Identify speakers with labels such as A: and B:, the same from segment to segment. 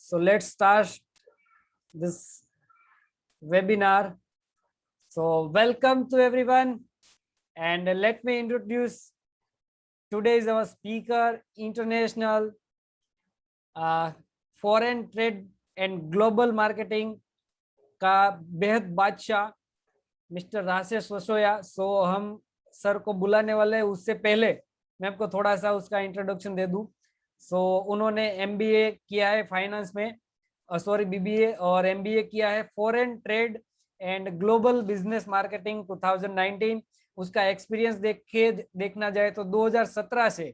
A: So let's start this webinar. So welcome to everyone, and let me introduce today's our speaker, international foreign trade and global marketing का बेहद बादशाह mister Rajesh वसोया। सो हम sir को बुलाने वाले हैं, उससे पहले मैं आपको थोड़ा सा उसका इंट्रोडक्शन दे दूं। सो उन्होंने एमबीए किया है फाइनेंस में, सॉरी बीबीए, और एमबीए किया है foreign trade and global business marketing 2019। उसका एक्सपीरियंस देखना जाए तो 2017 से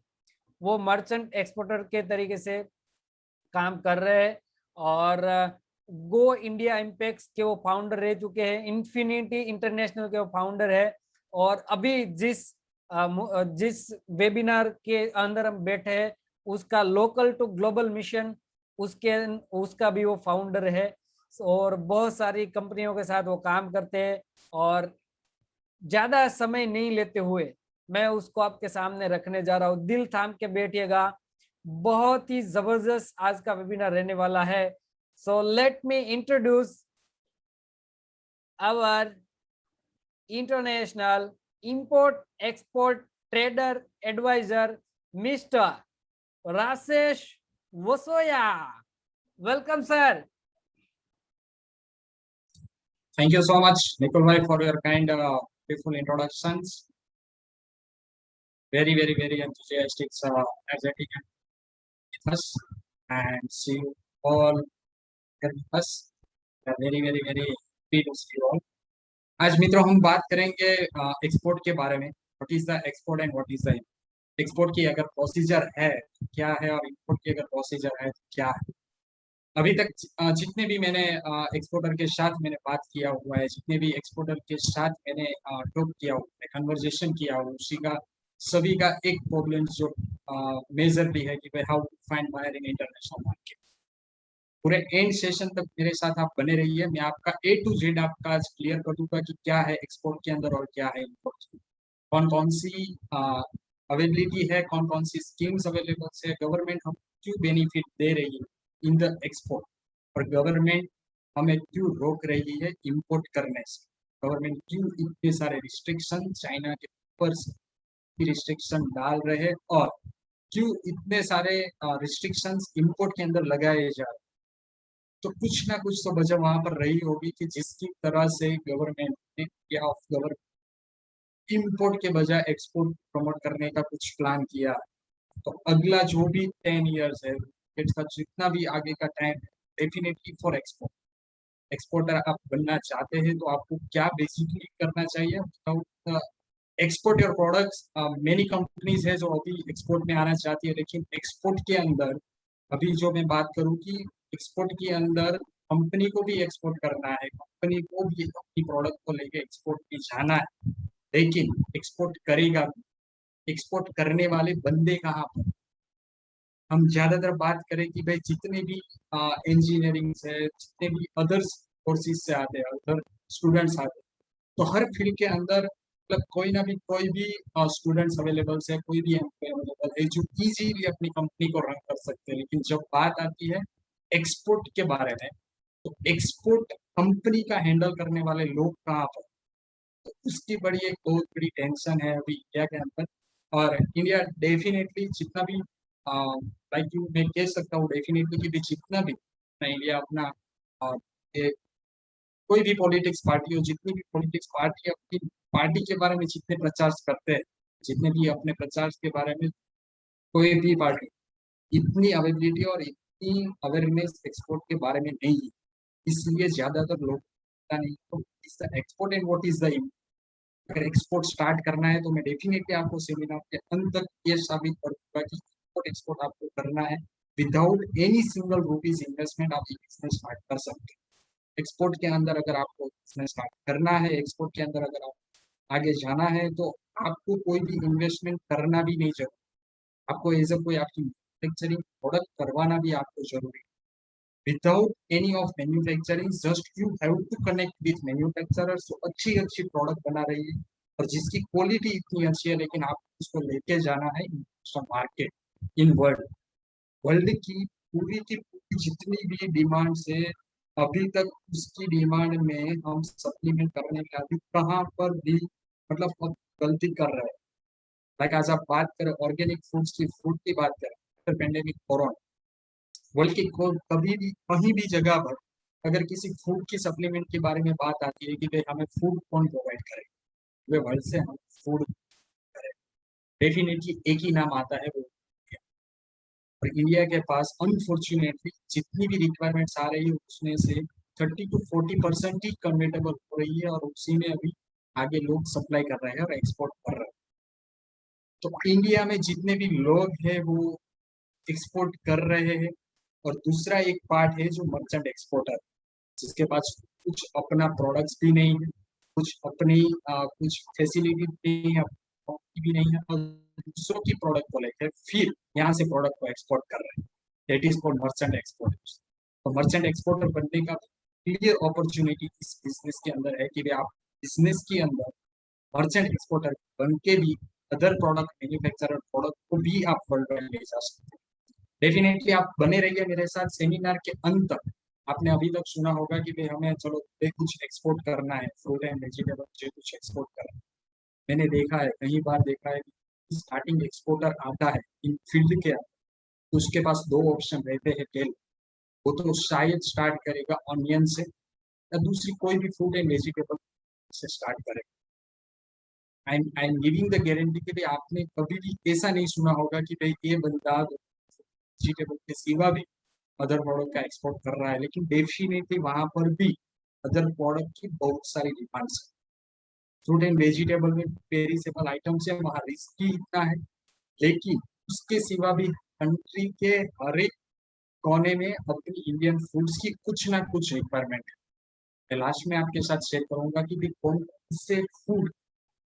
A: वो मर्चेंट एक्सपोर्टर के तरीके से काम कर रहे हैं और गो इंडिया इम्पैक्ट के वो फाउंडर रह चुके हैं, इन्फिनिटी इंटरनेशनल के वो फाउंडर है। और अभी जिस वेबिनार के अंदर हम बैठे हैं उसका लोकल टू ग्लोबल मिशन उसका भी वो फाउंडर है और बहुत सारी कंपनियों के साथ वो काम करते हैं। और ज्यादा समय नहीं लेते हुए मैं उसको आपके सामने रखने जा रहा हूँ। दिल थाम के बैठिएगा, बहुत ही जबरदस्त आज का वेबिनार रहने वाला है। So let me introduce our international import export trader advisor mister Rajesh Vasoya. Welcome sir.
B: Thank you so much, Nikhil bhai, for your kind, beautiful introductions. Very enthusiastic, energetic with us, and see you all here with us. Very happy to see you all. आज मित्रों हम बात करेंगे export के बारे में। What is the export and what is the export की अगर प्रोसीजर है क्या है, और इंपोर्ट की अगर प्रोसीजर है तो क्या है। अभी तक जितने भी मैंने एक्सपोर्टर के साथ मैंने बात किया हुआ है, जितने भी एक्सपोर्टर के साथ मैंने टॉक किया हुआ है, कन्वर्जेशन किया हुआ, उसी का सभी का एक प्रॉब्लम जो मेजरली है कि भाई how to find buyer in international market. पूरे एंड सेशन तक मेरे साथ आप बने रहिए। मैं आपका A to Z आपका आज क्लियर कर दूंगा कि क्या है एक्सपोर्ट के अंदर और क्या है इंपोर्ट, कौन सी अवेलेबिलिटी है, कौन सी स्कीम्स अवेलेबल है, गवर्नमेंट हम क्यों बेनिफिट दे रही है इन द एक्सपोर्ट, और गवर्नमेंट हमें क्यों रोक रही है इंपोर्ट करने से, गवर्नमेंट क्यों इतने सारे रिस्ट्रिक्शन चाइना के ऊपर रिस्ट्रिक्शन डाल रहे हैं, और क्यों इतने सारे रिस्ट्रिक्शंस इंपोर्ट के अंदर लगाए जा रहे हैं। तो कुछ ना कुछ तो वजह वहां पर रही होगी कि जिसकी तरह से गवर्नमेंट ने या ऑफ गवर्नमेंट इंपोर्ट के बजाय एक्सपोर्ट प्रमोट करने का कुछ प्लान किया। तो अगला जो भी 10 इयर्स है, इसका जितना भी आगे का टाइम है, डेफिनेटली फॉर एक्सपोर्टर आप बनना चाहते हैं तो आपको क्या बेसिकली करना चाहिए। Export your products, many companies है जो अभी एक्सपोर्ट में आना चाहती है, लेकिन एक्सपोर्ट के अंदर अभी जो मैं बात करूं कि एक्सपोर्ट के अंदर कंपनी को भी एक्सपोर्ट करना है, कंपनी को भी अपनी प्रोडक्ट को लेके एक्सपोर्ट में जाना है, लेकिन एक्सपोर्ट करेगा, एक्सपोर्ट करने वाले बंदे कहाँ पर। हम ज्यादातर बात करें कि भाई जितने भी इंजीनियरिंग से, जितने भी अदर कोर्सेज से आते हैं, अदर स्टूडेंट्स आते हैं, तो हर फील्ड के अंदर मतलब कोई भी स्टूडेंट्स अवेलेबल है, कोई भी एम्प्लॉय अवेलेबल है जो इजीली अपनी कंपनी को रन कर सकते हैं। लेकिन जब बात आती है एक्सपोर्ट के बारे में, तो एक्सपोर्ट कंपनी का हैंडल करने वाले लोग कहाँ पर, तो उसकी एक बहुत बड़ी टेंशन है अभी इंडिया के अंदर। और इंडिया डेफिनेटली जितना भी लाइक यू मैं कह सकता हूँ डेफिनेटली कि जितना भी इंडिया अपना कोई भी पॉलिटिक्स पार्टी हो, जितनी भी पॉलिटिक्स पार्टी अपनी पार्टी के बारे में जितने प्रचार करते हैं, जितने भी अपने प्रचार के बारे में कोई भी पार्टी इतनी अवेलेबिलिटी और इतनी अवेयरनेस एक्सपोर्ट के बारे में नहीं है, इसलिए ज्यादातर लोग पता नहीं। तो इस export and what is the अगर एक्सपोर्ट स्टार्ट करना है तो मैं डेफिनेटली आपको सेमिनार के अंत तक ये साबित करूंगा कि एक्सपोर्ट आपको करना है without any single rupees investment आप बिजनेस स्टार्ट कर सकते हैं। एक्सपोर्ट के अंदर अगर आपको बिजनेस स्टार्ट करना है, एक्सपोर्ट के अंदर अगर आप आगे जाना है, तो आपको कोई भी इन्वेस्टमेंट करना भी नहीं जरूरी, आपको एज ए कोई आपकी मैन्युफैक्चरिंग प्रोडक्ट करवाना भी आपको जरूरी। Without any of manufacturing, just you have to connect with manufacturers जो अच्छी प्रोडक्ट बना रही है और जिसकी क्वालिटी इतनी अच्छी है, लेकिन आपको उसको लेके जाना है इंटरनेशनल मार्केट, इन वर्ल्ड की पूरी जितनी भी डिमांड से अभी तक उसकी डिमांड में हम सप्लीमेंट करने के अभी कहाँ पर भी मतलब अब गलती कर रहे हैं। लाइक आज आप बात करें ऑर्गेनिक फूड्स की, फूड की बात करें आफ्टर पेंडेमिक कोरोना, वर्ल्ड की कभी भी कहीं भी जगह पर अगर किसी फूड की सप्लीमेंट के बारे में बात आती है कि भाई हमें फूड कौन प्रोवाइड करे, वे वर्ल्ड से हम फूड करें, डेफिनेटली एक ही नाम आता है, वो इंडिया। और इंडिया के पास अनफॉर्चुनेटली जितनी भी रिक्वायरमेंट्स आ रही है उसमें से 30 to 40% ही कन्वर्टेबल हो रही है, और उसी में अभी आगे लोग सप्लाई कर रहे हैं और एक्सपोर्ट कर रहे हैं। तो इंडिया में जितने भी लोग हैं वो एक्सपोर्ट कर रहे हैं, और दूसरा एक पार्ट है जो मर्चेंट एक्सपोर्टर, जिसके पास कुछ अपना प्रोडक्ट्स भी नहीं है, कुछ अपनी कुछ फैसिलिटी भी है, भी नहीं है, और दूसरों की प्रोडक्ट को लेकर फिर यहाँ से प्रोडक्ट को एक्सपोर्ट कर रहे हैं। That is called merchant exporters. तो मर्चेंट एक्सपोर्टर बनने का क्लियर अपॉर्चुनिटी इस बिजनेस के अंदर है कि भाई आप बिजनेस के अंदर मर्चेंट एक्सपोर्टर बन के भी अदर प्रोडक्ट मैन्युफैक्चरर प्रोडक्ट को भी आप वर्ल्ड वाइड ले जा सकते हैं। डेफिनेटली आप बने रहिए मेरे साथ सेमिनार के अंत तक। आपने अभी तक सुना होगा कि भाई हमें चलो भाई कुछ एक्सपोर्ट करना है, फ्रूट एंड वेजिटेबल से कुछ एक्सपोर्ट करना है। मैंने देखा है, कई बार देखा है कि स्टार्टिंग एक्सपोर्टर आता है इन फील्ड के अंदर, तो उसके पास दो ऑप्शन रहते हैं टेल। वो तो शायद स्टार्ट करेगा ऑनियन से, या दूसरी कोई भी फ्रूट एंड वेजिटेबल से स्टार्ट करेगा। I am giving the guarantee कि भाई आपने कभी भी ऐसा नहीं सुना होगा कि भाई ये बंदा वेजिटेबल के सिवा भी अदर प्रोडक्ट का एक्सपोर्ट कर रहा है, लेकिन डेफिनेटली वहां पर भी अदर प्रोडक्ट की बहुत सारी डिमांड्स है। फ्रूट एंड वेजिटेबल में पेरिसेबल आइटम्स है, वहाँ रिस्क ही इतना है, लेकिन उसके सिवा भी कंट्री के हर एक कोने में अपनी इंडियन फूड्स की कुछ ना कुछ रिक्वायरमेंट है। मैं लास्ट में आपके साथ शेयर करूंगा कि भी कौन से फूड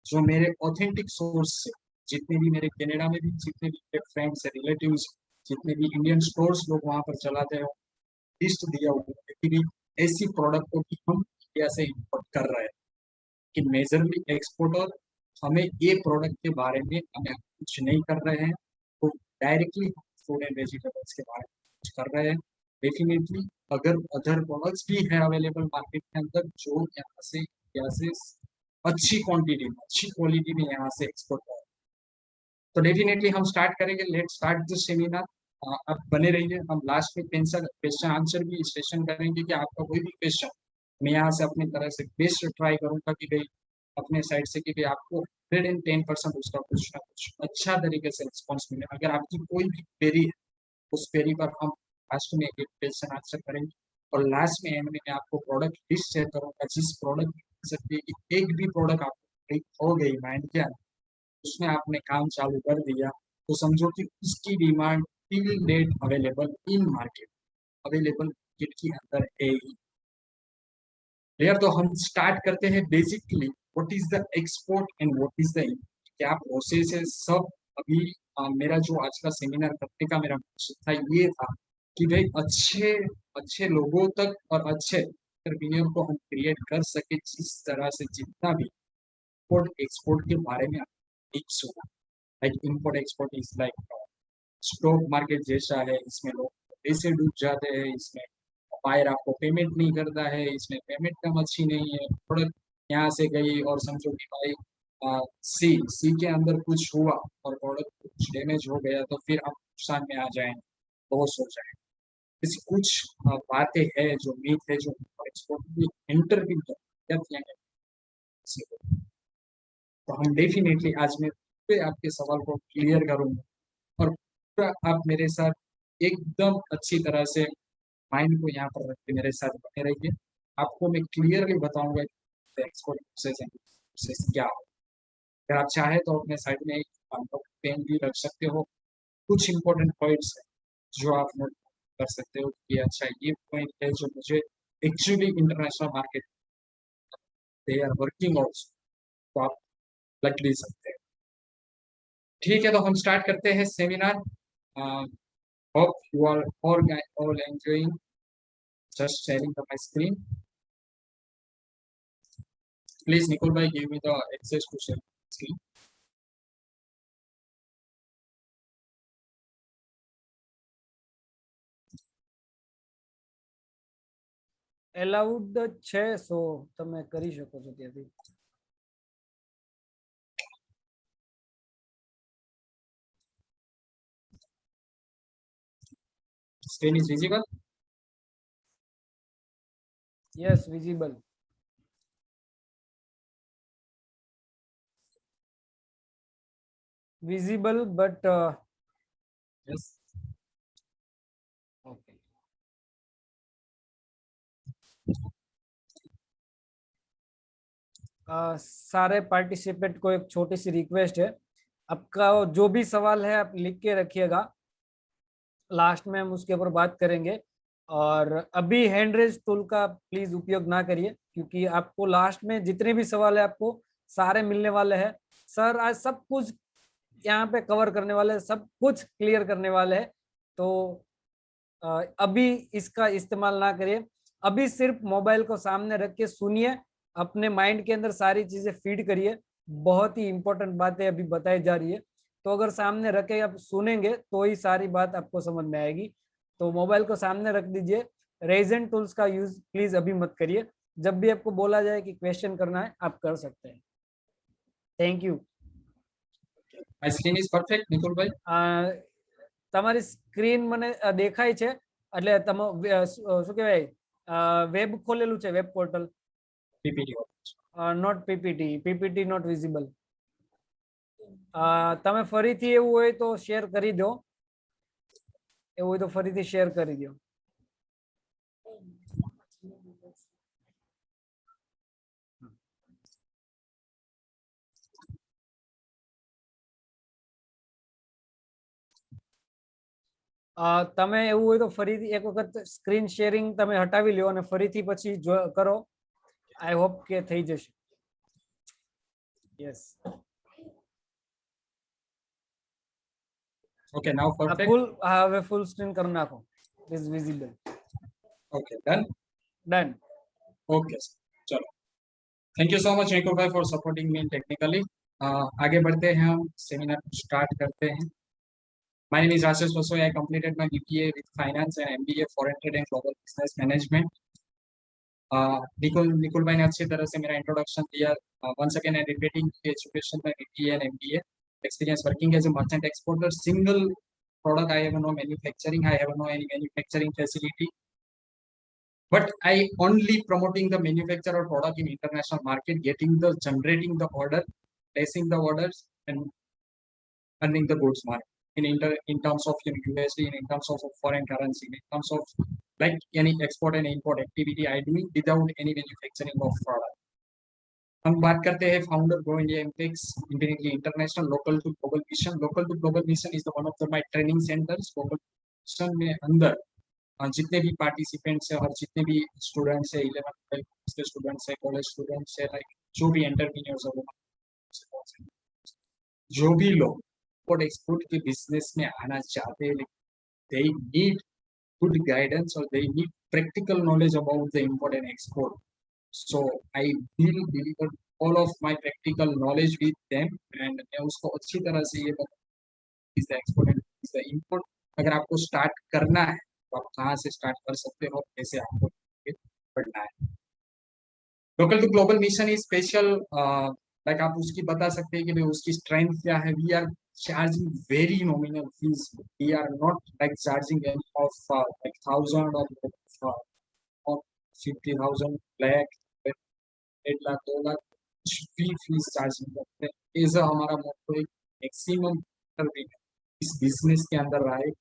B: जो मेरे ऑथेंटिक सोर्स से, जितने भी मेरे कनाडा में भी जितने भी मेरे फ्रेंड्स है, रिलेटिव्स, जितने भी इंडियन स्टोर्स लोग वहां पर चलाते हैं, लिस्ट दिया हुआ है कि भी ऐसी प्रोडक्ट को भी हम इंडिया से इम्पोर्ट कर रहे हैं, कि मेजरली एक्सपोर्टर हमें ये प्रोडक्ट के बारे में हमें कुछ नहीं कर रहे हैं, तो डायरेक्टली फूड एंड वेजिटेबल्स के बारे में कुछ कर रहे हैं। डेफिनेटली अगर अदर प्रोडक्ट्स भी है अवेलेबल मार्केट के अंदर जो यहाँ से अच्छी क्वांटिटी में अच्छी क्वालिटी में यहाँ से एक्सपोर्ट कर, तो डेफिनेटली हम स्टार्ट करेंगे। Let start this seminar. आप बने रहिए, हम लास्ट में क्वेश्चन आंसर भी सेशन करेंगे कि आपका कोई भी क्वेश्चन मैं यहाँ से अपनी तरह से बेस्ट ट्राई करूंगा कि भाई अपने साइड से कि भाई आपको 110% उसका कुछ ना कुछ अच्छा तरीके से रिस्पॉन्स मिले। अगर आपकी कोई भी क्वेरी है उस क्वेरी पर हम लास्ट में एक क्वेश्चन आंसर करेंगे, और लास्ट में एंड में मैं आपको प्रोडक्ट लिस्ट शेयर करूंगा, जिस प्रोडक्ट सकती है कि एक भी प्रोडक्ट आपको हो गई माइंड के अंदर, उसमें आपने काम चालू कर दिया, तो समझो कि उसकी demand till date available in market, available market के अंदर है ही। यार तो हम स्टार्ट करते हैं basically what is the export and what is the क्या प्रोसेस है सब। अभी मेरा जो आज का सेमिनार करने का मेरा मकसद था ये था कि भाई अच्छे अच्छे लोगों तक और अच्छे एंटरप्रेन्योर को हम क्रिएट कर सके, जिस तरह से जितना भी इम्पोर्ट एक्सपोर्ट के बारे में एक सुना। Like import export is like stock market जैसा है, इसमें लोग पैसे डूब जाते हैं, इसमें बायर आपको पेमेंट नहीं करता है, इसमें पेमेंट कम अच्छी नहीं है, प्रोडक्ट यहाँ से गई और समझो कि भाई सी सी के अंदर कुछ हुआ और प्रोडक्ट कुछ डैमेज हो गया, तो फिर आप नुकसान में आ जाए, लॉस हो जाए। ऐसी कुछ बातें हैं जो मीट है जो एक्सपोर्ट भी एंटर भी करती हैं। तो हम डेफिनेटली आज मैं पूरे आपके सवाल को क्लियर करूंगा, और पूरा आप मेरे साथ एकदम अच्छी तरह से माइंड को यहाँ पर रख के मेरे साथ बने रहिए। आपको मैं क्लियरली बताऊंगा कि एक्सपोर्ट प्रोसेस क्या हो। अगर आप चाहे तो अपने साइड में एक पेन भी रख सकते हो, कुछ इंपॉर्टेंट पॉइंट्स है जो आप नोट कर सकते हो कि अच्छा ये पॉइंट है जो मुझे actually international market they are working also, तो आप लग भी सकते हैं। ठीक है, तो हम स्टार्ट करते हैं seminar. Hope you are all enjoying just sharing the my screen. Please, Nicole bhai, give me the access to share screen.
A: Allowed છે, સો તમે કરી શકો છો ત્યાંથી.
B: Screen is visible.
A: Yes, visible. Visible but
B: Yes.
A: Okay. सारे participant को एक छोटी सी रिक्वेस्ट है, आपका जो भी सवाल है आप लिख के रखिएगा, लास्ट में हम उसके ऊपर बात करेंगे. और अभी हैंड रेज टूल का प्लीज उपयोग ना करिए, क्योंकि आपको लास्ट में जितने भी सवाल है आपको सारे मिलने वाले हैं. सर आज सब कुछ यहाँ पे कवर करने वाले हैं, सब कुछ क्लियर करने वाले हैं. तो अभी इसका इस्तेमाल ना करिए, अभी सिर्फ मोबाइल को सामने रख के सुनिए, अपने माइंड के अंदर सारी चीजें फीड करिए. बहुत ही इंपॉर्टेंट बातें अभी बताई जा रही है, तो अगर सामने रखे आप सुनेंगे तो ही सारी बात आपको समझ में आएगी. तो मोबाइल को सामने रख दीजिए, रेज एंड टूल्स का यूज प्लीज अभी मत करिए. जब भी आपको बोला जाए कि क्वेश्चन करना है आप कर सकते हैं. Thank you.
B: My screen is perfect, Nikul bhai.
A: તમારી સ્ક્રીન મને દેખાય છે, એટલે તમે શું કહેવાય વેબ ખોલેલું છે, web portal.
B: PPT.
A: Not PPT, PPT not visible. તમે ફરીથી એવું હોય તો શેર કરી દો, એવું હોય તો ફરીથી શેર કરી દો. તમે એવું હોય તો ફરીથી એક વખત સ્ક્રીન શેરિંગ તમે હટાવી લ્યો અને ફરીથી પછી કરો. આઈ હોપ કે થઈ જશે. યસ.
B: Okay, now perfect.
A: ફૂલ હવે ફૂલ સ્ક્રીન કરી નાખો. Is visible.
B: Okay, done.
A: Done.
B: Okay, चलो. Thank you so much Nikul bhai for supporting me technically. आगे बढ़ते हैं, हम सेमिनार स्टार्ट करते हैं. My name is Rashesh Vasoya. I completed my BPA with Finance and MBA Foreign Trade and Global Business Management. Nikul भाई ने अच्छी तरह से मेरा इंट्रोडक्शन दिया. Once again I'm repeating education में BPA and MBA, experience working as a merchant exporter, single product I have no manufacturing, I have no any manufacturing facility, but I only promoting the manufacturer product in international market, generating the order, placing the orders and earning the goods market in terms of USD, in terms of foreign currency, in terms of like any export and import activity I do without any manufacturing of product. हम बात करते हैं founder grow India impex infinitely international local to global mission. Local to global mission is the one of the my training centres. Global mission में अंदर जितने भी participants है और जितने भी स्टूडेंट्स है, 11 के स्टूडेंट्स है, कॉलेज स्टूडेंट्स है, लाइक जो भी एंटरप्रेन्योर्स है, जो भी लोग इंपोर्ट एक्सपोर्ट के बिजनेस में आना चाहते हैं, they need good guidance or they need practical knowledge about the import and export. So I will deliver all of my practical knowledge with them and मैं उसको अच्छी तरह से ये is the export and is the import. अगर आपको start करना है तो आप कहाँ से स्टार्ट कर सकते हो, कैसे आपको पढ़ना है. Local to global mission is special, like आप उसकी बता सकते हैं कि भाई उसकी स्ट्रेंथ क्या है. We are charging very nominal fees. We are not like charging any of like 1,000 or 50,000 lakh 8 lakh 2 lakh fees charging करते हैं. ऐसा हमारा मोटो एक मैक्सिमम भी है इस बिजनेस के अंदर रहा है.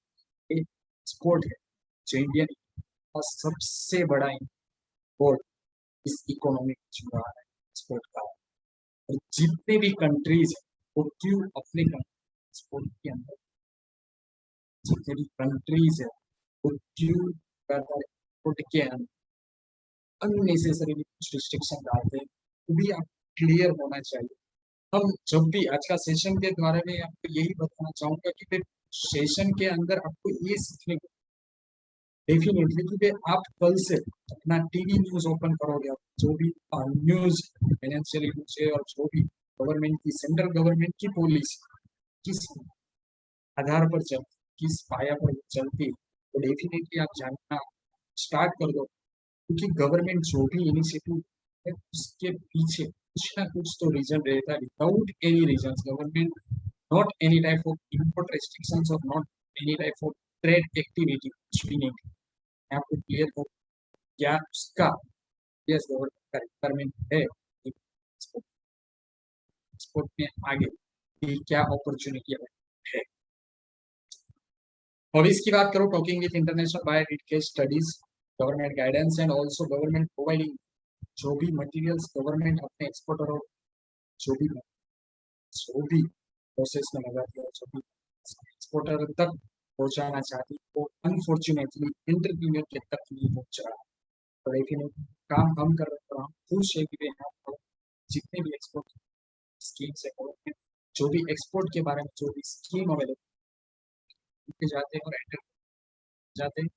B: एक्सपोर्ट है जो इंडियन का सबसे बड़ा इंपोर्ट इस इकोनॉमी में जुड़ा है एक्सपोर्ट का. और जितने भी कंट्रीज है वो क्यों अपने एक्सपोर्ट के अंदर, जितने भी कंट्रीज है वो क्यों एक्सपोर्ट के अंदर अननेसेसरी कुछ रिस्ट्रिक्शन डालते हैं, वो भी आप क्लियर होना चाहिए. हम जब भी आज का सेशन के द्वारा में आपको यही बताना चाहूंगा कि फिर सेशन के अंदर आपको ये सीखने को डेफिनेटली कि आप कल से अपना टीवी न्यूज ओपन करोगे, जो भी न्यूज फाइनेंशियल न्यूज है और जो भी गवर्नमेंट की सेंट्रल गवर्नमेंट की पॉलिसी किस आधार पर चलती, किस पाया पर चलती, तो डेफिनेटली आप जानना स्टार्ट कर दो. क्योंकि गवर्नमेंट जो भी इनिशिएटिव है उसके पीछे कुछ ना कुछ तो रीजन रहता है. Without any reason government not any type of import restrictions और not any type of trade activity कुछ भी नहीं. मैं आपको क्लियर हो क्या उसका यस गवर्नमेंट का रिक्वायरमेंट है एक्सपोर्ट में आगे की क्या अपॉर्चुनिटी है. हॉबीज की बात करो, talking with international buyer, read case studies, government guidance and also government providing जो भी मटेरियल्स गवर्नमेंट अपने एक्सपोर्टर और जो भी प्रोसेस में लगा दिया, जो भी एक्सपोर्टर तक पहुंचाना चाहती वो अनफॉर्चुनेटली इंटरप्रीनियर के तक नहीं पहुंच रहा. तो लेकिन काम हम कर रहे हैं, खुश है कि यहाँ पर जितने भी एक्सपोर्ट स्कीम्स है गवर्नमेंट जो भी एक्सपोर्ट के बारे में जो भी स्कीम अवेलेबल जाते हैं और एंटर जाते हैं,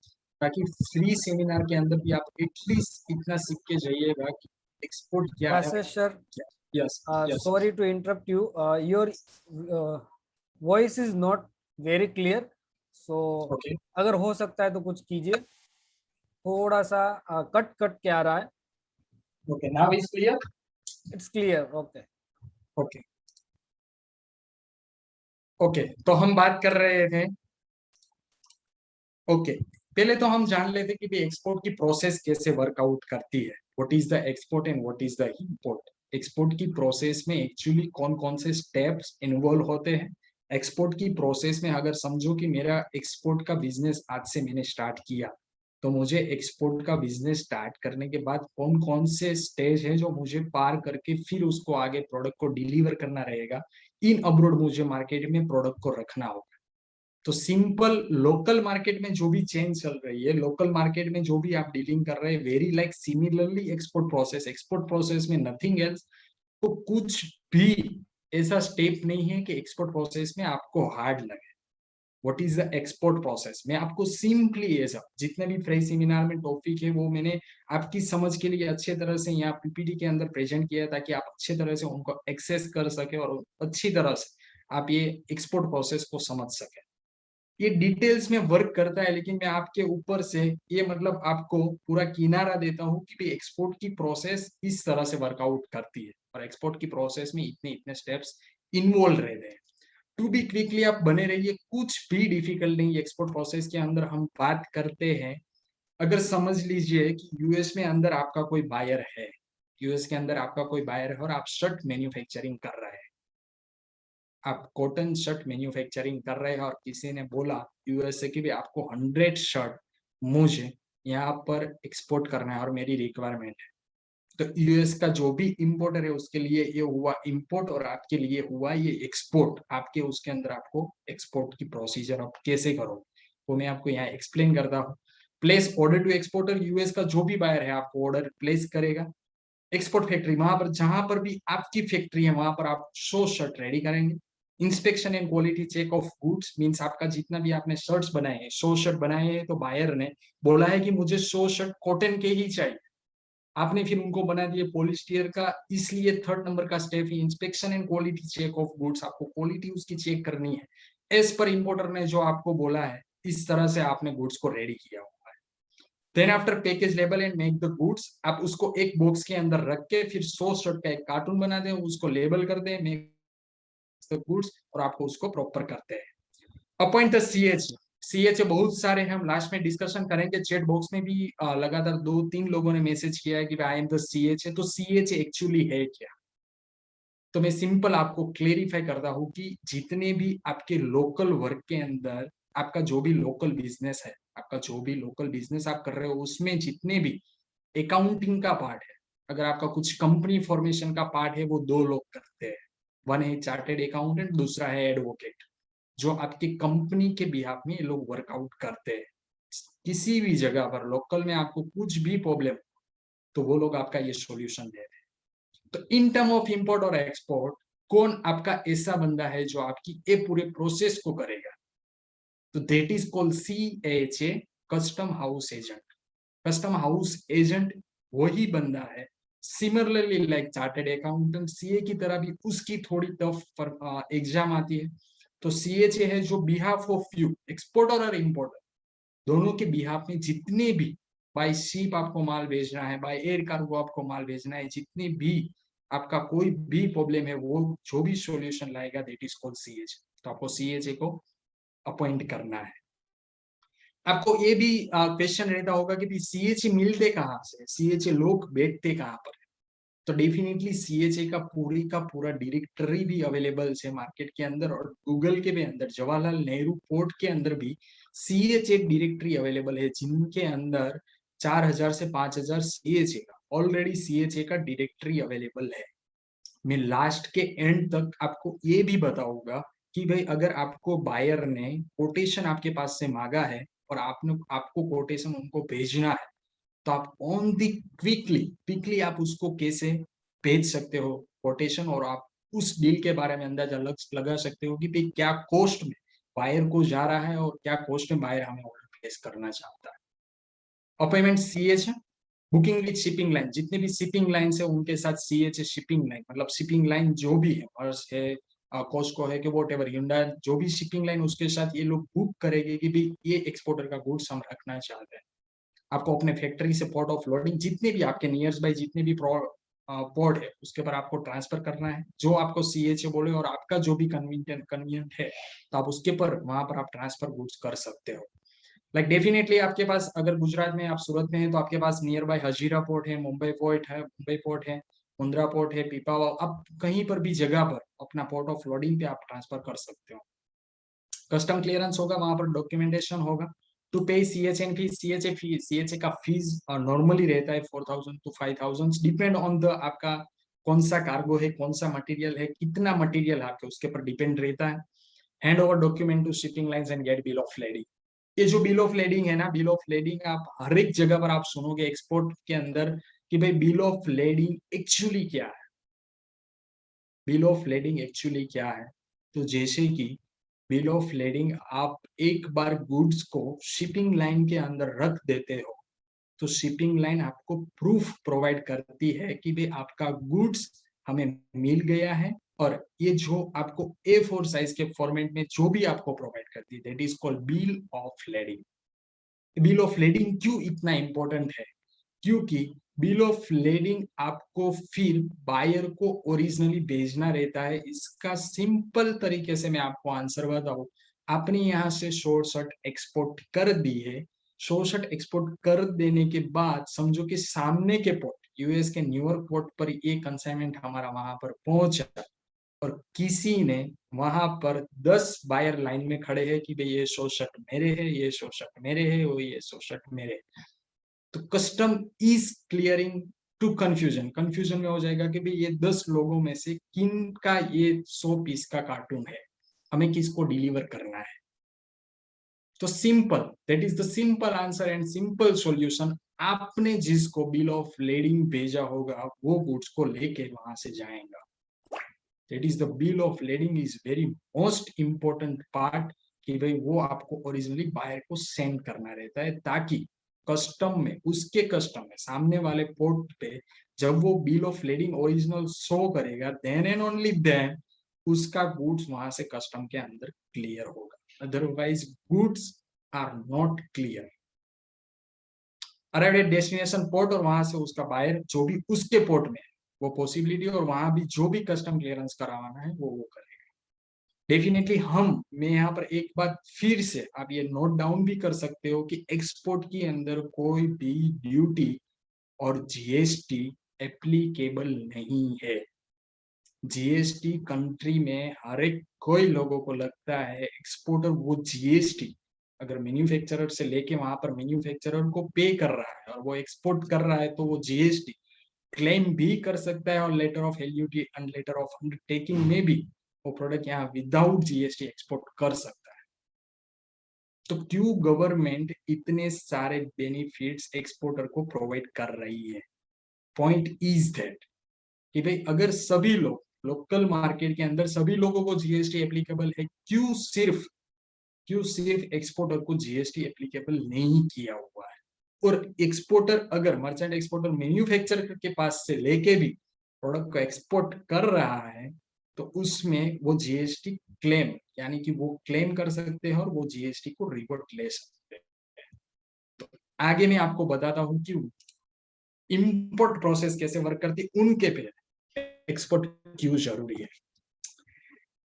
B: ताकि फ्री सेमिनार के अंदर भी आप एटलीस्ट इतना सीख के जाइएगा कि एक्सपोर्ट क्या है.
A: Rashesh sir,
B: yes yes
A: sorry to interrupt you. Your voice is not very clear. So
B: okay
A: अगर हो सकता है तो कुछ कीजिए. थोड़ा सा कट कट के आ रहा है.
B: Okay now is clear.
A: It's clear. Okay.
B: Okay okay तो हम बात कर रहे थे. ओके पहले तो हम जान लेते कि एक्सपोर्ट की प्रोसेस कैसे वर्कआउट करती है. What is the export and what is the import. Export की प्रोसेस में एक्चुअली कौन कौन से स्टेप्स इन्वॉल्व होते हैं. एक्सपोर्ट की प्रोसेस में अगर समझो कि मेरा एक्सपोर्ट का बिजनेस आज से मैंने स्टार्ट किया, तो मुझे एक्सपोर्ट का बिजनेस स्टार्ट करने के बाद कौन कौन से स्टेज है जो मुझे पार करके फिर उसको आगे प्रोडक्ट को डिलीवर करना रहेगा. इन अब्रोड मुझे मार्केट में प्रोडक्ट को रखना होगा. तो सिंपल लोकल मार्केट में जो भी चेंज चल रही है, लोकल मार्केट में जो भी आप डीलिंग कर रहे हैं, very like similarly export process. Export process में नथिंग एल्स. तो कुछ भी ऐसा स्टेप नहीं है कि एक्सपोर्ट प्रोसेस में आपको हार्ड लगे. What is the export process, मैं आपको सिंपली ऐसा जितने भी फ्रेश सेमिनार में टॉपिक है वो मैंने आपकी समझ के लिए अच्छे तरह से यहाँ पीपीटी के अंदर प्रेजेंट किया ताकि आप अच्छे तरह से उनको एक्सेस कर सके और अच्छी तरह से आप ये एक्सपोर्ट प्रोसेस को समझ सके. ये डिटेल्स में वर्क करता है, लेकिन मैं आपके ऊपर से ये मतलब आपको पूरा किनारा देता हूँ कि भाई एक्सपोर्ट की प्रोसेस इस तरह से वर्कआउट करती है और एक्सपोर्ट की प्रोसेस में इतने इतने स्टेप्स इन्वॉल्व रहते हैं. टू बी क्विकली आप बने रहिए, कुछ भी डिफिकल्ट नहीं. एक्सपोर्ट प्रोसेस के अंदर हम बात करते हैं, अगर समझ लीजिए कि यूएस में अंदर आपका कोई बायर है, यूएस के अंदर आपका कोई बायर है और आप शर्ट मैन्युफैक्चरिंग कर रहे हैं, आप कॉटन शर्ट मैन्युफैक्चरिंग कर रहे हैं और किसी ने बोला यूएस से कि भी आपको 100 शर्ट मुझे यहाँ पर एक्सपोर्ट करना है और मेरी रिक्वायरमेंट है. तो यूएस का जो भी इंपोर्टर है उसके लिए ये हुआ इंपोर्ट और आपके लिए हुआ ये एक्सपोर्ट. आपके उसके अंदर आपको एक्सपोर्ट की प्रोसीजर आप कैसे करो वो मैं आपको यहाँ एक्सप्लेन करता हूँ. Place order to exporter, US का जो भी बायर है आपको ऑर्डर प्लेस करेगा. एक्सपोर्ट फैक्ट्री, वहां पर जहां पर भी आपकी फैक्ट्री है वहां पर आप 100 शर्ट रेडी करेंगे. Inspection and quality check of goods means आपका जितना भी आपने शर्ट्स बनाए हैं, 100 शर्ट बनाए हैं, तो बायर ने बोला है कि मुझे 100 शर्ट कॉटन के ही चाहिए. आपने फिर उनको बना दिए पॉलिस्टर का, इसलिए थर्ड नंबर का स्टेप है inspection and quality check of goods. आपको क्वालिटी उसकी चेक करनी है एज पर इंपोर्टर ने जो आपको बोला है, इस तरह से आपने गुड्स को रेडी किया हुआ है. Then after package label and make the goods, आप उसको एक बॉक्स के अंदर रख के फिर 100 शर्ट का एक कार्टून बना दें, उसको लेबल कर दें, मेक द गुड्स, और आपको उसको प्रॉपर करते हैं. Appoint the CH. सीएच बहुत सारे हैं, हम लास्ट में डिस्कशन करेंगे. चैट बॉक्स में भी लगातार 2-3 लोगों ने मैसेज किया है कि आई एम द सीएच. तो सीएच एक्चुअली है क्या, तो मैं सिंपल आपको क्लेरिफाई करता हूँ कि जितने भी आपके लोकल वर्क के अंदर आपका जो भी लोकल बिजनेस है, आपका जो भी लोकल बिजनेस आप कर रहे हो उसमें जितने भी अकाउंटिंग का पार्ट है, अगर आपका कुछ कंपनी फॉर्मेशन का पार्ट है, वो 2 लोग करते हैं. वन है चार्टेड अकाउंटेंट, दूसरा है एडवोकेट, जो आपकी कंपनी के बिहाफ में ये लोग वर्कआउट करते हैं. किसी भी जगह पर लोकल में आपको कुछ भी प्रॉब्लम, तो वो लोग आपका ये सॉल्यूशन दे रहे हैं. तो इन टर्म ऑफ इंपोर्ट और एक्सपोर्ट कौन आपका ऐसा बंदा है जो आपकी ये पूरे प्रोसेस को करेगा, तो that is called CHA, custom house agent. Custom house agent वही बंदा है, similarly like chartered accountant, CA की तरह भी उसकी थोड़ी टफ एग्जाम आती है. तो CHA है जो बिहाफ ऑफ यू, एक्सपोर्टर और इंपोर्टर दोनों के बिहाफ में जितने भी बाय शिप आपको माल भेजना है, बाय एयर कार्गो आपको माल भेजना है, जितनी भी आपका कोई भी प्रॉब्लम है, वो जो भी सॉल्यूशन लाएगा दैट इज कॉल्ड सीएच। तो आपको सीएचए को अपॉइंट करना है। आपको ये भी क्वेश्चन रहता होगा कि सीएचए मिलते कहाँ से, सीएचए लोग बैठते कहाँ पर। तो डेफिनेटली सीएचए का पूरा डायरेक्टरी भी अवेलेबल है मार्केट के अंदर, और गूगल के भी अंदर जवाहरलाल नेहरू पोर्ट के अंदर भी सीएचए डायरेक्टरी अवेलेबल है, जिनके अंदर 4000 से 5000 सीएचए का ऑलरेडी सीएचए का डायरेक्टरी अवेलेबल है। मैं लास्ट के एंड तक आपको ये भी बताऊंगा कि भाई अगर आपको बायर ने कोटेशन आपके पास से मांगा है और आपको कोटेशन उनको भेजना है, तो आप ऑन दी क्विकली आप उसको कैसे भेज सकते हो कोटेशन, और आप उस डील के बारे में अंदाजा लगा सकते हो कि भाई क्या कॉस्ट में बायर को जा रहा है और क्या कॉस्ट में बायर हमें ऑर्डर प्लेस करना चाहता है। अपॉइंटमेंट सीएच है, बुकिंग विद शिपिंग लाइन, जितने भी शिपिंग लाइन है उनके साथ सीएच है। शिपिंग लाइन मतलब शिपिंग लाइन जो भी है, मर्स है, कॉस्को है, कि वॉट एवर Hyundai, जो भी शिपिंग लाइन उसके साथ ये लोग बुक करेंगे कि भाई ये एक्सपोर्टर का गुड्स हम रखना चाहते हैं। आपको अपने फैक्ट्री से पोर्ट ऑफ लोडिंग जितने भी आपके नियर्स बाय जितने भी पोर्ट है उसके पर आपको ट्रांसफर करना है, जो आपको सीएचए बोले और आपका जो भी कन्वीनियंट है, तो आप उसके पर वहां पर आप ट्रांसफर गुड्स कर सकते हो। लाइक डेफिनेटली आपके पास अगर गुजरात में आप सूरत में है तो आपके पास नियर बाय हजीरा पोर्ट है, मुंबई पोर्ट है, मुंद्रा पोर्ट है, पीपावाव, आप कहीं पर भी जगह पर अपना पोर्ट ऑफ लोडिंग पे आप ट्रांसफर कर सकते हो। कस्टम क्लियरेंस होगा, वहां पर डॉक्यूमेंटेशन होगा टू पे सीएचएन फीस। सीएचए का फीस नॉर्मली रहता है 4000 to 5000, डिपेंड ऑन द आपका कौन सा कार्गो है, कौन सा मटेरियल है, कितना मटेरियल है आपके उसके पर डिपेंड रहता है। Hand over document to shipping lines and get bill of lading. ये जो बिल ऑफ लेडिंग है ना, बिल ऑफ लेडिंग आप हर एक जगह पर आप सुनोगे एक्सपोर्ट के अंदर कि भाई बिल ऑफ लेडिंग एक्चुअली क्या है। बिल ऑफ लेडिंग एक्चुअली क्या है, तो जैसे कि बिल ऑफ लेडिंग आप एक बार गुड्स को शिपिंग लाइन के अंदर रख देते हो, तो शिपिंग लाइन आपको प्रूफ प्रोवाइड करती है कि भाई आपका गुड्स हमें मिल गया है, और ये जो आपको A4 साइज के फॉर्मेट में जो भी आपको प्रोवाइड करती है that is called bill of lending. Bill of lending क्यों इतना इंपॉर्टेंट है, क्योंकि बिल ऑफ लेडिंग आपको फिर बायर को ओरिजिनली भेजना रहता है। इसका सिंपल तरीके से मैं आपको आंसर बताऊं, आपने यहाँ से शॉर्ट शर्ट एक्सपोर्ट कर दी है, शॉर्ट शर्ट एक्सपोर्ट कर देने के बाद समझो कि सामने के पोर्ट यूएस के न्यूयॉर्क पोर्ट पर ये कंसाइनमेंट हमारा वहां पर पहुंचा, और किसी ने वहां पर 10 बायर लाइन में खड़े हैं कि भाई ये शॉर्ट शर्ट मेरे है, ये शॉर्ट शर्ट मेरे है, वो ये शॉर्ट शर्ट मेरे है। तो custom is clearing to confusion में हो जाएगा कि भाई ये 10 लोगों में से किन का ये 100 पीस का कार्टून है, हमें किसको डिलीवर करना है। तो simple, that is the simple answer and simple solution. आपने जिसको बिल ऑफ लेडिंग भेजा होगा वो गुड्स को लेके वहां से जाएगा। That is the bill of lending is very most important part, कि भाई वो आपको ओरिजिनली बायर को सेंड करना रहता है, ताकि कस्टम में उसके कस्टम में सामने वाले पोर्ट पे जब वो bill of lading original show करेगा देन एंड ओनली देन उसका गुड्स वहां से कस्टम के अंदर क्लियर होगा, otherwise goods are not clear. Arrive at destination port, और वहां से उसका बायर जो भी उसके पोर्ट में है वो पॉसिबिलिटी, और वहां भी जो भी कस्टम क्लियरेंस करावाना है वो करेगा डेफिनेटली। मैं यहाँ पर एक बात फिर से आप ये नोट डाउन भी कर सकते हो कि एक्सपोर्ट के अंदर कोई भी ड्यूटी और जीएसटी एप्लीकेबल नहीं है। जीएसटी कंट्री में हर एक कोई लोगों को लगता है एक्सपोर्टर वो जीएसटी अगर मैन्युफैक्चरर से लेके वहां पर मैन्युफैक्चरर को पे कर रहा है और वो एक्सपोर्ट कर रहा है, तो वो जीएसटी क्लेम भी कर सकता है, और letter of LUT and letter of undertaking में भी वो प्रोडक्ट यहाँ विदाउट जीएसटी एक्सपोर्ट कर सकता है। तो क्यों गवर्नमेंट इतने सारे बेनिफिट्स एक्सपोर्टर को प्रोवाइड कर रही है? पॉइंट इज दैट कि भाई अगर सभी लोग लोकल मार्केट के अंदर सभी लोगों को जीएसटी एप्लीकेबल है, क्यों सिर्फ एक्सपोर्टर को जीएसटी एप्लीकेबल नहीं किया हुआ है? और एक्सपोर्टर अगर मर्चेंट एक्सपोर्टर मैन्युफैक्चरर के पास से लेके भी प्रोडक्ट को एक्सपोर्ट कर रहा है, तो उसमें वो जीएसटी क्लेम यानी कि वो क्लेम कर सकते हैं और वो जीएसटी को रिवर्ट ले सकते हैं। तो आगे मैं आपको बताता हूँ कि इंपोर्ट प्रोसेस कैसे वर्क करती, उनके पे एक्सपोर्ट क्यों जरूरी है।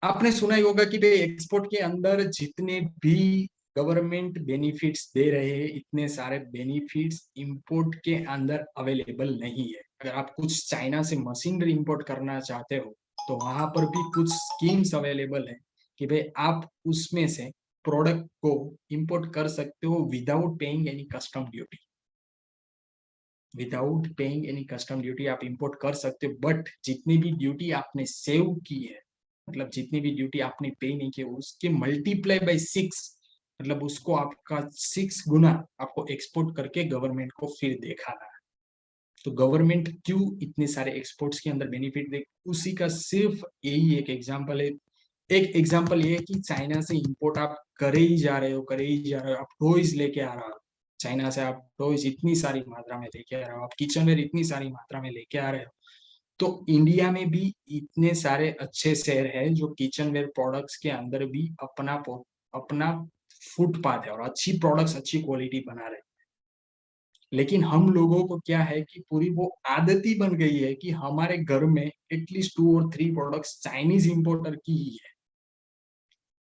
B: आपने सुना ही होगा कि भाई एक्सपोर्ट के अंदर जितने भी गवर्नमेंट बेनिफिट्स दे रहे हैं, इतने सारे बेनिफिट्स इंपोर्ट के अंदर अवेलेबल नहीं है। अगर आप कुछ चाइना से मशीनरी इंपोर्ट करना चाहते हो तो वहां पर भी कुछ स्कीम्स अवेलेबल है कि भाई आप उसमें से प्रोडक्ट को इंपोर्ट कर सकते हो without paying any custom duty. Without paying any custom duty आप इंपोर्ट कर सकते हो, बट जितनी भी ड्यूटी आपने सेव की है, मतलब जितनी भी ड्यूटी आपने पे नहीं की उसके मल्टीप्लाई बाय 6, मतलब उसको आपका 6 गुना आपको एक्सपोर्ट करके गवर्नमेंट को फिर दिखाना है। तो गवर्नमेंट क्यों इतने सारे एक्सपोर्ट्स के अंदर बेनिफिट दे, उसी का सिर्फ यही एक एग्जांपल है। एक एग्जांपल ये है कि चाइना से इंपोर्ट आप करे ही जा रहे हो, करे ही जा रहे हो, आप टॉयज लेके आ रहे हो चाइना से, आप टॉयज इतनी सारी मात्रा में लेके आ रहे हो, आप किचनवेयर इतनी सारी मात्रा में लेके आ रहे हो। तो इंडिया में भी इतने सारे अच्छे शहर हैं जो किचनवेयर प्रोडक्ट्स के अंदर भी अपना फुटपाथ है और अच्छी प्रोडक्ट्स अच्छी क्वालिटी बना रहे हैं। लेकिन हम लोगों को क्या है कि पूरी वो आदत ही बन गई है कि हमारे घर में एटलीस्ट 2 और 3 प्रोडक्ट्स चाइनीज इंपोर्टर की ही है,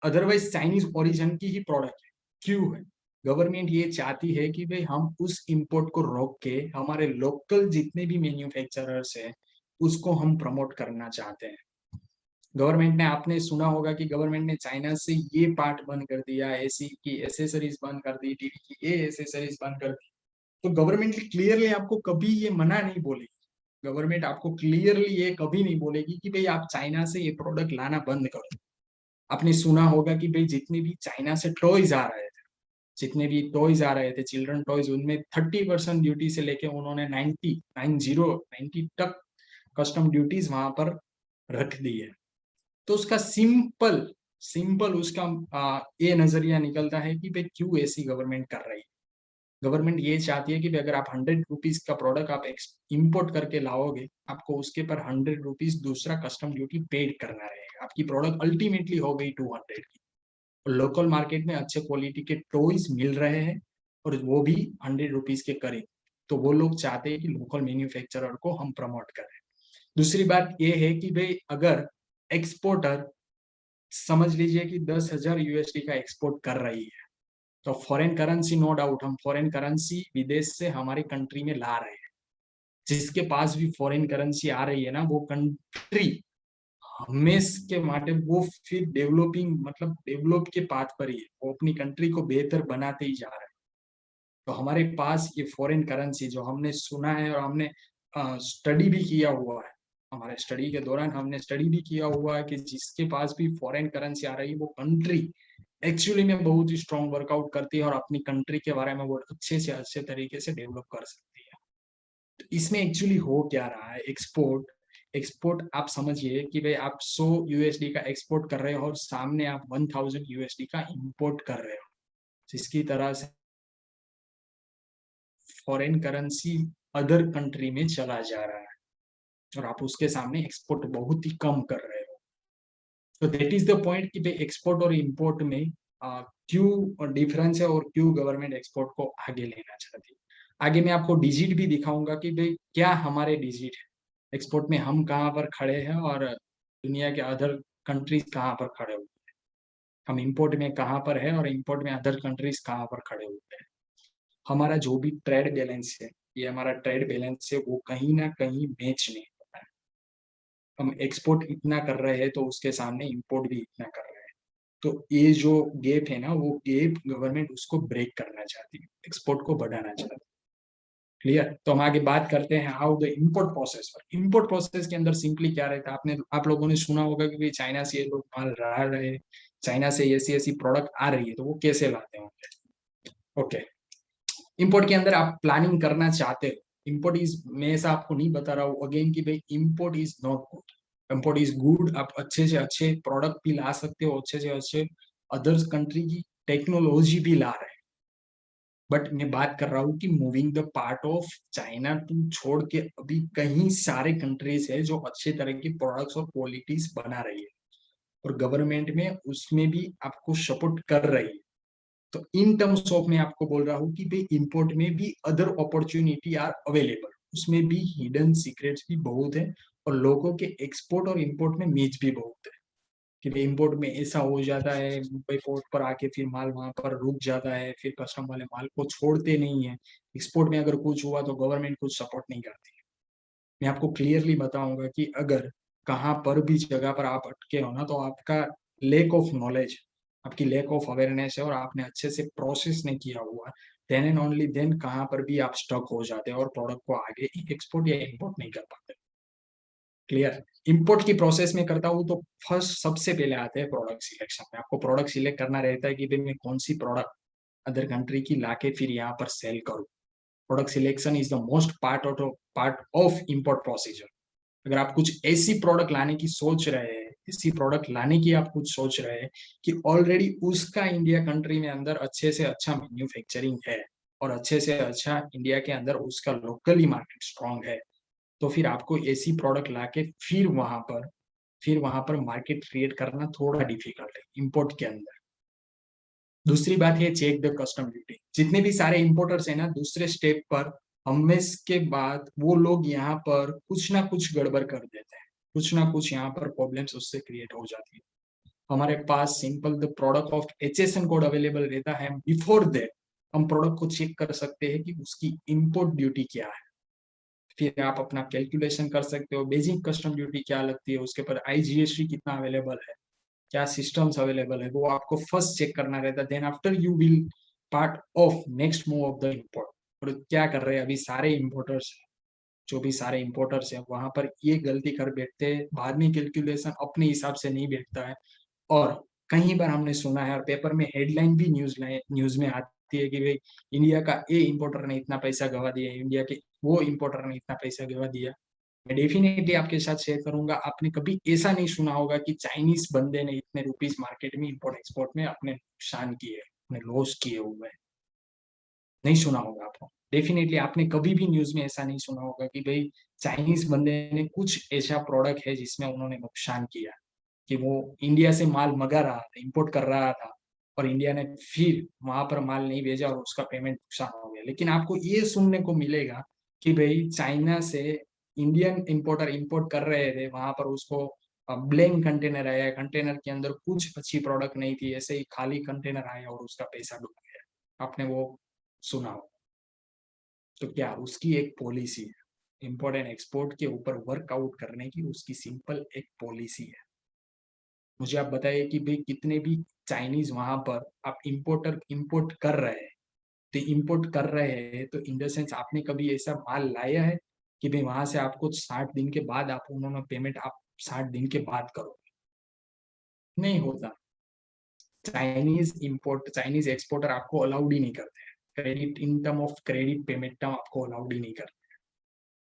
B: अदरवाइज चाइनीज ओरिजिन की ही प्रोडक्ट है। क्यों है? गवर्नमेंट ये चाहती है कि भाई हम उस इंपोर्ट को रोक के हमारे लोकल जितने भी मैन्युफैक्चरर्स हैं उसको हम प्रमोट करना चाहते हैं। गवर्नमेंट ने, आपने सुना होगा कि गवर्नमेंट ने चाइना से ये पार्ट बंद कर दिया, एसी की एसेसरीज बंद कर दी, टीवी की ये एसेसरीज बंद कर दी। तो गवर्नमेंट क्लियरली आपको कभी ये मना नहीं बोलेगी। गवर्नमेंट आपको क्लियरली ये कभी नहीं बोलेगी कि भाई आप चाइना से ये प्रोडक्ट लाना बंद करो। आपने सुना होगा कि भाई जितने भी चाइना से टॉयज आ रहे थे, जितने भी टॉयज आ रहे थे चिल्ड्रन टॉयज, उनमें 30% ड्यूटी से लेके उन्होंने 90 तक कस्टम ड्यूटीज वहां पर रख दी है। तो उसका सिंपल सिंपल उसका ये नजरिया निकलता है कि भाई क्यों ऐसी गवर्नमेंट कर रही है। गवर्नमेंट ये चाहती है कि भाई अगर आप 100 रुपीज का प्रोडक्ट आप इंपोर्ट करके लाओगे, आपको उसके पर 100 रुपीज दूसरा कस्टम ड्यूटी पेड करना रहेगा। आपकी प्रोडक्ट अल्टीमेटली हो गई 200 की। लोकल मार्केट में अच्छे क्वालिटी के टॉयज मिल रहे हैं और वो भी 100 रुपीज के करीब। तो वो लोग चाहते हैं कि लोकल मैन्युफैक्चरर को हम प्रमोट करें। दूसरी बात ये है कि भाई अगर एक्सपोर्टर समझ लीजिए कि 10,000 यूएसडी का एक्सपोर्ट कर रही है, तो फॉरेन करेंसी, नो डाउट हम फॉरेन करेंसी विदेश से हमारी कंट्री में ला रहे हैं। जिसके पास भी फॉरेन करेंसी आ रही है ना, वो कंट्री हमेशा के माटे वो फिर डेवलपिंग, मतलब डेवलप के पाथ पर ही है, वो अपनी कंट्री को बेहतर बनाते ही जा रहा है। तो हमारे पास ये फॉरेन करेंसी जो हमने सुना है और हमने स्टडी भी किया हुआ है, हमारे स्टडी के दौरान हमने स्टडी भी किया हुआ है कि जिसके पास भी फॉरेन करेंसी आ रही है वो कंट्री एक्चुअली में बहुत ही स्ट्रॉन्ग वर्कआउट करती है और अपनी कंट्री के बारे में वो अच्छे से अच्छे तरीके से डेवलप कर सकती है। तो इसमें एक्चुअली हो क्या रहा है, एक्सपोर्ट एक्सपोर्ट आप समझिए कि भाई आप 100 यूएसडी का एक्सपोर्ट कर रहे हो और सामने आप 1000 यूएसडी का इंपोर्ट कर रहे हो, जिसकी तरह से फॉरेन करेंसी अदर कंट्री में चला जा रहा है और आप उसके सामने एक्सपोर्ट बहुत ही कम कर रहे हो। तो दैट इज द पॉइंट कि भाई एक्सपोर्ट और इंपोर्ट में क्यों डिफरेंस है और क्यों गवर्नमेंट एक्सपोर्ट को आगे लेना चाहती है। आगे मैं आपको डिजिट भी दिखाऊंगा कि भाई क्या हमारे डिजिट है, एक्सपोर्ट में हम कहाँ पर खड़े हैं और दुनिया के अदर कंट्रीज कहाँ पर खड़े हुए हैं। हम इंपोर्ट में कहाँ पर है और इंपोर्ट में अदर कंट्रीज कहाँ पर खड़े हुए हैं। हमारा जो भी ट्रेड बैलेंस है, ये हमारा ट्रेड बैलेंस है, वो कहीं ना कहीं मैच नहीं होता है। हम एक्सपोर्ट इतना कर रहे हैं तो उसके सामने इंपोर्ट भी इतना कर रहे हैं। तो ये जो गैप है ना, वो गैप गवर्नमेंट उसको ब्रेक करना चाहती है, एक्सपोर्ट को बढ़ाना चाहती है। क्लियर? तो हम आगे बात करते हैं how the import process. Import process के अंदर सिंपली क्या रहता है, आप लोगों ने सुना होगा कि चाइना से ये लोग माल ला रहे हैं, चाइना से ऐसी ऐसी प्रोडक्ट आ रही है, तो वो कैसे लाते होंगे। ओके, इंपोर्ट के अंदर आप प्लानिंग करना चाहते हो, इंपोर्ट इज, मैं ऐसा आपको नहीं बता रहा हूँ अगेन कि भाई import is not good, import is good. आप अच्छे से अच्छे प्रोडक्ट भी ला सकते हो, अच्छे से अच्छे अदर्स कंट्री की टेक्नोलॉजी भी ला रहे हैं, बट मैं बात कर रहा हूँ कि moving the part of China to छोड़ के अभी कहीं सारे कंट्रीज है जो अच्छे तरह की प्रोडक्ट्स और क्वालिटीज बना रही है और गवर्नमेंट में उसमें भी आपको सपोर्ट कर रही है। तो इन टर्म्स ऑफ मैं आपको बोल रहा हूँ कि भाई इंपोर्ट में भी अदर अपॉर्चुनिटी आर अवेलेबल, उसमें भी हिडन सीक्रेट्स भी बहुत है और लोगों के एक्सपोर्ट और इंपोर्ट में मैच भी बहुत है कि भाई इंपोर्ट में ऐसा हो जाता है, मुंबई पोर्ट पर आके फिर माल वहां पर रुक जाता है, फिर कस्टम वाले माल को छोड़ते नहीं है। एक्सपोर्ट में अगर कुछ हुआ तो गवर्नमेंट कुछ सपोर्ट नहीं करती है। मैं आपको क्लियरली बताऊंगा कि अगर कहाँ पर भी जगह पर आप अटके हो ना, तो आपका लेक ऑफ नॉलेज, आपकी लेक ऑफ अवेयरनेस है और आपने अच्छे से प्रोसेस नहीं किया हुआ, देन एंड ओनली देन कहाँ पर भी आप स्टक हो जाते हैं और प्रोडक्ट को आगे एक्सपोर्ट या इम्पोर्ट नहीं कर पाते। क्लियर। इंपोर्ट की प्रोसेस में करता हूँ तो फर्स्ट सबसे पहले आते हैं प्रोडक्ट सिलेक्शन में। आपको प्रोडक्ट सिलेक्ट करना रहता है कि भाई मैं कौन सी प्रोडक्ट अदर कंट्री की लाके फिर यहाँ पर सेल करूँ। Product selection is the most part of import procedure. अगर आप कुछ ऐसी प्रोडक्ट लाने की सोच रहे हैं, ऐसी प्रोडक्ट लाने की आप कुछ सोच रहे हैं कि ऑलरेडी उसका इंडिया कंट्री में अंदर अच्छे से अच्छा मैन्युफैक्चरिंग है और अच्छे से अच्छा इंडिया के अंदर उसका लोकली मार्केट स्ट्रांग है, तो फिर आपको ऐसी प्रोडक्ट लाके फिर वहां पर मार्केट क्रिएट करना थोड़ा डिफिकल्ट है इंपोर्ट के अंदर। दूसरी बात है चेक द कस्टम ड्यूटी। जितने भी सारे इंपोर्टर्स है ना, दूसरे स्टेप पर हमेशा के बाद वो लोग यहाँ पर कुछ ना कुछ गड़बड़ कर देते हैं, कुछ ना कुछ यहाँ पर प्रॉब्लम्स उससे क्रिएट हो जाती है। हमारे पास simple the product of HSN code available रहता है। बिफोर दैट हम प्रोडक्ट को चेक कर सकते हैं कि उसकी इंपोर्ट ड्यूटी क्या है। फिर आप अपना कैलकुलेशन कर सकते हो बेसिक कस्टम ड्यूटी क्या लगती है, उसके पर आईजीएसटी कितना अवेलेबल है, क्या सिस्टम्स अवेलेबल है, वो आपको फर्स्ट चेक करना रहता है। Then after you will part of next move of the import. और क्या कर रहे हैं अभी सारे इंपोर्टर्स, जो भी सारे इंपोर्टर्स हैं वहां पर ये गलती कर बैठते हैं, बाद में कैलकुलेशन अपने हिसाब से नहीं बैठता है। और कहीं बार हमने सुना है और पेपर में हेडलाइन भी न्यूज में आती है कि भाई इंडिया का ए इंपोर्टर ने इतना पैसा गवा दिया, इंडिया के वो इंपोर्टर ने इतना पैसा गवा दिया। मैं डेफिनेटली आपके साथ शेयर करूंगा, आपने कभी ऐसा नहीं सुना होगा कि चाइनीज बंदे ने इतने रुपीस मार्केट में इंपोर्ट एक्सपोर्ट में अपने नुकसान किए, अपने लॉस किए हुए, नहीं सुना होगा आपको। डेफिनेटली आपने कभी भी न्यूज में ऐसा नहीं सुना होगा कि भाई चाइनीज बंदे ने कुछ ऐसा प्रोडक्ट है जिसमें उन्होंने नुकसान किया, कि वो इंडिया से माल मंगा रहा था, इंपोर्ट कर रहा था और इंडिया ने फिर वहां पर माल नहीं भेजा और उसका पेमेंट नुकसान हो गया। लेकिन आपको ये सुनने को मिलेगा कि भाई चाइना से इंडियन इंपोर्टर इंपोर्ट कर रहे थे, वहां पर उसको ब्लैंक कंटेनर आया, कंटेनर के अंदर कुछ अच्छी प्रोडक्ट नहीं थी, ऐसे ही खाली कंटेनर आया और उसका पैसा डूब गया। आपने वो सुना हो? तो क्या उसकी एक पॉलिसी है, इंपोर्ट एंड एक्सपोर्ट के ऊपर वर्कआउट करने की उसकी सिंपल एक पॉलिसी है। मुझे आप बताइए कि भाई कितने भी चाइनीज वहां पर आप इंपोर्ट कर रहे हैं, तो इंपोर्ट कर रहे हैं तो इन द सेंस आपने कभी ऐसा माल लाया है कि भाई वहां से आपको 60 दिन के बाद आप उन्होंने पेमेंट आप 60 दिन के बाद करो? नहीं होता। चाइनीज एक्सपोर्टर आपको अलाउड ही नहीं करते हैं, credit in term of credit payment आपको अलाउड ही नहीं करते।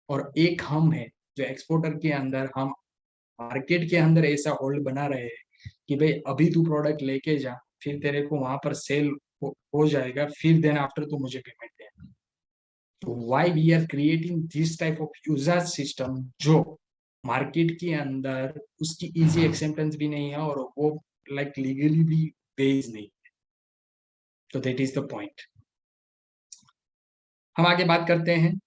B: और एक हम है जो एक्सपोर्टर के अंदर हम मार्केट के अंदर ऐसा होल्ड बना रहे हैं कि भाई अभी तू प्रोडक्ट लेके जा, फिर तेरे को वहां पर सेल हो जाएगा, फिर देन आफ्टर तू मुझे पेमेंट दे। तो why we are creating this type of user system जो मार्केट के अंदर उसकी इजी एक्सेप्टेंस भी नहीं है और वो लाइक लीगली भी बेस्ड नहीं। तो दैट इज द पॉइंट। हम आगे बात करते हैं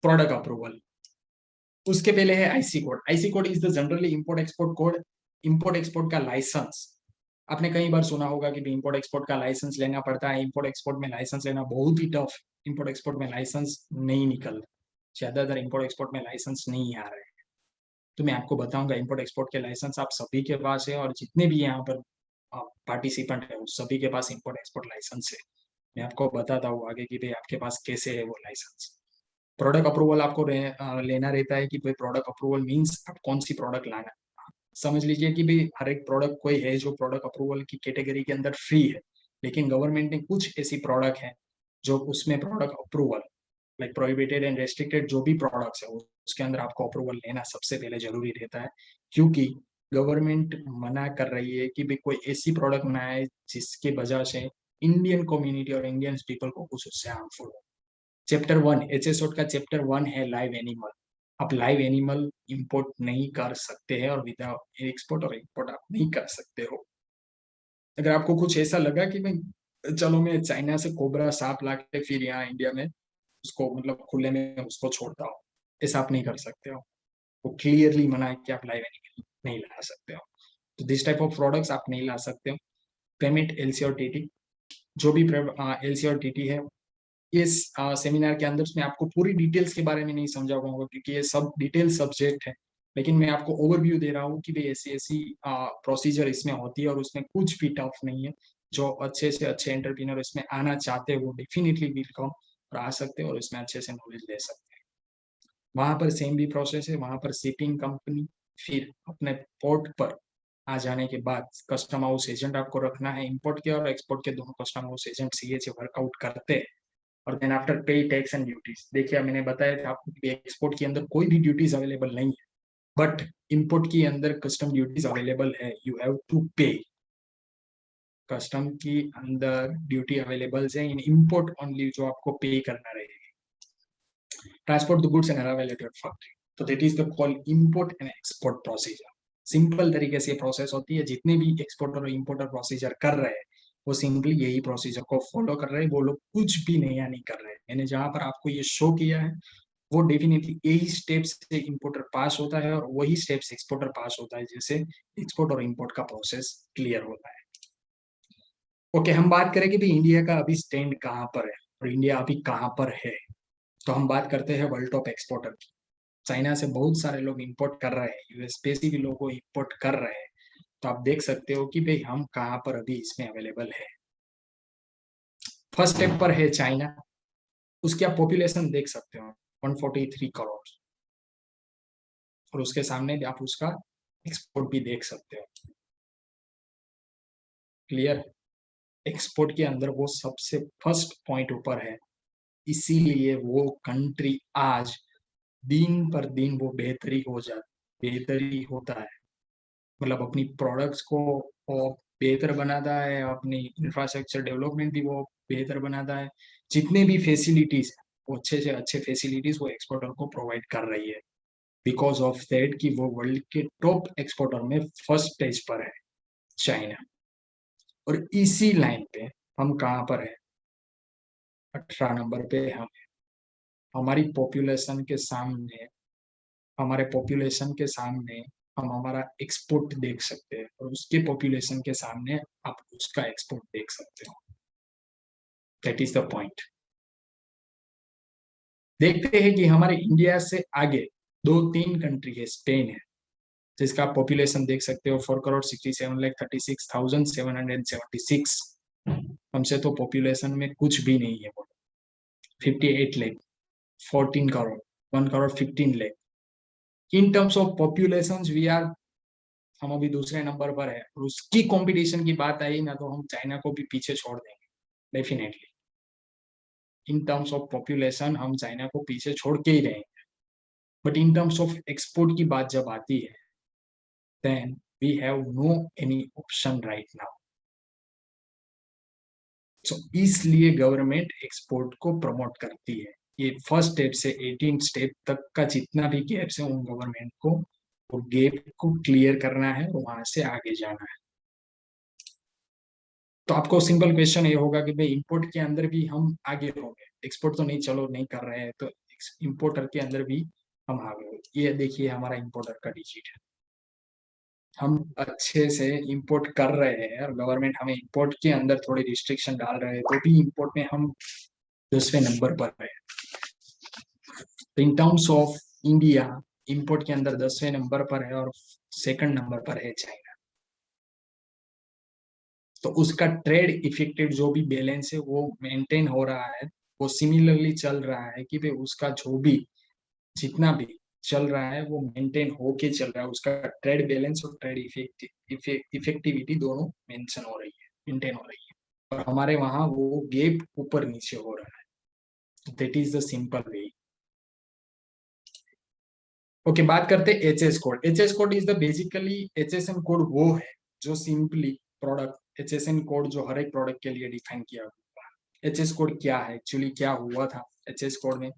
B: प्रोडक्ट अप्रूवल। उसके पहले है IC code. IC code is the generally import export code, import export का लाइसेंस। आपने कई बार सुना होगा कि इंपोर्ट एक्सपोर्ट का लाइसेंस लेना पड़ता है, इंपोर्ट एक्सपोर्ट में लाइसेंस लेना बहुत ही टफ, इंपोर्ट एक्सपोर्ट में लाइसेंस नहीं निकल, ज्यादातर इंपोर्ट एक्सपोर्ट में लाइसेंस नहीं आ रहे हैं। तो मैं आपको बताऊंगा इंपोर्ट एक्सपोर्ट के लाइसेंस आप सभी के पास है और जितने भी यहाँ पर पार्टिसिपेंट है उस सभी के पास इंपोर्ट एक्सपोर्ट लाइसेंस है। मैं आपको बताता हूँ आगे कि भाई आपके पास कैसे है वो लाइसेंस। प्रोडक्ट अप्रूवल आपको लेना रहता है कि भाई प्रोडक्ट अप्रूवल मींस आप कौन सी प्रोडक्ट लाना। समझ लीजिए कि भाई हर एक प्रोडक्ट कोई है जो प्रोडक्ट अप्रूवल की कैटेगरी के अंदर फ्री है, लेकिन गवर्नमेंट ने कुछ ऐसी प्रोडक्ट है जो उसमें product approval like prohibited and restricted जो भी प्रोडक्ट्स है उसके अंदर आपको अप्रूवल लेना सबसे पहले जरूरी रहता है, क्योंकि गवर्नमेंट मना कर रही है कि भाई कोई ऐसी प्रोडक्ट ना आए जिसके वजह से इंडियन कम्युनिटी और इंडियन पीपल को कुछ उससे हार्मफुल हो। चैप्टर 1 एचएसओट का चैप्टर 1 है लाइव एनिमल। आप लाइव एनिमल इंपोर्ट नहीं कर सकते हैं और विदाउट एक्सपोर्ट और इंपोर्ट आप नहीं कर सकते हो। अगर आपको कुछ ऐसा लगा कि भाई चलो मैं चाइना से कोबरा सांप ला के फिर यहाँ इंडिया में उसको मतलब खुले में उसको छोड़ता हूँ, ऐसा आप नहीं कर सकते हो। वो क्लियरली मना है कि आप लाइव एनिमल नहीं ला सकते हो। तो दिस टाइप ऑफ प्रोडक्ट्स आप नहीं ला सकते हो। पेमेंट, एलसी और टीटी, जो भी एलसी और टीटी है, इस सेमिनार के अंदर मैं आपको पूरी डिटेल्स के बारे में नहीं समझा पाऊंगा क्योंकि ये सब डिटेल सब्जेक्ट है, लेकिन मैं आपको ओवरव्यू दे रहा हूँ कि भाई ऐसी ऐसी प्रोसीजर इसमें होती है और उसमें कुछ भी टफ नहीं है। जो अच्छे से अच्छे एंटरप्रेन्योर इसमें आना चाहते हैं वो डेफिनेटली विल कम और आ सकते हैं और इसमें अच्छे से नॉलेज ले सकते हैं। वहां पर सेम भी प्रोसेस है, वहां पर शिपिंग कंपनी, फिर अपने पोर्ट पर आ जाने के बाद कस्टम हाउस एजेंट आपको रखना है। इंपोर्ट के और एक्सपोर्ट के दोनों custom house agent CHA workout करते हैं। और देन आफ्टर पे टैक्स एंड ड्यूटीज, देखिए मैंने बताया था आपको कि एक्सपोर्ट के अंदर कोई भी ड्यूटीज अवेलेबल नहीं है, बट इंपोर्ट के अंदर कस्टम ड्यूटीज अवेलेबल है, यू हैव टू पे। कस्टम की अंदर ड्यूटी अवेलेबल है इन इंपोर्ट ओनली, जो आपको पे करना रहेगा। Transport the goods and arrival at your factory, तो that is the call import and export procedure. Simple तरीके से प्रोसेस होती है, जितने भी एक्सपोर्टर और इंपोर्टर प्रोसीजर कर रहे हैं वो सिंपली यही प्रोसीजर को फॉलो कर रहे हैं, वो लोग कुछ भी नया नहीं कर रहे हैं। मैंने जहां पर आपको ये शो किया है वो डेफिनेटली यही स्टेप्स से इंपोर्टर पास होता है और वही स्टेप्स एक्सपोर्टर पास होता है, जैसे एक्सपोर्ट और इंपोर्ट का प्रोसेस क्लियर होता है। ओके, हम बात करें कि भाई इंडिया का अभी स्टैंड कहाँ पर है और इंडिया अभी कहाँ पर है। तो हम बात करते हैं वर्ल्ड टॉप एक्सपोर्टर की। चाइना से बहुत सारे लोग इंपोर्ट कर रहे हैं, यूएस से भी लोग इंपोर्ट कर रहे हैं। तो आप देख सकते हो कि भाई हम कहाँ पर अभी इसमें अवेलेबल है। फर्स्ट स्टेप पर है चाइना, उसकी आप पॉपुलेशन देख सकते हो 143 करोड़, और उसके सामने आप उसका एक्सपोर्ट भी देख सकते हो। क्लियर, एक्सपोर्ट के अंदर वो सबसे फर्स्ट पॉइंट ऊपर है, इसीलिए वो कंट्री आज दिन पर दिन वो बेहतरी होता है। मतलब अपनी प्रोडक्ट्स को वो बेहतर बनाता है, अपनी इंफ्रास्ट्रक्चर डेवलपमेंट भी वो बेहतर बनाता है। जितने भी फैसिलिटीज है वो अच्छे से अच्छे फैसिलिटीज वो एक्सपोर्टर को प्रोवाइड कर रही है। बिकॉज ऑफ दैट कि वो वर्ल्ड के टॉप एक्सपोर्टर में फर्स्ट स्टेज पर है चाइना। और इसी लाइन पे हम कहाँ पर है, 18 नंबर पे हम हमारी पॉपुलेशन के सामने, हमारे पॉपुलेशन के सामने हम हमारा एक्सपोर्ट देख सकते हैं और उसके पॉपुलेशन के सामने आप उसका एक्सपोर्ट देख सकते हो। That is the point. देखते हैं कि हमारे इंडिया से आगे दो तीन कंट्री है, स्पेन है, जिसका आप पॉपुलेशन देख सकते हो 4,67,36,776। हमसे तो पॉपुलेशन में कुछ भी नहीं है। 58 lakh, 14 crore, 1 crore 15 lakh. In terms of population we are, हम अभी दूसरे नंबर पर है। और उसकी कंपटीशन की बात आई ना तो हम चाइना को भी पीछे छोड़ देंगे definitely. In terms of population हम चाइना को पीछे छोड़ के ही रहेंगे, but in terms of export की बात जब आती है then we have no any option right now. So इसलिए गवर्नमेंट एक्सपोर्ट को प्रमोट करती है। ये फर्स्ट स्टेप से 18 स्टेप तक का जितना भी गैप्स है उन गवर्नमेंट को वो गैप को क्लियर करना है और वहां से आगे जाना है। तो आपको सिंपल क्वेश्चन ये होगा कि भाई इंपोर्ट के अंदर भी हम आगे होंगे, एक्सपोर्ट तो नहीं, चलो नहीं कर रहे हैं, तो इंपोर्टर के अंदर भी हम आगे होंगे। ये देखिए हमारा इंपोर्टर का डिजिट है, हम अच्छे से इंपोर्ट कर रहे हैं और गवर्नमेंट हमें इंपोर्ट के अंदर थोड़ी रिस्ट्रिक्शन डाल रहे हैं, तो भी इंपोर्ट में हम 10वें नंबर पर है। In terms of India import के अंदर 10वें नंबर पर है और सेकंड नंबर पर है चाइना। तो उसका ट्रेड इफेक्टिव जो भी बैलेंस है वो मेंटेन हो रहा है, वो सिमिलरली चल रहा है कि भाई उसका जो भी जितना भी चल रहा है वो मेंटेन होके चल रहा है। उसका ट्रेड बैलेंस और ट्रेड इफेक्टिविटी दोनों मेंशन हो रही है, मेंटेन हो रही है, और हमारे वहां वो गैप ऊपर नीचे हो रहा है। That is the simple way. Okay, बात करते हैं HS code. HS code is the basically, HSN code वो है जो सिंपली प्रोडक्ट, एचएसएन कोड जो हर एक प्रोडक्ट के लिए डिफाइन किया हुआ है। एचएस कोड क्या है, एक्चुअली क्या हुआ था एचएस कोड में।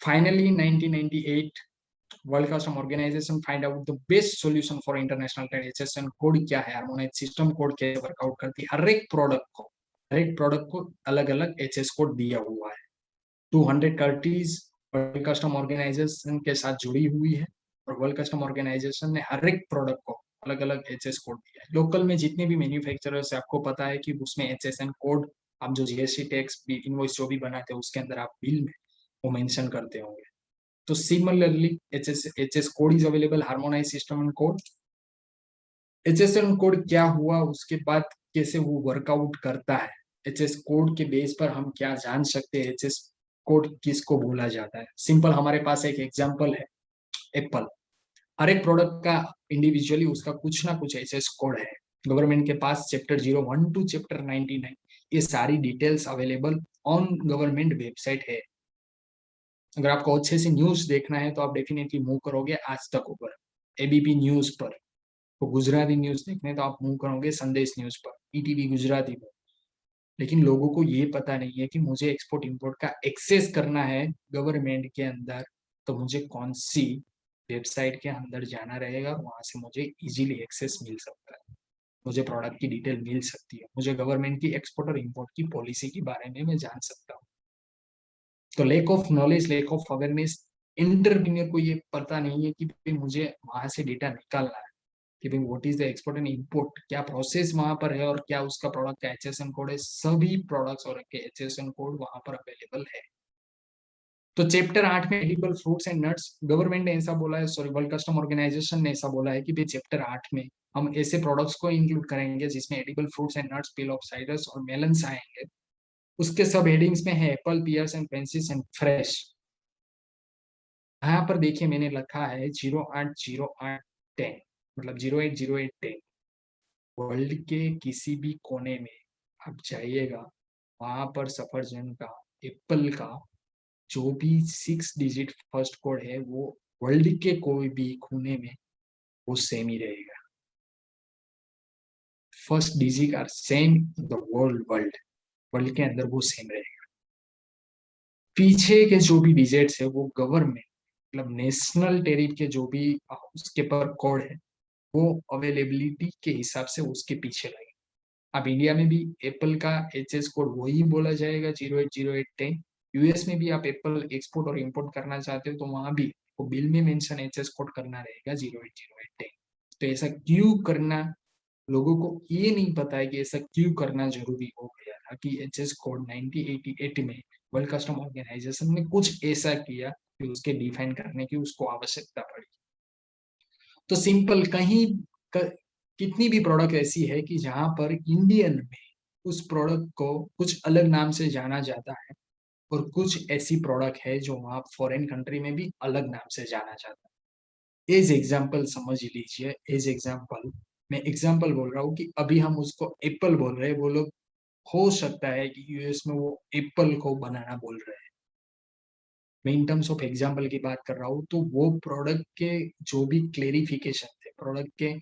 B: Finally 1998 world custom organization find out the best solution for international trade. HSN code क्या है, हार्मोनाइज्ड सिस्टम कोड कैसे वर्कआउट करती है हर एक प्रोडक्ट को हर एक प्रोडक्ट को अलग अलग एचएस कोड दिया हुआ है। 200 कंट्रीज वर्ल्ड कस्टम ऑर्गेनाइजेशन के साथ जुड़ी हुई है और वर्ल्ड कस्टम ऑर्गेनाइजेशन ने हर एक प्रोडक्ट को अलग अलग एचएस कोड दिया है। लोकल में जितने भी मैन्युफैक्चरर्स है आपको पता है कि उसमें एचएसएन कोड, आप जो जीएसटी टैक्स इनवॉइस जो भी बनाते हैं उसके अंदर आप बिल में वो मेंशन करते होंगे। तो similarly HS code is available, harmonise system and code. HSN code क्या हुआ, उसके बाद कैसे वो वर्कआउट करता है, एचएस कोड के बेस पर हम क्या जान सकते हैं एचएस कोड किसको बोला जाता है। सिंपल हमारे पास एक एग्जांपल है एप्पल। हर एक प्रोडक्ट का इंडिविजुअली उसका कुछ ना कुछ एचएस कोड है। गवर्नमेंट के पास चैप्टर 01 टू चैप्टर 99 ये सारी details available on government website है। अगर आपको अच्छे से न्यूज देखना है तो आप डेफिनेटली मूव करोगे आज तक ऊपर, एबीपी न्यूज पर। तो गुजराती न्यूज देखने तो आप मूव करोगे संदेश न्यूज पर, ईटीवी गुजराती पर। लेकिन लोगों को ये पता नहीं है कि मुझे एक्सपोर्ट इंपोर्ट का एक्सेस करना है गवर्नमेंट के अंदर, तो मुझे कौन सी वेबसाइट के अंदर जाना रहेगा, वहां से मुझे इजीली एक्सेस मिल सकता है, मुझे प्रोडक्ट की डिटेल मिल सकती है, मुझे गवर्नमेंट की एक्सपोर्ट और इंपोर्ट की पॉलिसी के बारे में मैं जान सकता हूँ। तो lack of knowledge, lack of awareness, entrepreneur को ये पता नहीं है कि मुझे वहां से डेटा निकालना है कि भाई what is the export and import, क्या प्रोसेस वहां पर है और क्या उसका प्रोडक्ट का एचएसएन कोड है। सभी प्रोडक्ट्स और एचएसएन कोड वहां पर अवेलेबल है। तो चैप्टर 8 में edible fruits and nuts, government ने ऐसा बोला है, सॉरी वर्ल्ड कस्टम ऑर्गेनाइजेशन ने ऐसा बोला है कि भाई चैप्टर 8 में हम ऐसे प्रोडक्ट्स को इंक्लूड करेंगे जिसमें edible fruits and nuts, peel of ciders और मेलन्स आएंगे। उसके सब हेडिंग्स में है एप्पल, पियर्स एंड पेंसिस एंड फ्रेश। यहाँ पर देखिए मैंने लिखा है 080810, मतलब 080810। वर्ल्ड के किसी भी कोने में आप जाइएगा, वहां पर सफरजन का, एप्पल का जो भी 6 डिजिट फर्स्ट कोड है वो वर्ल्ड के कोई भी कोने में वो सेम ही रहेगा। First digit are same in the world, world के अंदर वो सेम रहेगा। पीछे के जो भी डिजिट्स है वो गवर्नमेंट, मतलब नेशनल टेरिफ के जो भी उसके पर कोड है वो अवेलेबिलिटी के हिसाब से उसके पीछे लगे। अब इंडिया में भी एप्पल का एचएस कोड वही बोला जाएगा 080810। यूएस में भी आप एप्पल एक्सपोर्ट और इंपोर्ट करना चाहते हो तो वहां भी वो बिल में मेंशन एचएस कोड करना रहेगा 080810। तो ऐसा क्यों करना, लोगों को ये नहीं पता है कि ऐसा क्यों करना जरूरी हो गया था कि एचएस कोड 1988 में वर्ल्ड कस्टम ऑर्गेनाइजेशन ने कुछ ऐसा किया कि उसके डिफाइन करने की उसको आवश्यकता पड़ी। तो सिंपल कहीं कितनी भी प्रोडक्ट ऐसी है कि जहां पर इंडियन में उस प्रोडक्ट को कुछ अलग नाम से जाना जाता है और कुछ ऐसी प्रोडक्ट है जो वहां फॉरेन कंट्री में भी अलग नाम से जाना जाता है। एज एग्जाम्पल समझ लीजिए, एज एग्जाम्पल मैं एग्जाम्पल बोल रहा हूँ कि अभी हम उसको एप्पल बोल रहे हैं, वो लोग हो सकता है कि यूएस में वो एप्पल को बनाना बोल रहे हैं। मैं इन टर्म्स ऑफ एग्जाम्पल की बात कर रहा हूँ। तो वो प्रोडक्ट के जो भी क्लेरिफिकेशन थे प्रोडक्ट के,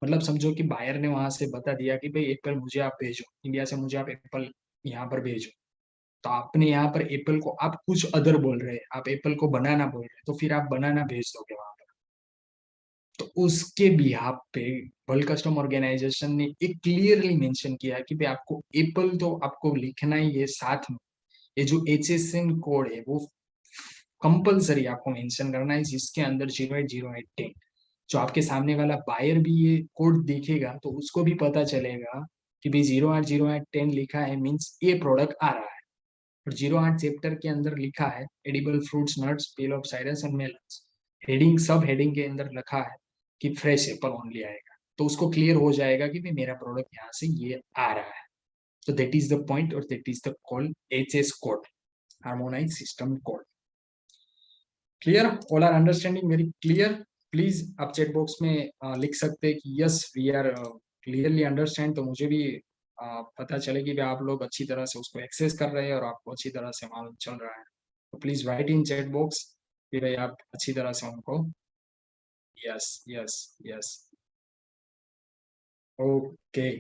B: मतलब समझो कि बायर ने वहां से बता दिया कि भाई एप्पल मुझे आप भेजो, इंडिया से मुझे आप एप्पल यहाँ पर भेजो। तो आपने यहाँ पर एप्पल को आप कुछ अदर बोल रहे हैं, आप एप्पल को बनाना बोल रहे हैं, तो फिर आप बनाना भेज दोगे वहां पर। तो उसके बिहाफ पे वर्ल्ड कस्टम ऑर्गेनाइजेशन ने एक क्लियरली मेंशन किया कि भाई आपको एप्पल तो आपको लिखना ही है, साथ में ये जो एचएसएन कोड है वो कंपलसरी आपको मेंशन करना है, जिसके अंदर 080810 जो आपके सामने वाला बायर भी ये कोड देखेगा तो उसको भी पता चलेगा कि भाई 080810 लिखा है मीन्स ये प्रोडक्ट आ रहा है। और 08 चैप्टर के अंदर लिखा है edible fruits, nuts, peel of siders and melons. Heading सब हेडिंग के अंदर लिखा है कि फ्रेश एप्पल ओनली आएगा, तो उसको क्लियर हो जाएगा कि भाई मेरा प्रोडक्ट यहाँ से ये आ रहा है। तो दैट इज द पॉइंट और that is the called HS code, harmonize system code. Clear, all are understanding very clear. Please आप चैट बॉक्स में लिख सकते हैं कि yes we are clearly understand, तो मुझे भी पता चले कि आप लोग अच्छी तरह से उसको एक्सेस कर रहे हैं और आपको अच्छी तरह से मालूम चल रहा है। तो please right in chat box कि भाई आप अच्छी तरह से उनको yes yes yes. Okay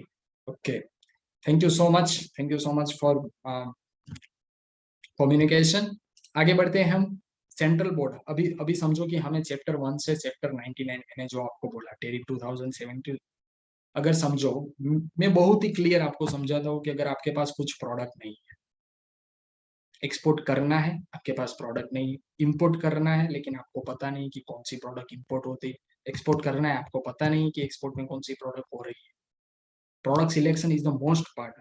B: okay, thank you so much, thank you so much for communication. आगे बढ़ते हैं हम। सेंट्रल बोर्ड, अभी अभी समझो कि हमें चैप्टर 1 से चैप्टर 99 मैंने जो आपको बोला टेरिफ 2017 अगर समझो, मैं बहुत ही क्लियर आपको समझाता हूँ कि अगर आपके पास कुछ प्रोडक्ट नहीं है, एक्सपोर्ट करना है, आपके पास प्रोडक्ट नहीं है, इंपोर्ट करना है लेकिन आपको पता नहीं कि कौन सी प्रोडक्ट इंपोर्ट होती है, एक्सपोर्ट करना है, आपको पता नहीं कि एक्सपोर्ट में कौन सी प्रोडक्ट हो रही है। Product selection is the most part.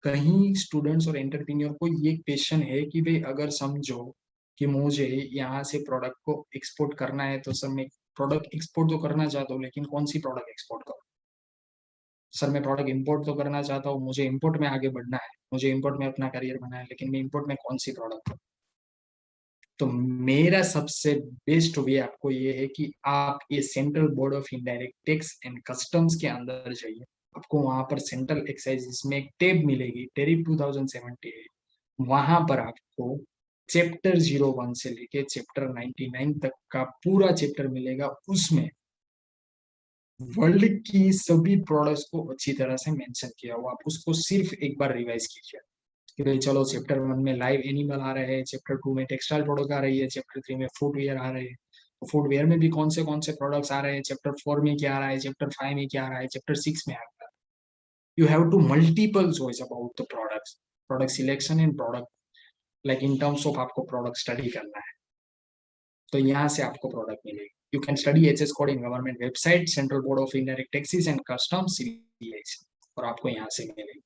B: कहीं स्टूडेंट्स और एंटरप्रेन्योर को ये क्वेश्चन है कि भाई अगर समझो कि मुझे यहाँ से प्रोडक्ट को एक्सपोर्ट करना है, तो सर मैं प्रोडक्ट एक्सपोर्ट तो करना चाहता हूँ लेकिन कौन सी प्रोडक्ट एक्सपोर्ट करूँ? सर मैं प्रोडक्ट इंपोर्ट तो करना चाहता हूँ, मुझे इंपोर्ट में आगे बढ़ना है, मुझे इंपोर्ट में अपना करियर बनाना है, लेकिन मैं इंपोर्ट में कौन सी प्रोडक्ट करूँ? तो मेरा सबसे बेस्ट वे आपको ये है कि आप ये central board of indirect tax and customs के अंदर जाइए। आपको वहां पर सेंट्रल एक्साइज में एक टैब मिलेगी, टेरिफ 2078। वहां पर आपको चैप्टर 01 से लेके चैप्टर 99 तक का पूरा चैप्टर मिलेगा। उसमें वर्ल्ड की सभी प्रोडक्ट्स को अच्छी तरह से मेंशन किया हुआ, आप उसको सिर्फ एक बार रिवाइज कीजिए कि भाई चलो चैप्टर 1 में लाइव एनिमल आ रहे हैं, चैप्टर 2 में टेक्सटाइल प्रोडक्ट आ रही है, चैप्टर 3 में फुटवेयर आ रहे हैं, तो फुटवेयर में भी कौन से प्रोडक्ट्स आ रहे हैं, चैप्टर 4 में क्या आ रहा है, चैप्टर 5 में क्या आ रहा है, चैप्टर 6 में आ रहा है। You have to multiple choice about the products, product selection and product, like in terms of आपको प्रोडक्ट स्टडी करना है, तो यहाँ से आपको प्रोडक्ट मिलेगी। You can study HS code in government website, central board of indirect taxes and customs, CBIS, और आपको यहाँ से मिलेगी।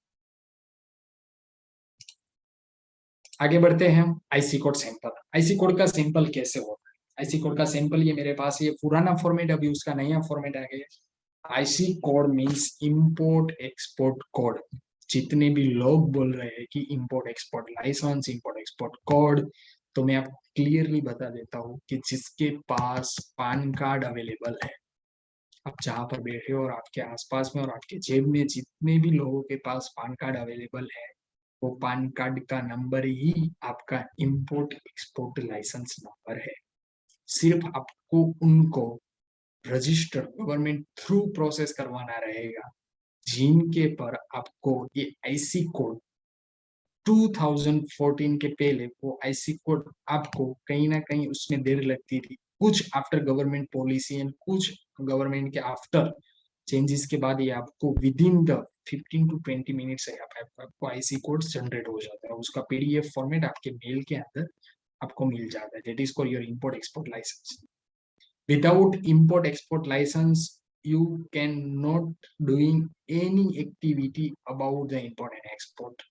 B: आगे बढ़ते हैं हम। IC code sample. IC code का सैंपल कैसे होता है? आईसी कोड का सैंपल ये मेरे पास, ये पुराना फॉर्मेट, अभी उसका नया फॉर्मेट आ गया। IC code means import export code. जितने भी लोग बोल रहे हैं कि import export license, import export code, तो मैं आपको क्लियरली बता देता हूँ कि जिसके पास पान कार्ड अवेलेबल है, आप जहाँ पर बैठे हो और आपके आसपास में और आपके जेब में जितने भी लोगों के पास पान कार्ड अवेलेबल है, वो पान कार्ड का नंबर ही आपका इंपोर्ट एक्सपोर्ट लाइसेंस नंबर है। सिर्फ आपको उनको रजिस्टर गवर्नमेंट थ्रू प्रोसेस करवाना रहेगा, जिनके पर आपको ये आईसी कोड 2014 के पहले वो आईसी कोड आपको कहीं ना कहीं उसमें देर लगती थी, कुछ आफ्टर गवर्नमेंट पॉलिसी एंड कुछ गवर्नमेंट के आफ्टर चेंजेस के बाद ये आपको with in the 15 to 20 minutes है आपको आईसी कोड जनरेट हो जाता है। उसका पीडीएफ फॉर्मेट आपके मेल के अंदर आपको मिल जाता है। That is for your import export license. Without import export license you cannot doing any activity about the import and export।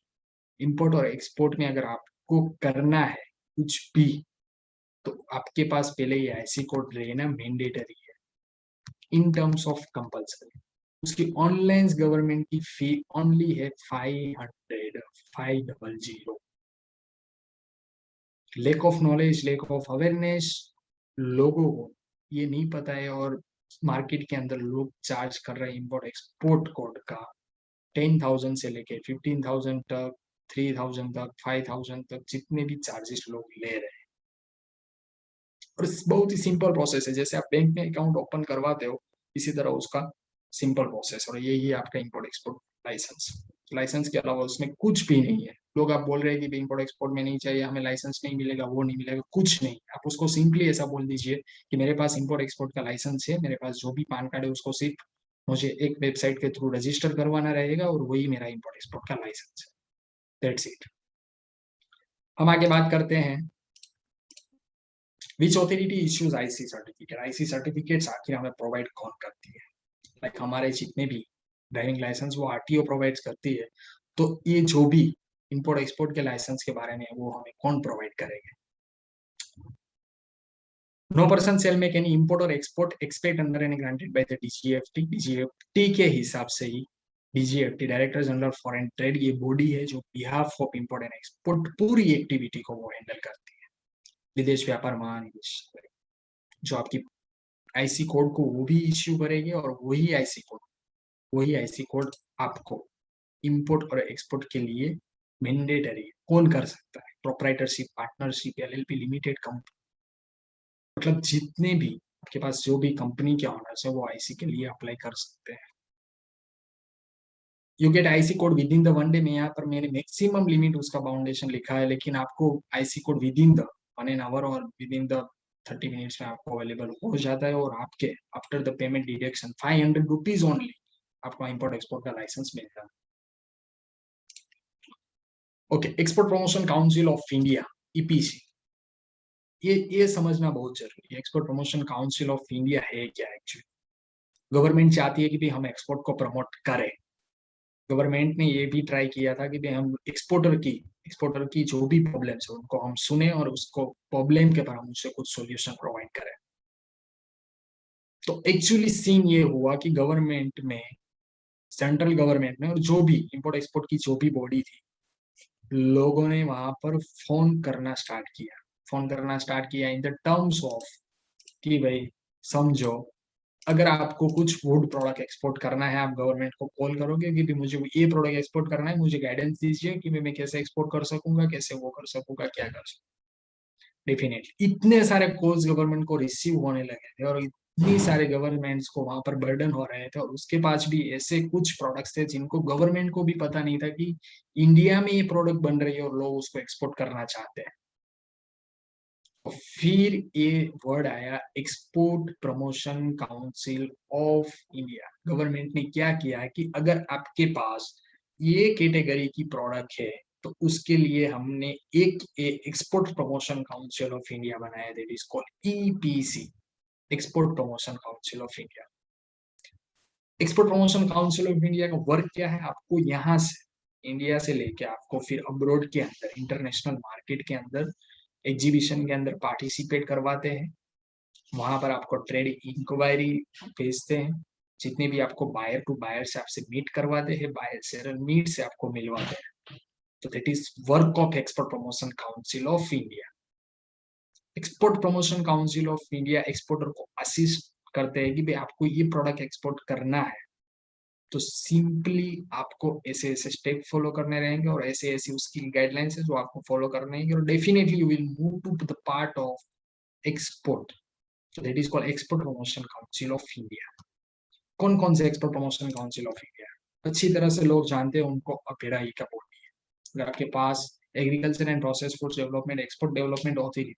B: Import और एक्सपोर्ट में अगर आपको करना है कुछ भी, तो आपके पास पहले ये आईसी कोड रहना मैंडेटरी है इन टर्म्स ऑफ कंपल्सरी। उसकी ऑनलाइन गवर्नमेंट की फी ओनली है 500। Lack of knowledge, lack of awareness, लोगों को ये नहीं पता है और मार्केट के अंदर लोग चार्ज कर रहे हैं इंपोर्ट एक्सपोर्ट कोड का 10,000 से लेके 15,000 तक, 3,000 तक, 5,000 तक, जितने भी चार्जेस लोग ले रहे हैं। और बहुत ही सिंपल प्रोसेस है, जैसे आप बैंक में अकाउंट ओपन करवाते हो इसी तरह उसका सिंपल प्रोसेस, और यही है आपका इंपोर्ट एक्सपोर्ट लाइसेंस। लाइसेंस के अलावा उसमें कुछ भी नहीं है। लोग आप बोल रहे हैं कि इंपोर्ट एक्सपोर्ट में नहीं चाहिए, हमें लाइसेंस नहीं मिलेगा, वो नहीं मिलेगा, कुछ नहीं। आप उसको सिंपली ऐसा बोल दीजिए कि मेरे पास इंपोर्ट एक्सपोर्ट का लाइसेंस है, मेरे पास जो भी पान कार्ड है उसको सिर्फ मुझे एक वेबसाइट के थ्रू रजिस्टर करवाना रहेगा और वही मेरा इंपोर्ट एक्सपोर्ट का लाइसेंस है। That's it. हम आगे बात करते हैं which authority issues IC certificate. IC certificates आखिर हमें प्रोवाइड कौन करती है? लाइक हमारे जितने भी ड्राइविंग लाइसेंस वो आरटीओ प्रोवाइड करती है, तो ये जो भी इंपोर्ट एक्सपोर्ट के लाइसेंस के बारे में वो हमें कौन प्रोवाइड करेंगे? No person shall make any import और export expect under any granted by the DGFT. DGFT के हिसाब से ही DGFT, director general foreign trade, ये बॉडी है जो behalf of import and export पूरी एक्टिविटी को वो हैंडल करती है। विदेश व्यापार महानिदेश जो आपकी आईसी कोड को वो भी इश्यू करेगी और वही आईसी कोड आपको इंपोर्ट और एक्सपोर्ट के लिए मैंडेटरी है। कौन कर सकता है? Proprietorship, partnership, LLP, limited company, मतलब जितने भी आपके पास जो भी कंपनी के ऑनर्स है वो आईसी के लिए अप्लाई कर सकते हैं। You get IC code within the 1 day में यहाँ पर मैंने मैक्सिमम लिमिट उसका बाउंडेशन लिखा है, लेकिन आपको IC code within the 1 hour और विद इन द 30 मिनट्स में आपको अवेलेबल हो जाता है। और आपके after the payment deduction 500 rupees only आपको इंपोर्ट एक्सपोर्ट का लाइसेंस मिलता है। Okay, export promotion council of India, EPC, ये समझना बहुत जरूरी है। Export promotion council of India है क्या एक्चुअली? गवर्नमेंट चाहती है कि भाई हम एक्सपोर्ट को प्रमोट करें। गवर्नमेंट ने ये भी ट्राई किया था कि भाई हम एक्सपोर्टर की जो भी प्रॉब्लम्स है उनको हम सुने और उसको प्रॉब्लम के पर हम उससे कुछ सॉल्यूशन प्रोवाइड करें। तो एक्चुअली सीन ये हुआ कि गवर्नमेंट में, सेंट्रल गवर्नमेंट में, और जो भी इंपोर्ट एक्सपोर्ट की जो भी बॉडी थी, लोगों ने वहां पर फोन करना स्टार्ट किया इन द टर्म्स ऑफ कि भाई समझो, अगर आपको कुछ फूड प्रोडक्ट एक्सपोर्ट करना है, आप गवर्नमेंट को कॉल करोगे कि भी मुझे ये प्रोडक्ट एक्सपोर्ट करना है, मुझे गाइडेंस दीजिए कि मैं कैसे एक्सपोर्ट कर सकूंगा, कैसे वो कर सकूंगा, क्या कर सकूंगा। डेफिनेटली इतने सारे कॉल्स गवर्नमेंट को रिसीव होने लगे थे और इतनी सारे गवर्नमेंट्स को वहां पर बर्डन हो रहे थे, और उसके पास भी ऐसे कुछ प्रोडक्ट्स थे जिनको गवर्नमेंट को भी पता नहीं था कि इंडिया में ये प्रोडक्ट बन रही है और लोग उसको एक्सपोर्ट करना चाहते हैं। तो फिर ये वर्ड आया, export promotion council of India. Government ने क्या किया कि अगर आपके पास ये कैटेगरी की प्रोडक्ट है तो उसके लिए हमने एक export promotion council of India बनाया, that is called EPC, export promotion council of India. Export promotion council of India का वर्क क्या है? आपको यहाँ से, इंडिया से लेके आपको फिर अब्रोड के अंदर, इंटरनेशनल मार्केट के अंदर, एग्जीबिशन के अंदर पार्टिसिपेट करवाते हैं। वहां पर आपको ट्रेड इंक्वायरी भेजते हैं, जितने भी आपको बायर टू बायर से आपसे मीट करवाते हैं, बायर से मीट से आपको मिलवाते हैं। तो that is work of export promotion council of India. Export promotion council of India exporter को असिस्ट करते हैं कि भाई आपको ये प्रोडक्ट एक्सपोर्ट करना है, तो सिंपली आपको ऐसे ऐसे स्टेप फॉलो करने रहेंगे और ऐसे ऐसी उसकी गाइडलाइंस है जो आपको फॉलो करने हैं, और definitely you will move to the part of export. So that is called Export Promotion Council of India. कौन कौन से export promotion council of India अच्छी तरह से लोग जानते हैं, उनको अपेड़ा ई का बोर्ड है। अगर आपके पास agriculture and process food development, export development authority,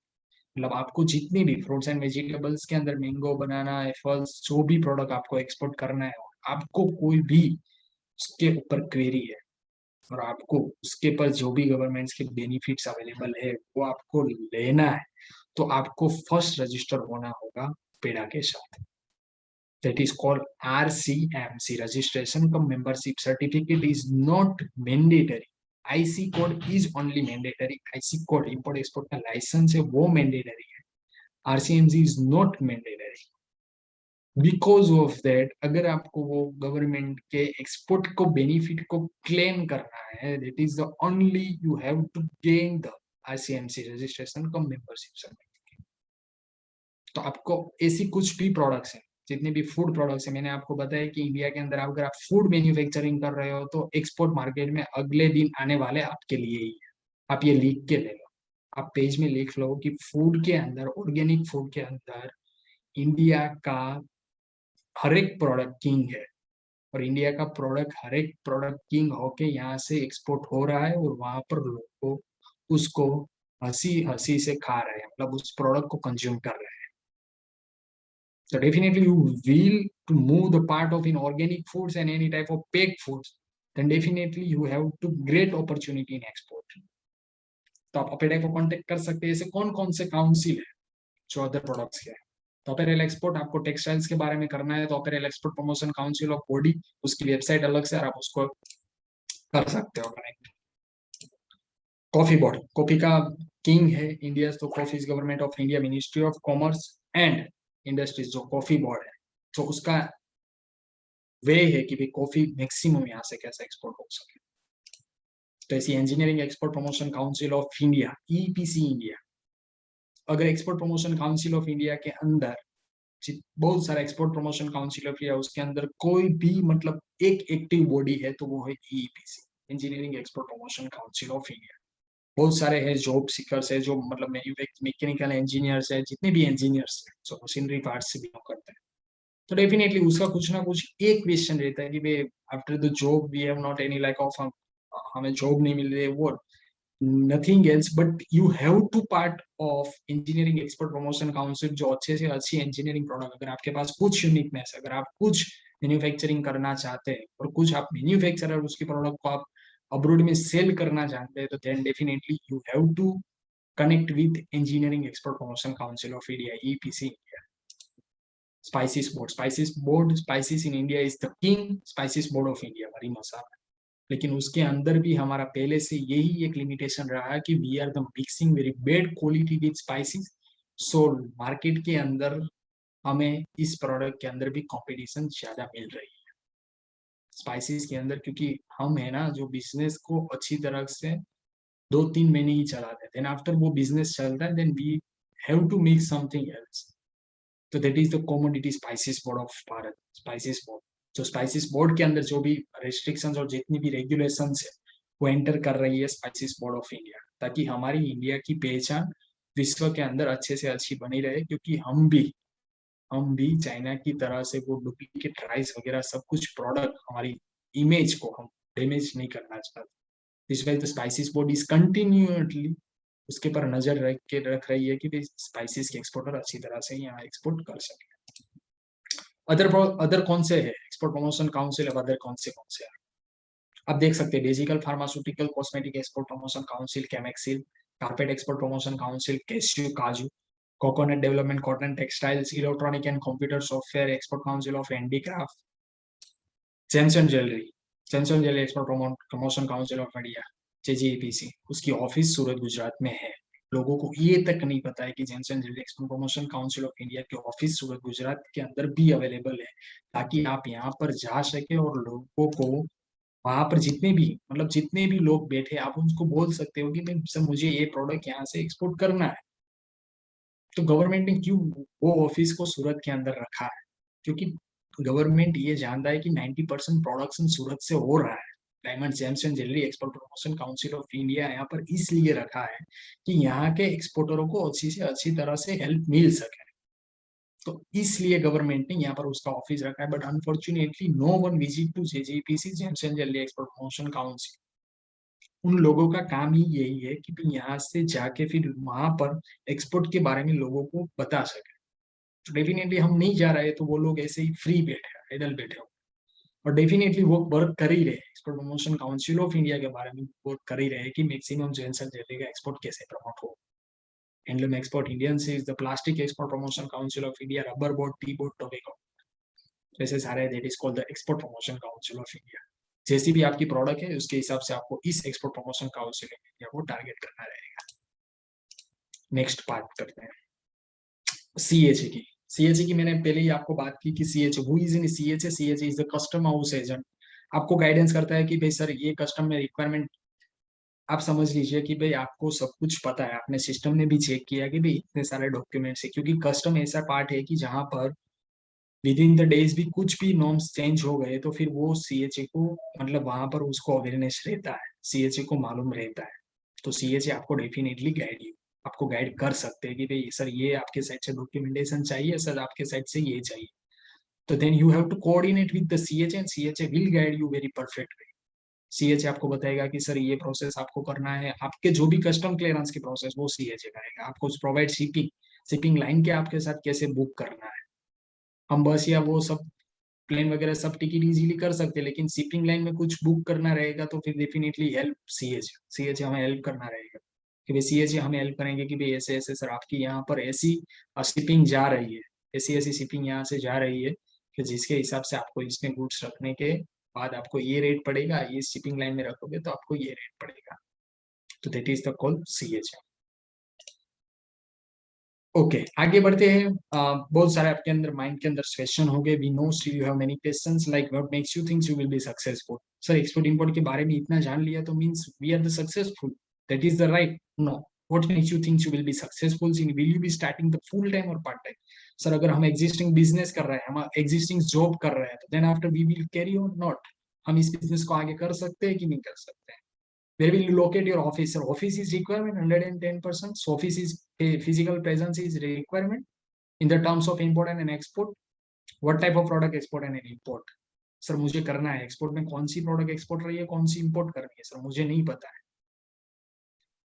B: मतलब आपको जितनी भी फ्रूट्स एंड वेजिटेबल्स के अंदर मैंगो, बनाना, एप्पल्स, जो भी प्रोडक्ट आपको एक्सपोर्ट करना है, आपको कोई भी उसके ऊपर क्वेरी है और आपको उसके पर जो भी गवर्नमेंट्स के बेनिफिट्स अवेलेबल है वो आपको लेना है, तो आपको फर्स्ट रजिस्टर होना होगा पेड़ा के साथ। That is called RCMC, registration cum membership certificate is not mandatory. IC code is only mandatory. IC code, import export का लाइसेंस है, वो मैंडेटरी है। RCMC is not mandatory. Because of that, अगर आपको वो गवर्नमेंट के एक्सपोर्ट को benefit को क्लेम करना है, that is the only you have to gain the RCMC registration cum membership certificate. तो आपको ऐसी कुछ भी प्रोडक्ट्स हैं, जितने भी फूड प्रोडक्ट्स हैं, मैंने आपको बताया कि इंडिया के अंदर अगर आप फूड मैन्युफैक्चरिंग कर रहे हो तो एक्सपोर्ट मार्केट में अगले दिन आने वाले आपके लिए ही है। आप ये लिख के ले लो, आप पेज में लिख लो कि फूड के अंदर, ऑर्गेनिक फूड के अंदर इंडिया का हर एक प्रोडक्ट किंग है, और इंडिया का प्रोडक्ट हर एक प्रोडक्ट किंग होके यहाँ से एक्सपोर्ट हो रहा है, और वहां पर लोग उसको हंसी हंसी से खा रहे हैं, मतलब उस प्रोडक्ट को कंज्यूम कर रहे हैं। So definitely you will to move the part of in organic foods and any type of baked foods, then definitely you have to great opportunity in export. तो आप अपेडा को कांटेक्ट कर सकते हैं। ऐसे कौन कौन से काउंसिल है जो अदर प्रोडक्ट्स के हैं? तो अपेरेल एक्सपोर्ट, आपको टेक्सटाइल्स के बारे में करना है तो apparel export promotion council of body, उसकी वेबसाइट अलग से, आप उसको कर सकते हो कनेक्ट। कॉफी बोर्ड, कॉफी का किंग है इंडिया, तो coffee is government of India, ministry of commerce and industries, जो कॉफी बोर्ड है, तो उसका वे है कि भाई कॉफी मैक्सिमम यहाँ से कैसे एक्सपोर्ट हो सके। तो ऐसी engineering export promotion council of India, EPC India. अगर export promotion council of India के अंदर बहुत सारा export promotion council of India, उसके अंदर कोई भी मतलब एक एक्टिव बॉडी है तो वो है EPC, engineering export promotion council of India. बहुत सारे हैं जॉब सीकर्स है, जो मतलब मैकेनिकल इंजीनियर्स है, जितने भी इंजीनियर्स है जो मशीनरी पार्ट से बिलोंग करते हैं, तो डेफिनेटली उसका कुछ ना कुछ एक क्वेश्चन रहता है कि भाई after the job we have not any like of, हमें जॉब नहीं मिल रही है, वो nothing else but you have to part of engineering export promotion council, जो अच्छे से अच्छी इंजीनियरिंग प्रोडक्ट, अगर आपके पास कुछ यूनिकनेस, अगर आप कुछ मैन्युफैक्चरिंग करना चाहते हैं और कुछ आप मैन्युफैक्चरर उसकी प्रोडक्ट को आप अब्रोड में सेल करना चाहते हैं, तो then definitely you have to connect with Engineering Export Promotion Council of India, EPC India. Spices in India is the king spices board of India, मरी मसाला। लेकिन उसके अंदर भी हमारा पहले से यही एक लिमिटेशन रहा है कि we are the mixing very bad quality with spices, so market के अंदर हमें इस प्रोडक्ट के अंदर भी कंपटीशन ज्यादा मिल रही है स्पाइसेस के अंदर, क्योंकि हम है ना जो बिजनेस को अच्छी तरह से 2-3 महीने ही चलाते हैं, देन आफ्टर वो बिजनेस चलता है, then we have to make something else. तो that is the commodity spices board of Bharat, spices board. जो स्पाइसेस बोर्ड के अंदर जो भी रेस्ट्रिक्शंस और जितनी भी रेगुलेशंस है वो एंटर कर रही है स्पाइसेस बोर्ड ऑफ इंडिया, ताकि हमारी इंडिया की पहचान विश्व के अंदर अच्छे से अच्छी बनी रहे, क्योंकि हम भी चाइना की तरह से वो डुप्लीकेट राइस वगैरह सब कुछ प्रोडक्ट हमारी इमेज को हम डैमेज नहीं करना चाहते। This wise the spices board is continuously उसके पर नजर रख रही है कि स्पाइसेस के एक्सपोर्टर अच्छी तरह से यहाँ एक्सपोर्ट कर सके। अदर कौन से है एक्सपोर्ट प्रमोशन काउंसिल, अब अदर कौन से है आप देख सकते हैं, डेजिकल pharmaceutical cosmetic export promotion council, Chemexcil, carpet export promotion council, cashew kaju, coconut development, cotton textiles, electronic and computer software export council of handicraft, gems and jewellery export promotion council of India, JGAPC, उसकी office Surat Gujarat में है। लोगों को ये तक नहीं पता है कि gems and jewellery export promotion council of India की ऑफिस सूरत गुजरात के अंदर भी अवेलेबल है, ताकि आप यहाँ पर जा सके और लोगों को वहां पर जितने भी लोग बैठे आप उनको बोल सकते हो कि भाई सर मुझे ये प्रोडक्ट यहाँ से एक्सपोर्ट करना है। तो गवर्नमेंट ने क्यों वो ऑफिस को सूरत के अंदर रखा है, क्योंकि गवर्नमेंट ये जानता है कि 90% प्रोडक्शन सूरत से हो रहा है। Diamond James and jewellery export promotion council of India यहाँ पर इसलिए रखा है कि यहाँ के एक्सपोर्टरों को अच्छी से अच्छी तरह से हेल्प मिल सके, तो इसलिए गवर्नमेंट ने यहाँ पर उसका ऑफिस रखा है। But unfortunately no one visit to JGPC, gems and jewellery export promotion council. उन लोगों का काम ही यही है कि यहाँ से जाके फिर वहां पर एक्सपोर्ट के बारे में लोगों को बता सके। तो डेफिनेटली हम नहीं जा रहे, तो वो लोग ऐसे ही फ्री बैठे इधर बैठे हो, और डेफिनेटली वो वर्क कर ही रहे export promotion council of India के बारे में वर्क कर ही रहे कि मैक्सिमम जेम्स एंड ज्वेलरी का एक्सपोर्ट कैसे प्रमोट हो। Handloom export, Indian seas, the plastic export promotion council of India, rubber board, tea board, tobacco, जैसे सारे that is called the export promotion council of India. जैसी भी आपकी product है उसके हिसाब से आपको इस export promotion council of India को टारगेट करना रहेगा। नेक्स्ट पार्ट करते हैं CHA की। CHA की मैंने पहले ही आपको बात की कि CHA, who is in CHA? CHA is the custom house agent. आपको गाइडेंस करता है कि भाई सर ये कस्टम में रिक्वायरमेंट आप समझ लीजिए कि भाई आपको सब कुछ पता है, आपने सिस्टम ने भी चेक किया कि भाई इतने सारे डॉक्यूमेंट्स है, क्योंकि कस्टम ऐसा पार्ट है कि जहां पर विद इन द डेज भी कुछ भी नॉर्म्स चेंज हो गए तो फिर वो CHA को मतलब वहां पर उसको अवेयरनेस रहता है, CHA को मालूम रहता है। तो CHA आपको डेफिनेटली आपको गाइड कर सकते हैं कि भाई सर ये आपके साइड से डॉक्यूमेंटेशन चाहिए, सर आपके साइड से ये चाहिए। तो then you have to coordinate with the CHA and CHA will guide you very perfect way. CHA आपको बताएगा कि सर ये प्रोसेस आपको करना है, आपके जो भी कस्टम क्लियरेंस की प्रोसेस वो CHA करेगा। आपको प्रोवाइड शिपिंग लाइन के आपके साथ कैसे बुक करना है। हम बस या वो सब प्लेन वगैरह सब टिकट इजीली कर सकते हैं, लेकिन शिपिंग लाइन में कुछ बुक करना रहेगा तो फिर डेफिनेटली हेल्प CHA हमें हेल्प करना रहेगा कि भाई CHA हमें हेल्प करेंगे कि भाई ऐसे ऐसे सर आपकी यहाँ पर ऐसी शिपिंग जा रही है, ऐसी ऐसी शिपिंग यहाँ से जा रही है कि जिसके हिसाब से आपको इसमें गुड्स रखने के बाद आपको ये रेट पड़ेगा, ये शिपिंग लाइन में रखोगे तो आपको ये रेट पड़ेगा। तो that is the call CHA। Okay आगे बढ़ते हैं। बहुत सारे आपके अंदर माइंड के अंदर क्वेश्चन हो गए। We know still you have many questions like what makes you think you will be successful. Sir export import के बारे में इतना जान लिया तो means we are the successful, that is the right? No, what makes you think you will be successful in, will you be starting the full time और part time? Sir अगर हम एग्जिस्टिंग बिजनेस कर रहे हैं, हम existing job कर रहे हैं, तो then after we will carry on not, हम इस बिजनेस को आगे कर सकते हैं कि नहीं कर सकते हैं? Where will you locate your office? Sir, office is requirement 110%. So office is physical presence is requirement in the terms of import and export. What type of product export and import? Sir मुझे करना है export में, कौन सी product export रही है, कौन सी import करनी है, सर मुझे नहीं पता है।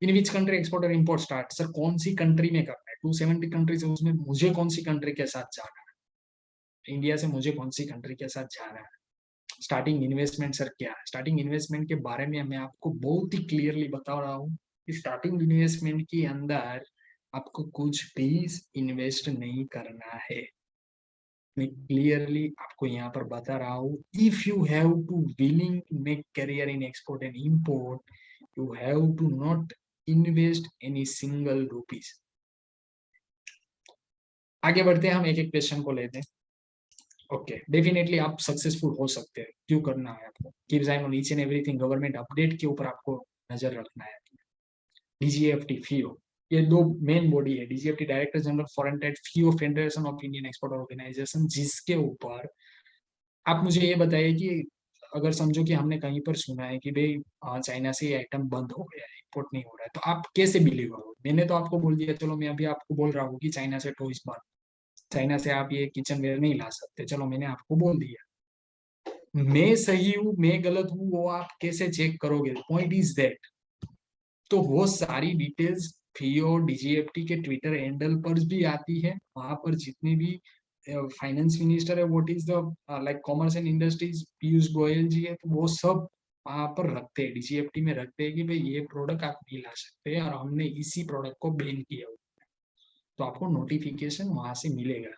B: इन विच कंट्री एक्सपोर्ट और इंपोर्ट स्टार्ट? सर कौन सी कंट्री में करना है, 270 कंट्रीज है उसमें मुझे कौन सी कंट्री के साथ जाना है? इंडिया से मुझे कौन सी कंट्री के साथ जाना है, स्टार्टिंग इन्वेस्टमेंट सर क्या है। स्टार्टिंग इन्वेस्टमेंट के बारे में मैं आपको बहुत ही क्लियरली बता रहा हूँ कि स्टार्टिंग इन्वेस्टमेंट के अंदर आपको कुछ भी इन्वेस्ट नहीं करना है। मैं क्लियरली आपको यहाँ पर बता रहा हूँ, if you have to willing make career in export and import, you have to not invest any single rupees. आगे बढ़ते हैं, हम एक एक क्वेश्चन को लेते हैं। ओके, डेफिनेटली आप सक्सेसफुल हो सकते हैं। क्यों करना है आपको, keep I on each and everything, government update के ऊपर आपको नजर रखना है। डीजीएफटी फीओ, ये दो मेन बॉडी है, DGFT director general foreign trade, FIEO federation of Indian export organisation, जिसके ऊपर आप मुझे ये बताइए कि अगर समझो कि हमने कहीं पर सुना है कि भाई चाइना से ये आइटम बंद हो गया है, इम्पोर्ट नहीं हो रहा है, तो आप कैसे बिलीव करोगे। मैंने तो आपको बोल दिया, चलो मैं अभी आपको बोल रहा हूँ कि चाइना से टॉयज बंद, चाइना से आप ये किचन वेयर नहीं ला सकते, चलो मैंने आपको बोल दिया। मैं सही हूँ मैं गलत हूँ वो आप कैसे चेक करोगे, पॉइंट इज दैट। तो वो सारी डिटेल्स फीओ डीजीएफटी के ट्विटर हैंडल पर भी आती है, वहां पर जितने भी फाइनेंस मिनिस्टर है, what is the like commerce and industries Piyush Goyal ji है, तो वो सब वहां पर रखते हैं, डीजीएफटी में रखते हैं कि भाई ये प्रोडक्ट आप नहीं ला सकते और हमने इसी प्रोडक्ट को बैन किया हुआ है। तो आपको नोटिफिकेशन वहां से मिलेगा,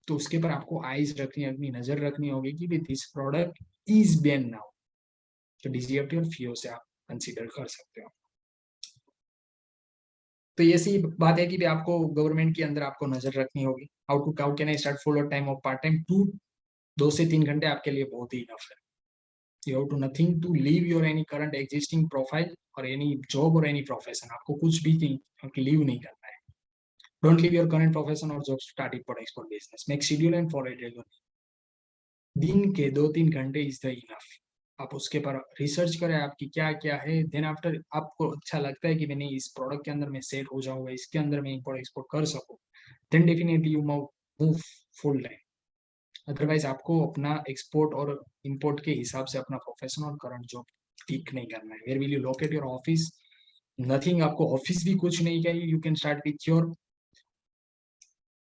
B: तो उसके पर आपको आईज रखनी, अपनी नजर रखनी होगी कि भाई this product is ban now. तो डीजीएफटी और फीओ से आप कंसीडर कर सकते हो। तो ये सी बात है कि भी आपको गवर्नमेंट के अंदर आपको नजर रखनी होगी। How can I start full और टाइम ऑफ पार्ट टाइम, 2 से 3 घंटे आपके लिए बहुत ही इनफ है। You have to nothing to leave your any current existing profile और एनी जॉब और एनी प्रोफेशन, आपको कुछ भी लीव नहीं करना है। Don't leave your current profession और job start import export business, make schedule and follow it regularly. दिन के 2-3 घंटे इज द इनफ। आप उसके पर रिसर्च करें आपकी क्या क्या है, देन आफ्टर आपको अच्छा लगता है कि मैंने इस प्रोडक्ट के अंदर मैं सेट हो जाऊंगा, इसके अंदर मैं इंपोर्ट एक्सपोर्ट कर सकूं, then definitely you move full time. Otherwise आपको अपना एक्सपोर्ट और इंपोर्ट के हिसाब से अपना प्रोफेशन और करंट जॉब ठीक नहीं करना है। Where will you locate your office, nothing, आपको ऑफिस भी कुछ नहीं चाहिए। You can start with your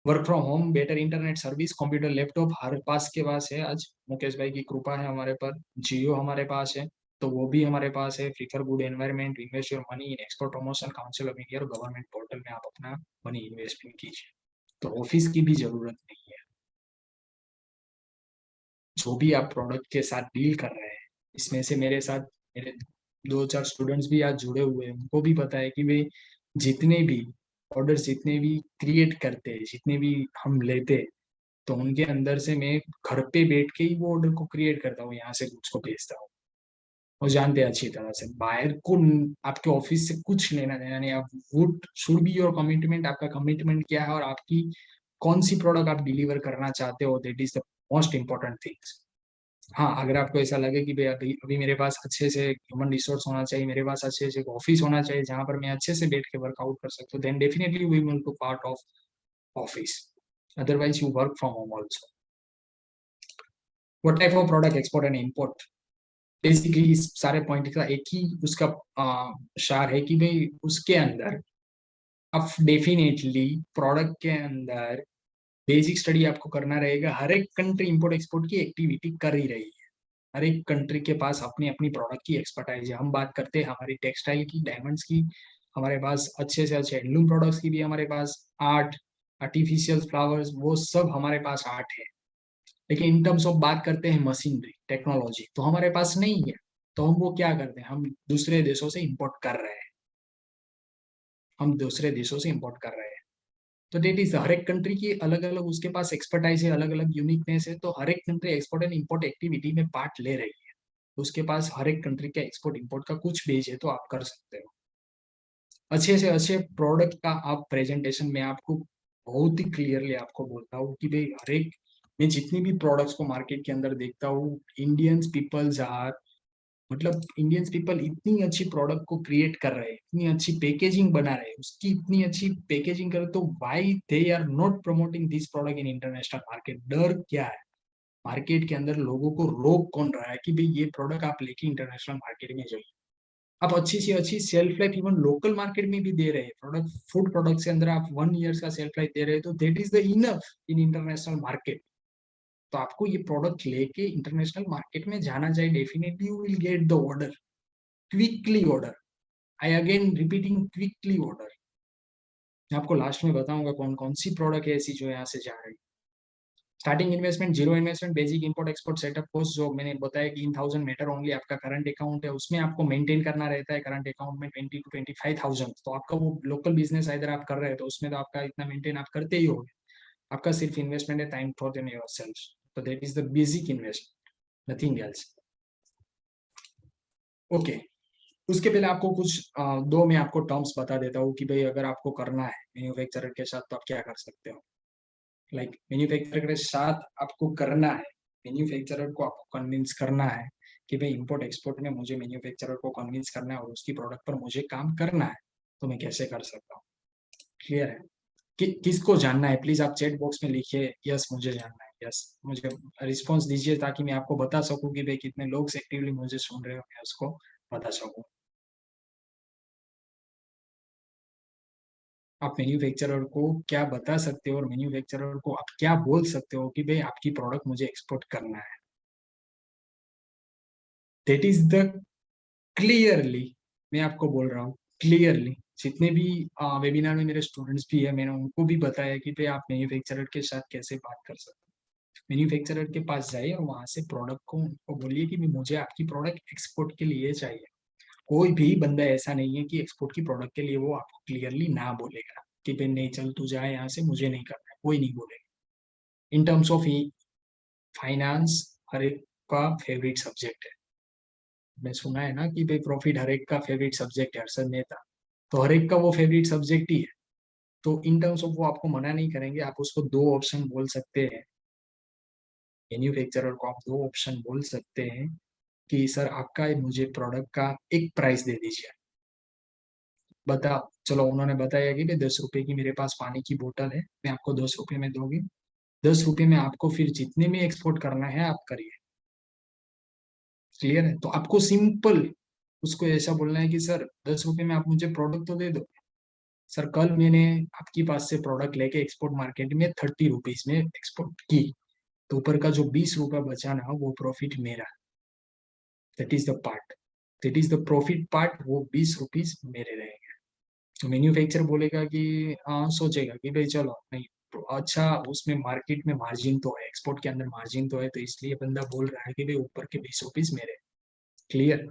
B: work from home, better internet service, computer laptop हर पास के पास है। आज मुकेश भाई की कृपा है हमारे पर, जियो हमारे पास है, तो वो भी हमारे पास है। Prefer good environment, invest your money in export promotion, council of India और गवर्नमेंट पोर्टल में आप अपना मनी इन्वेस्टमेंट कीजिए, तो ऑफिस की भी जरूरत नहीं है। जो भी आप प्रोडक्ट के साथ डील कर रहे हैं, इसमें से मेरे साथ मेरे 2-4 स्टूडेंट्स भी आज जुड़े हुए हैं, उनको भी पता है कि भाई जितने भी ऑर्डर जितने भी क्रिएट करते हैं, जितने भी हम लेते हैं, तो उनके अंदर से मैं घर पे बैठ के ही वो ऑर्डर को क्रिएट करता हूँ, यहाँ से उसको भेजता हूँ। और जानते हैं अच्छी तरह से बाहर को आपके ऑफिस से कुछ लेना देना नहीं। आप would should be your commitment, आपका कमिटमेंट क्या है और आपकी कौन सी प्रोडक्ट आप डिलीवर करना चाहते हो, that is the most important things. हाँ, अगर आपको ऐसा लगे कि भाई अभी अभी मेरे पास अच्छे से ह्यूमन रिसोर्स होना चाहिए, मेरे पास अच्छे से ऑफिस होना चाहिए जहां पर मैं अच्छे से बैठ के वर्कआउट कर सकता हूँ, then definitely we will to part of office, otherwise you work from home also. What type of product export and import, basically इस सारे पॉइंट का एक ही उसका सार है कि भाई उसके अंदर अब डेफिनेटली प्रोडक्ट के अंदर बेसिक स्टडी आपको करना रहेगा। हर एक कंट्री इंपोर्ट एक्सपोर्ट की एक्टिविटी कर ही रही है, हर एक कंट्री के पास अपनी अपनी प्रोडक्ट की एक्सपर्टाइज है। हम बात करते हैं हमारी टेक्सटाइल की, डायमंड्स की, हमारे पास अच्छे से अच्छे हैंडलूम प्रोडक्ट्स की भी, हमारे पास आर्ट, आर्टिफिशियल फ्लावर्स, वो सब हमारे पास आर्ट है। लेकिन इन टर्म्स ऑफ बात करते हैं मशीनरी टेक्नोलॉजी, तो हमारे पास नहीं है। तो हम वो क्या करते हैं, हम दूसरे देशों से इंपोर्ट कर रहे हैं, हम दूसरे देशों से इंपोर्ट कर रहे हैं। तो डेट इज हर एक कंट्री की अलग अलग उसके पास एक्सपर्टाइज है, अलग अलग यूनिकनेस है, तो हर एक country export and import activity में पार्ट ले रही है। उसके पास हर एक कंट्री का एक्सपोर्ट इंपोर्ट का कुछ बेस है, तो आप कर सकते हो। अच्छे से अच्छे प्रोडक्ट का आप प्रेजेंटेशन में आपको बहुत ही क्लियरली आपको बोलता हूँ कि भाई हर एक, मैं जितनी भी प्रोडक्ट्स को मार्केट के अंदर देखता हूँ, इंडियंस पीपल्स आर, मतलब इंडियंस पीपल इतनी अच्छी प्रोडक्ट को क्रिएट कर रहे हैं, इतनी अच्छी पैकेजिंग बना रहे हैं, उसकी इतनी अच्छी पैकेजिंग कर, तो why they are not promoting this product in international market. डर क्या है मार्केट के अंदर, लोगों को रोक कौन रहा है कि भाई ये प्रोडक्ट आप लेके इंटरनेशनल मार्केट में जाइए। आप अच्छी से अच्छी self life even local market में भी दे रहे हैं प्रोडक्ट, फूड प्रोडक्ट के अंदर आप 1 ईयर का सेल्फ लाइफ दे रहे हैं, तो that is the enough in international market. तो आपको ये प्रोडक्ट लेके इंटरनेशनल मार्केट में जाना चाहिए, definitely you will get the order, quickly order. I again repeating, quickly order. मैं आपको लास्ट में बताऊंगा कौन कौन सी प्रोडक्ट है ऐसी जो यहाँ से जा रही है। Starting investment, zero investment, basic import export setup cost, जो मैंने बताया कि इन 1000 मीटर ओनली आपका करंट अकाउंट है, उसमें आपको मेंटेन करना रहता है करंट अकाउंट में 20 to 25,000। तो आपका वो लोकल बिजनेस अगर आप कर रहे हैं तो उसमें तो आपका इतना मेंटेन आप करते ही हो। आपका सिर्फ इन्वेस्टमेंट है टाइम फॉर देम योरसेल्फ। तो that is the basic investment, nothing else. Okay, उसके पहले आपको कुछ दो मैं आपको टर्म्स बता देता हूँ कि भाई अगर आपको करना है मैन्युफैक्चरर के साथ तो आप क्या कर सकते हो। लाइक मैन्युफैक्चरर के साथ आपको करना है, मैन्युफैक्चरर को आपको कन्विंस करना है कि भाई इंपोर्ट एक्सपोर्ट में मुझे मैन्युफैक्चरर को कन्विंस करना है और उसकी प्रोडक्ट पर मुझे काम करना है, तो मैं कैसे कर सकता हूँ। क्लियर है? किसको जानना है प्लीज आप चैट बॉक्स में लिखिए यस मुझे जानना है, यस मुझे रिस्पॉन्स दीजिए ताकि मैं आपको बता सकूं कि भाई कितने लोग एक्टिवली मुझे सुन रहे हो, मैं उसको बता सकूं। आप मैन्युफैक्चरर को क्या बता सकते हो और मैन्युफैक्चरर को आप क्या बोल सकते हो कि भाई आपकी प्रोडक्ट मुझे एक्सपोर्ट करना है। दैट इज द क्लियरली, मैं आपको बोल रहा हूँ क्लियरली, जितने भी वेबिनार में मेरे स्टूडेंट्स भी है मैंने उनको भी बताया कि भाई आप मैन्युफैक्चरर के साथ कैसे बात कर सकते हो। मैन्युफैक्चरर के पास जाइए और वहां से प्रोडक्ट को उनको बोलिए कि मुझे आपकी प्रोडक्ट एक्सपोर्ट के लिए चाहिए। कोई भी बंदा ऐसा नहीं है कि एक्सपोर्ट की प्रोडक्ट के लिए वो आपको क्लियरली ना बोलेगा कि भाई नहीं चल तू जाए यहाँ से, मुझे नहीं करना है, कोई नहीं बोलेगा। इन टर्म्स ऑफ फाइनेंस हर एक का फेवरेट सब्जेक्ट है। मैं सुना है ना कि भाई प्रॉफिट हर एक का फेवरेट सब्जेक्ट है, हर्षद मेहता, तो हर एक का वो फेवरेट सब्जेक्ट ही है। तो इन टर्म्स ऑफ वो आपको मना नहीं करेंगे, आप उसको दो ऑप्शन बोल सकते हैं। मैन्युफैक्चरर को आप दो ऑप्शन बोल सकते हैं कि सर आपका मुझे प्रोडक्ट का एक प्राइस दे दीजिए। बताओ, चलो उन्होंने बताया कि भाई 10 रुपए की मेरे पास पानी की बोतल है, मैं आपको 10 रुपए में दोगे, 10 रुपए में आपको फिर जितने में एक्सपोर्ट करना है आप करिए। क्लियर है? तो आपको सिंपल उसको ऐसा बोलना है कि सर 10 रुपए में आप मुझे प्रोडक्ट तो दे दो। सर कल मैंने आपकी पास से प्रोडक्ट लेके एक्सपोर्ट मार्केट में 30 रुपीज में एक्सपोर्ट की, तो ऊपर का जो 20 रुपया बचा ना वो प्रॉफिट मेरा। That is the part, that is the profit part, वो 20 रुपीज मेरे रहेंगे। तो मैन्युफैक्चर बोलेगा कि सोचेगा कि भाई चलो नहीं, तो अच्छा उसमें मार्केट में मार्जिन तो है, एक्सपोर्ट के अंदर मार्जिन तो है, तो इसलिए बंदा बोल रहा है कि भाई ऊपर के 20 रुपीज मेरे। क्लियर?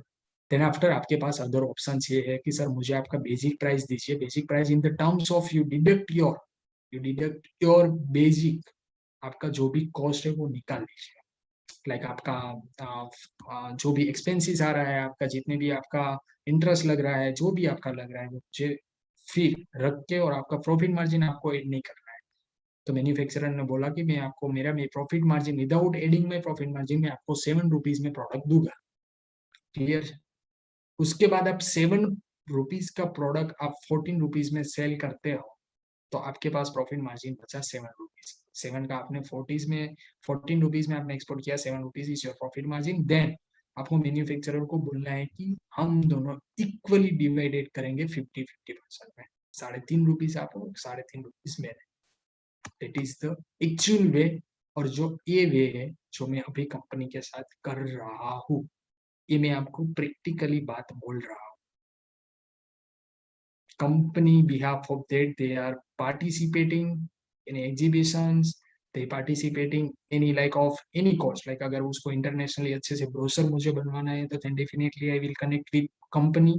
B: देन आफ्टर आपके पास अदर ऑप्शन ये है कि सर मुझे आपका बेसिक प्राइस दीजिए, basic price in the terms of you deduct your basic, आपका जो भी कॉस्ट है वो निकाल लीजिए। लाइक आपका जो भी एक्सपेंसेस आ रहा है, आपका जितने भी आपका इंटरेस्ट लग रहा है, जो भी आपका लग रहा है वो मुझे फिर रख के और आपका प्रॉफिट मार्जिन आपको एड नहीं करना है। तो मैन्युफैक्चरर ने बोला कि मैं आपको मेरा profit margin without adding my profit margin में आपको 7 रुपीज में प्रोडक्ट दूंगा। क्लियर? उसके बाद आप 7 रुपीज का प्रोडक्ट आप 14 रुपीज में सेल करते हो, तो आपके पास प्रॉफिट मार्जिन बचा 7 रुपीज। 7 का आपने 14 रुपीज में आपने एक्सपोर्ट किया, 7 rupees is your profit margin. Then आपको मैन्युफैक्चरर को बोलना है कि हम दोनों इक्वली डिवाइडेड करेंगे 50-50% में, 3.5 रुपीज आप 3.5 रुपीज मेरे। दैट इज द एक्चुअल वे। और जो ये वे है जो मैं अभी कंपनी के साथ कर रहा हूँ, ये मैं आपको प्रैक्टिकली बात बोल रहा हूँ। company behalf of that they are participating in exhibitions, they participating any like of any cost, like अगर उसको इंटरनेशनली अच्छे से ब्रोशर मुझे बनवाना है तो definitely I will connect with company.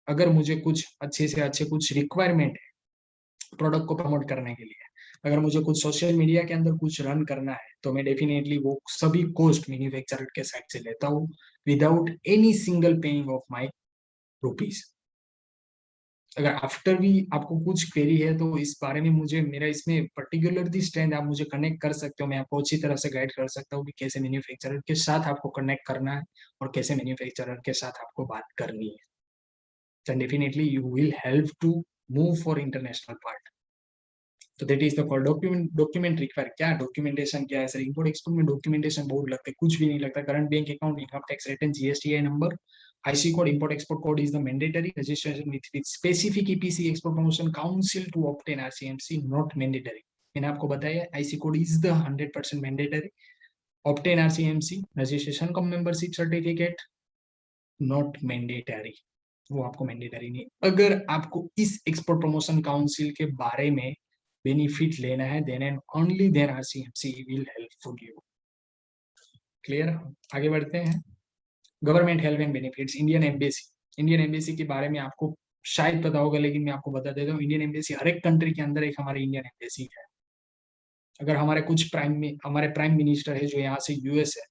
B: अगर मुझे कुछ अच्छे से अच्छे कुछ रिक्वायरमेंट है प्रोडक्ट को प्रमोट करने के लिए, अगर मुझे कुछ सोशल मीडिया के अंदर कुछ रन करना है, तो मैं डेफिनेटली वो सभी कॉस्ट मैन्युफैक्चरर के साइड से लेता हूँ without any single paying of my rupees. अगर आफ्टर भी आपको कुछ क्वेरी है तो इस बारे में मुझे मेरा इसमें पर्टिकुलरली स्ट्रेंथ आप मुझे कनेक्ट कर सकते हो, मैं आपको अच्छी तरह से गाइड कर सकता हूँ कि कैसे मैन्युफैक्चरर के साथ आपको कनेक्ट करना है और कैसे मैन्युफैक्चरर के साथ आपको बात करनी है। then definitely you will help to move for international part. तो that is the call document require. क्या डॉक्यूमेंटेशन क्या है सर? इंपोर्ट एक्सपोर्ट में डॉक्यूमेंटेशन बहुत लगता है, कुछ भी नहीं लगता। Current bank account, income tax return, GST number IC code, import export code is the mandatory. Registration with specific EPC export promotion council to obtain RCMC not mandatory. मैंने आपको बताया IC code is the 100% mandatory. Obtain RCMC registration come membership certificate not mandatory. वो आपको mandatory नहीं. अगर आपको इस export promotion council के बारे में बेनिफिट लेना है then and only then RCMC will helpful you. Clear. आगे बढ़ते हैं. Government help and benefits. Indian embassy के बारे में आपको शायद पता होगा, लेकिन मैं आपको बता देता हूँ. इंडियन एम्बेसी हर एक कंट्री के अंदर एक हमारी इंडियन एम्बेसी है. अगर हमारे कुछ प्राइम मिनिस्टर है जो यहाँ से US है,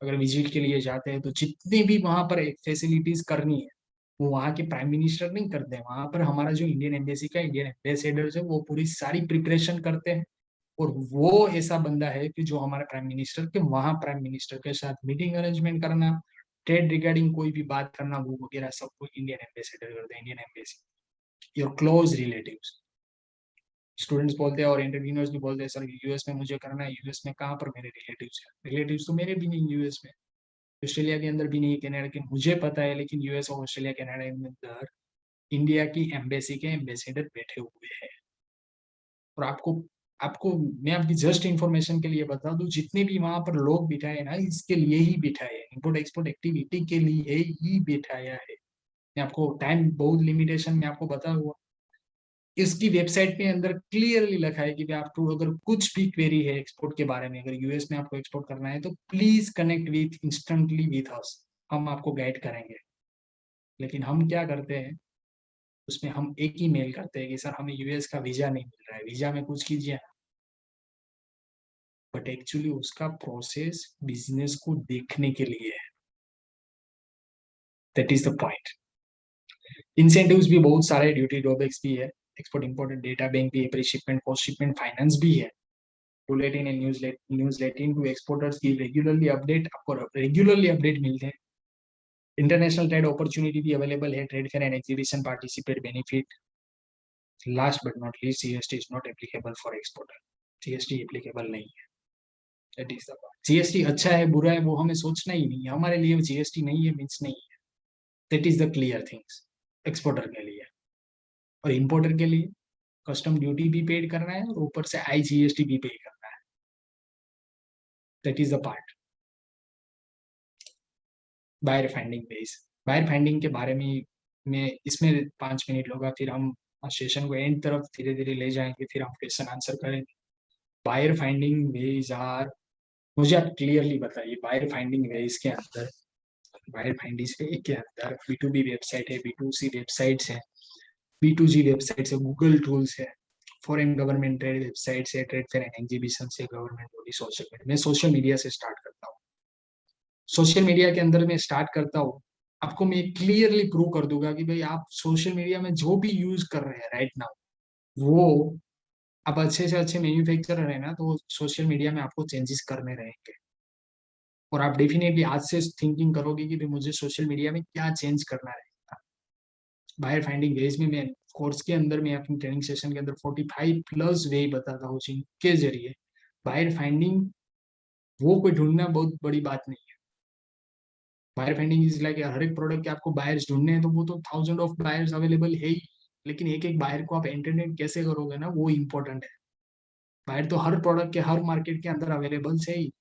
B: अगर विजिट के लिए जाते हैं तो जितनी भी वहां पर फैसिलिटीज करनी है वो वहाँ के प्राइम मिनिस्टर नहीं करते हैं. वहां पर हमारा जो इंडियन एम्बेसी का इंडियन एम्बेसडर है वो पूरी सारी प्रिपरेशन करते हैं. और वो ऐसा बंदा है कि जो हमारे प्राइम मिनिस्टर के वहां प्राइम मिनिस्टर के साथ मीटिंग अरेंजमेंट करना, ट्रेड रिगार्डिंग कोई भी बात करना, वो वगैरह सब कुछ इंडियन एम्बेसडर करते हैं. Indian embassy your close relatives. Students बोलते हैं और एंटरप्रेन्योर्स भी बोलते हैं सर US में मुझे करना है. US में कहाँ पर मेरे रिलेटिव्स हैं? रिलेटिव्स तो मेरे भी नहीं US में, ऑस्ट्रेलिया के अंदर भी नहीं, कनाडा के मुझे पता है, लेकिन US और ऑस्ट्रेलिया कनाडा के अंदर इंडिया की एम्बेसी के एम्बेसडर बैठे हुए हैं. और आपको आपको मैं आपकी जस्ट इंफॉर्मेशन के लिए बता दूं, जितने भी वहां पर लोग बिठाए ना इसके लिए ही बिठाए, इंपोर्ट एक्सपोर्ट एक्टिविटी के लिए ही बिठाया है. मैं आपको टाइम बहुत लिमिटेशन में आपको बता हुआ. इसकी वेबसाइट के अंदर क्लियरली लिखा है कि आपको अगर कुछ भी क्वेरी है एक्सपोर्ट के बारे में, अगर US में आपको एक्सपोर्ट करना है तो please connect with instantly with us. हम आपको गाइड करेंगे. लेकिन हम क्या करते हैं उसमें हम एक ही मेल करते हैं कि सर हमें US का वीजा नहीं मिल रहा है, वीजा में कुछ कीजिए. बट एक्चुअली उसका प्रोसेस बिजनेस को देखने के लिए है. That is the point. Incentives भी बहुत सारे, ड्यूटी ड्रॉबैक्स भी है, एक्सपोर्ट इंपोर्ट डेटा बैंक भी है, pre shipment post shipment finance भी है. बुलेटिन एंड न्यूज़लेटिन टू एक्सपोर्टर्स की रेगुलरली अपडेट, आपको रेगुलरली अपडेट मिलते हैं. इंटरनेशनल ट्रेड अपॉर्चुनिटी भी अवेलेबल है, trade fair and exhibition participate benefit. Last but not least GST is not applicable for exporter. GST applicable नहीं है. That is the point. GST अच्छा है बुरा है वो हमें सोचना ही नहीं है. हमारे लिए GST नहीं है मीन्स नहीं है. That is the clear things. Exporter के लिए और इंपोर्टर के लिए कस्टम ड्यूटी भी पेड करना है और ऊपर से IGST भी पे करना है. That is the part. Buyer finding base. Buyer finding के बारे में मैं इसमें 5 मिनट लूंगा, फिर हम सेशन को एंड तरफ धीरे धीरे ले जाएंगे, फिर हम क्वेश्चन आंसर करेंगे. बायर फाइंडिंग वेज आर, मुझे आप क्लियरली बताइए बायर फाइंडिंग वेज के अंदर, बायर फाइंडिंग वे के अंदर B2B वेबसाइट है, B2C वेबसाइट्स है, B2G वेबसाइट्स है, गूगल टूल्स है, फॉरेन गवर्नमेंट ट्रेड वेबसाइट्स है, ट्रेड फेयर एंड एग्जीबिशन से, गवर्नमेंट बॉडी, सोशल मीडिया. मैं सोशल मीडिया से स्टार्ट करता हूँ. सोशल मीडिया के अंदर मैं स्टार्ट करता हूँ, आपको मैं क्लियरली प्रूव कर दूंगा कि भाई आप सोशल मीडिया में जो भी यूज कर रहे हैं राइट नाउ, वो आप अच्छे से अच्छे मैन्युफैक्चरर है ना, तो सोशल मीडिया में आपको चेंजेस करने रहेंगे. और आप डेफिनेटली आज से थिंकिंग करोगे कि भाई मुझे सोशल मीडिया में क्या चेंज करना रहेगा. बायर फाइंडिंग वेज में मैं कोर्स के अंदर में अपनी ट्रेनिंग सेशन के अंदर 45+ वे बताता हूँ जिनके जरिए बायर फाइंडिंग, वो कोई ढूंढना बहुत बड़ी बात नहीं है. बायर फाइंडिंग इज लाइक हर एक प्रोडक्ट के आपको बायर्स ढूंढने हैं तो वो तो 1000 ऑफ बायर्स अवेलेबल है ही, लेकिन एक एक बायर को आप एंटरटेन कैसे करोगे ना, वो इम्पोर्टेंट है. बायर तो हर प्रोडक्ट के हर मार्केट के अंदर अवेलेबल है ही.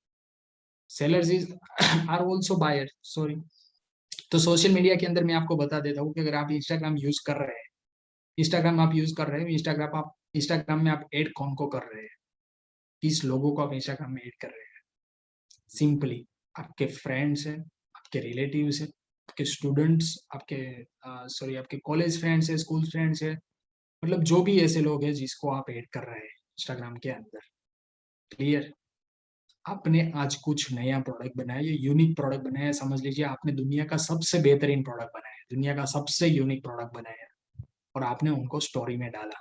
B: Sellers is are also buyer, sorry. तो सोशल मीडिया के अंदर मैं आपको बता देता हूँ कि अगर आप इंस्टाग्राम यूज कर रहे हैं, इंस्टाग्राम में आप ऐड कौन को कर रहे हैं, किस लोगों को आप इंस्टाग्राम में ऐड कर रहे हैं. सिंपली आपके फ्रेंड्स हैं, आपके रिलेटिव्स हैं, आपके स्टूडेंट्स, आपके कॉलेज फ्रेंड्स है, स्कूल फ्रेंड्स है, मतलब जो भी ऐसे लोग हैं जिसको आप ऐड कर रहे हैं इंस्टाग्राम के अंदर. क्लियर. आपने आज कुछ नया प्रोडक्ट बनाया, ये यूनिक प्रोडक्ट बनाया, समझ लीजिए आपने दुनिया का सबसे बेहतरीन प्रोडक्ट बनाया, दुनिया का सबसे यूनिक प्रोडक्ट बनाया, और आपने उनको स्टोरी में डाला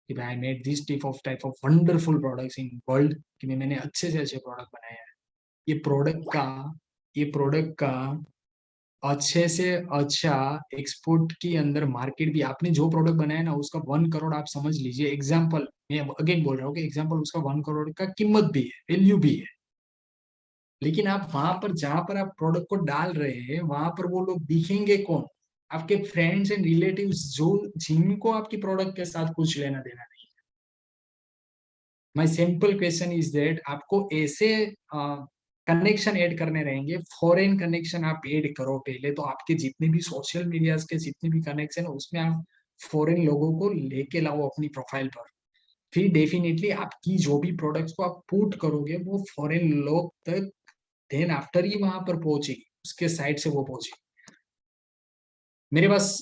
B: कि भाई I made this type of wonderful products in world, कि मैंने अच्छे से अच्छे प्रोडक्ट बनाए हैं. ये प्रोडक्ट का अच्छे से अच्छा एक्सपोर्ट के अंदर मार्केट भी, आपने जो प्रोडक्ट बनाया ना उसका 1 करोड़ आप समझ लीजिए. एग्जाम्पल मैं अगेन बोल रहा हूँ कि एग्जाम्पल उसका 1 करोड़ का कीमत भी है, वैल्यू भी है. लेकिन आप वहां पर जहां पर आप प्रोडक्ट को डाल रहे हैं वहां पर वो लोग दिखेंगे कौन? आपके फ्रेंड्स एंड रिलेटिव्स, जो जिनको आपकी प्रोडक्ट के साथ कुछ लेना देना नहीं। My simple question is that आपको ऐसे कनेक्शन ऐड करने रहेंगे, फॉरेन कनेक्शन आप ऐड करो पहले तो। आपके जितने भी सोशल मीडिया के जितने भी कनेक्शन है उसमें आप फॉरेन लोगों को लेके लाओ अपनी प्रोफाइल पर। फिर डेफिनेटली आपकी जो भी प्रोडक्ट्स को आप पुट करोगे वो फॉरेन लोग तक देन आफ्टर ही वहां पर पहुंचेगी, उसके साइड से वो पहुंचेगी। मेरे पास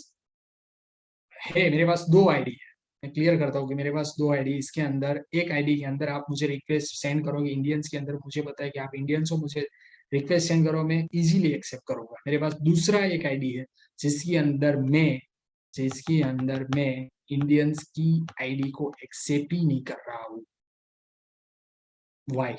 B: मेरे पास 2 आईडी है। मैं क्लियर करता हूँ कि मेरे पास 2 आईडी। इसके अंदर एक आईडी के अंदर आप मुझे रिक्वेस्ट सेंड करोगे इंडियंस के अंदर, मुझे पता है कि आप इंडियंस हो, मुझे रिक्वेस्ट सेंड करो, मैं इजीली एक्सेप्ट करूंगा। मेरे पास दूसरा एक आईडी है जिसके अंदर मैं इंडियंस की आईडी को एक्सेप्ट ही नहीं कर रहा हूँ। वाई?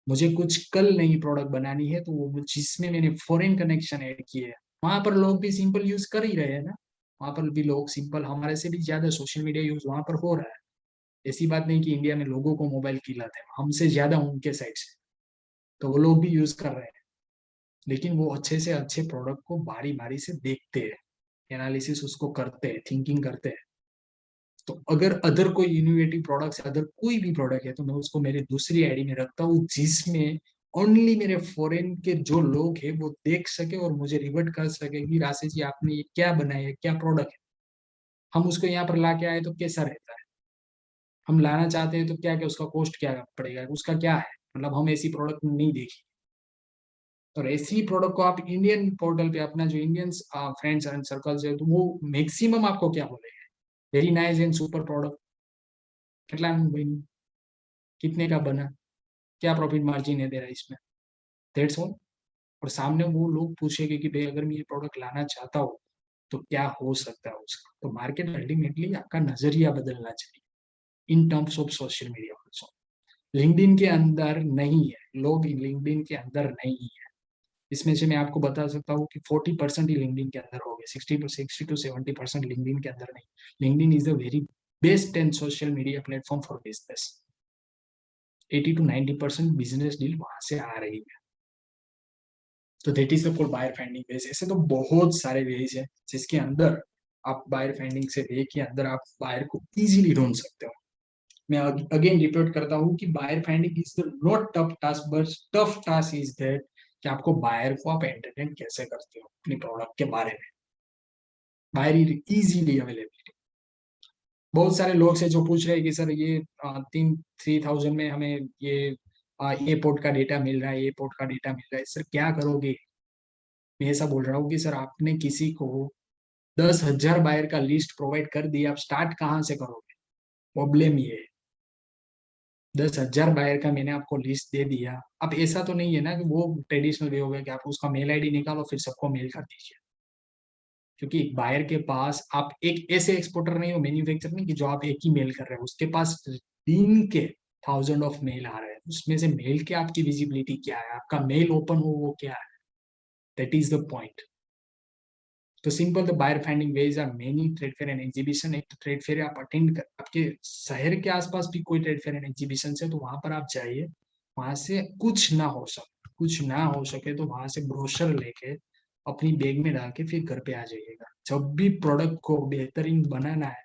B: मुझे कुछ कल नई प्रोडक्ट बनानी है तो वो जिसमें मैंने फॉरेन कनेक्शन ऐड किए है, वहां पर लोग भी सिंपल यूज कर ही रहे हैं ना। वहां पर भी लोग सिंपल हमारे से भी ज्यादा सोशल मीडिया यूज वहां पर हो रहा है। ऐसी बात नहीं कि इंडिया में लोगों को मोबाइल खिलाते हैं, हमसे ज्यादा उनके साइड से, तो वो लोग भी यूज कर रहे हैं। लेकिन वो अच्छे से अच्छे प्रोडक्ट को बारी बारी से देखते हैं, एनालिसिस उसको करते हैं, थिंकिंग करते हैं। तो अगर अदर कोई इनोवेटिव प्रोडक्ट है, अदर कोई भी प्रोडक्ट है, तो मैं उसको मेरे दूसरी आईडी में रखता हूँ जिसमें ओनली मेरे फॉरेन के जो लोग हैं वो देख सके और मुझे रिवर्ट कर सके कि राशि जी आपने ये क्या बनाया है, क्या प्रोडक्ट है, हम उसको यहाँ पर ला के आए तो कैसा रहता है, हम लाना चाहते हैं तो क्या क्या उसका कॉस्ट क्या पड़ेगा, उसका क्या है, मतलब हम ऐसी प्रोडक्ट नहीं देखी। और ऐसी प्रोडक्ट को आप इंडियन पोर्टल पे अपना जो इंडियन फ्रेंड्स एंड सर्कल्स है तो वो मैक्सिमम आपको क्या बोलेगा, very nice and super product, कितना बनी, कितने का बना, क्या प्रॉफिट मार्जिन है तेरा इसमें, दैट्स ऑल। और सामने वो लोग पूछेंगे कि भाई अगर मैं ये प्रोडक्ट लाना चाहता हूँ तो क्या हो सकता है उसका। तो मार्केट अल्टीमेटली आपका नजरिया बदलना चाहिए इन terms of social media also. LinkedIn के अंदर नहीं है लोग, लिंक्डइन के अंदर नहीं है। इसमें से मैं आपको बता सकता हूँ कि 40% ही लिंक्डइन के अंदर हो गए, 60 to 70% लिंक्डइन के अंदर नहीं। LinkedIn is the very best and social media platform for business. 80 to 90% business deal वहां से आ रही है। तो that is the called buyer finding ways. ऐसे तो बहुत सारे वेज है जिसके अंदर आप बायर फाइंडिंग से वे के अंदर आप बायर को इजीली ढूंढ सकते हो। मैं अगेन रिपीट करता हूँ कि buyer finding is the not tough task, but tough task is that कि आपको बायर को आप एंटरटेन कैसे करते हो अपनी प्रोडक्ट के बारे में। Buyer easily available. बहुत सारे लोग से जो पूछ रहे हैं कि सर ये 3,000 में हमें ये पोर्ट का डेटा मिल रहा है, ये पोर्ट का डेटा मिल रहा है, सर क्या करोगे? मैं ऐसा बोल रहा हूँ कि सर आपने किसी को 10,000 बायर का लिस्ट प्रोवाइड कर दिया, आप स्टार्ट कहाँ से करोगे? प्रॉब्लम ये है। 10,000 बायर का मैंने आपको लिस्ट दे दिया, अब ऐसा तो नहीं है ना कि वो ट्रेडिशनल वे हो गया कि आप उसका मेल आईडी निकालो फिर सबको मेल कर दीजिए। क्योंकि बायर के पास आप एक ऐसे एक्सपोर्टर नहीं हो, मैन्युफैक्चर नहीं कि जो आप एक ही मेल कर रहे हो, उसके पास दिन के 1000 ऑफ मेल आ रहे हैं, उसमें से मेल के आपकी विजिबिलिटी क्या है, आपका मेल ओपन हो वो क्या है, दैट इज द पॉइंट। तो simple the buyer finding ways are many trade fair and exhibition. एक तो ट्रेड फेयर आप अटेंड कर, आपके शहर के आसपास भी कोई ट्रेड फेयर एंड एग्जीबिशन है तो वहां पर आप जाइए। वहां से कुछ ना हो सके तो वहां से ब्रोशर लेके अपनी बैग में डाल के फिर घर पे आ जाइएगा। जब भी प्रोडक्ट को बेहतरीन बनाना है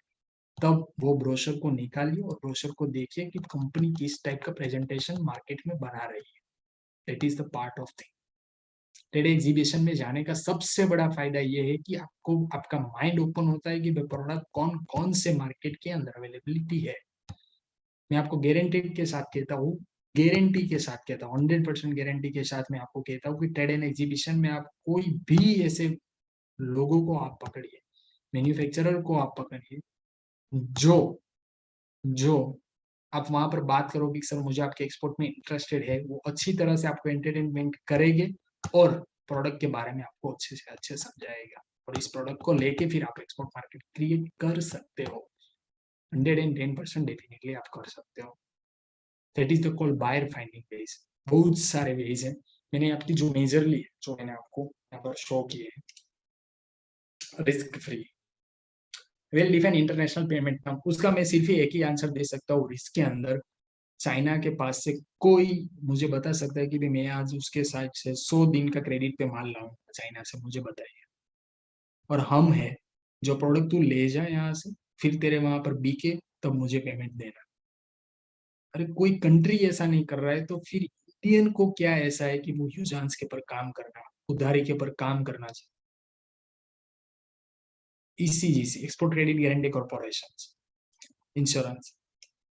B: तब वो ब्रोशर को निकालिए और ब्रोशर को देखिए कि कंपनी किस टाइप का प्रेजेंटेशन मार्केट में बना रही है। That is the part of thing. Trade exhibition में जाने का सबसे बड़ा फायदा ये है कि आपको आपका माइंड ओपन होता है कि प्रोडक्ट कौन कौन से मार्केट के अंदर अवेलेबिलिटी है। मैं आपको गारंटी के साथ कहता हूँ, गारंटी के साथ कहता हूँ, 100% गारंटी के साथ मैं आपको कहता हूँ कि ट्रेड एंड एग्जीबिशन में आप कोई भी ऐसे लोगों को आप पकड़िए, मैन्युफैक्चरर को आप पकड़िए, जो जो आप वहां पर बात करोगे कि सर मुझे आपके एक्सपोर्ट में इंटरेस्टेड है, वो अच्छी तरह से आपको एंटरटेनमेंट करेंगे और प्रोडक्ट के बारे में आपको अच्छे से अच्छे समझाएगा और इस प्रोडक्ट को लेके फिर आप एक्सपोर्ट मार्केट क्रिएट कर सकते हो। 110% डेफिनेटली आप कर सकते हो। That is the called buyer finding ways. बहुत सारे वेज हैं, मैंने आपकी जो मेजरली जो मैंने आपको यहाँ पर शो किए हैं। Risk free, well defined international payment नाम, उसका मैं सिर्फ ही एक ही आंसर दे सकता हूँ रिस्क के अंदर। चाइना के पास से कोई मुझे बता सकता है कि भाई मैं आज उसके साथ से 100 दिन का क्रेडिट पे माल लाऊंगा चाइना से, मुझे बताइए। और हम है जो प्रोडक्ट तू ले जा यहाँ से, फिर तेरे वहां पर बिके, तब मुझे पेमेंट देना। अरे कोई कंट्री ऐसा नहीं कर रहा है, तो फिर इंडियन को क्या ऐसा है कि वो यूजान्स के ऊपर काम करना, उधारी के ऊपर काम करना चाहिए। ECGC, export credit guarantee corporation, insurance,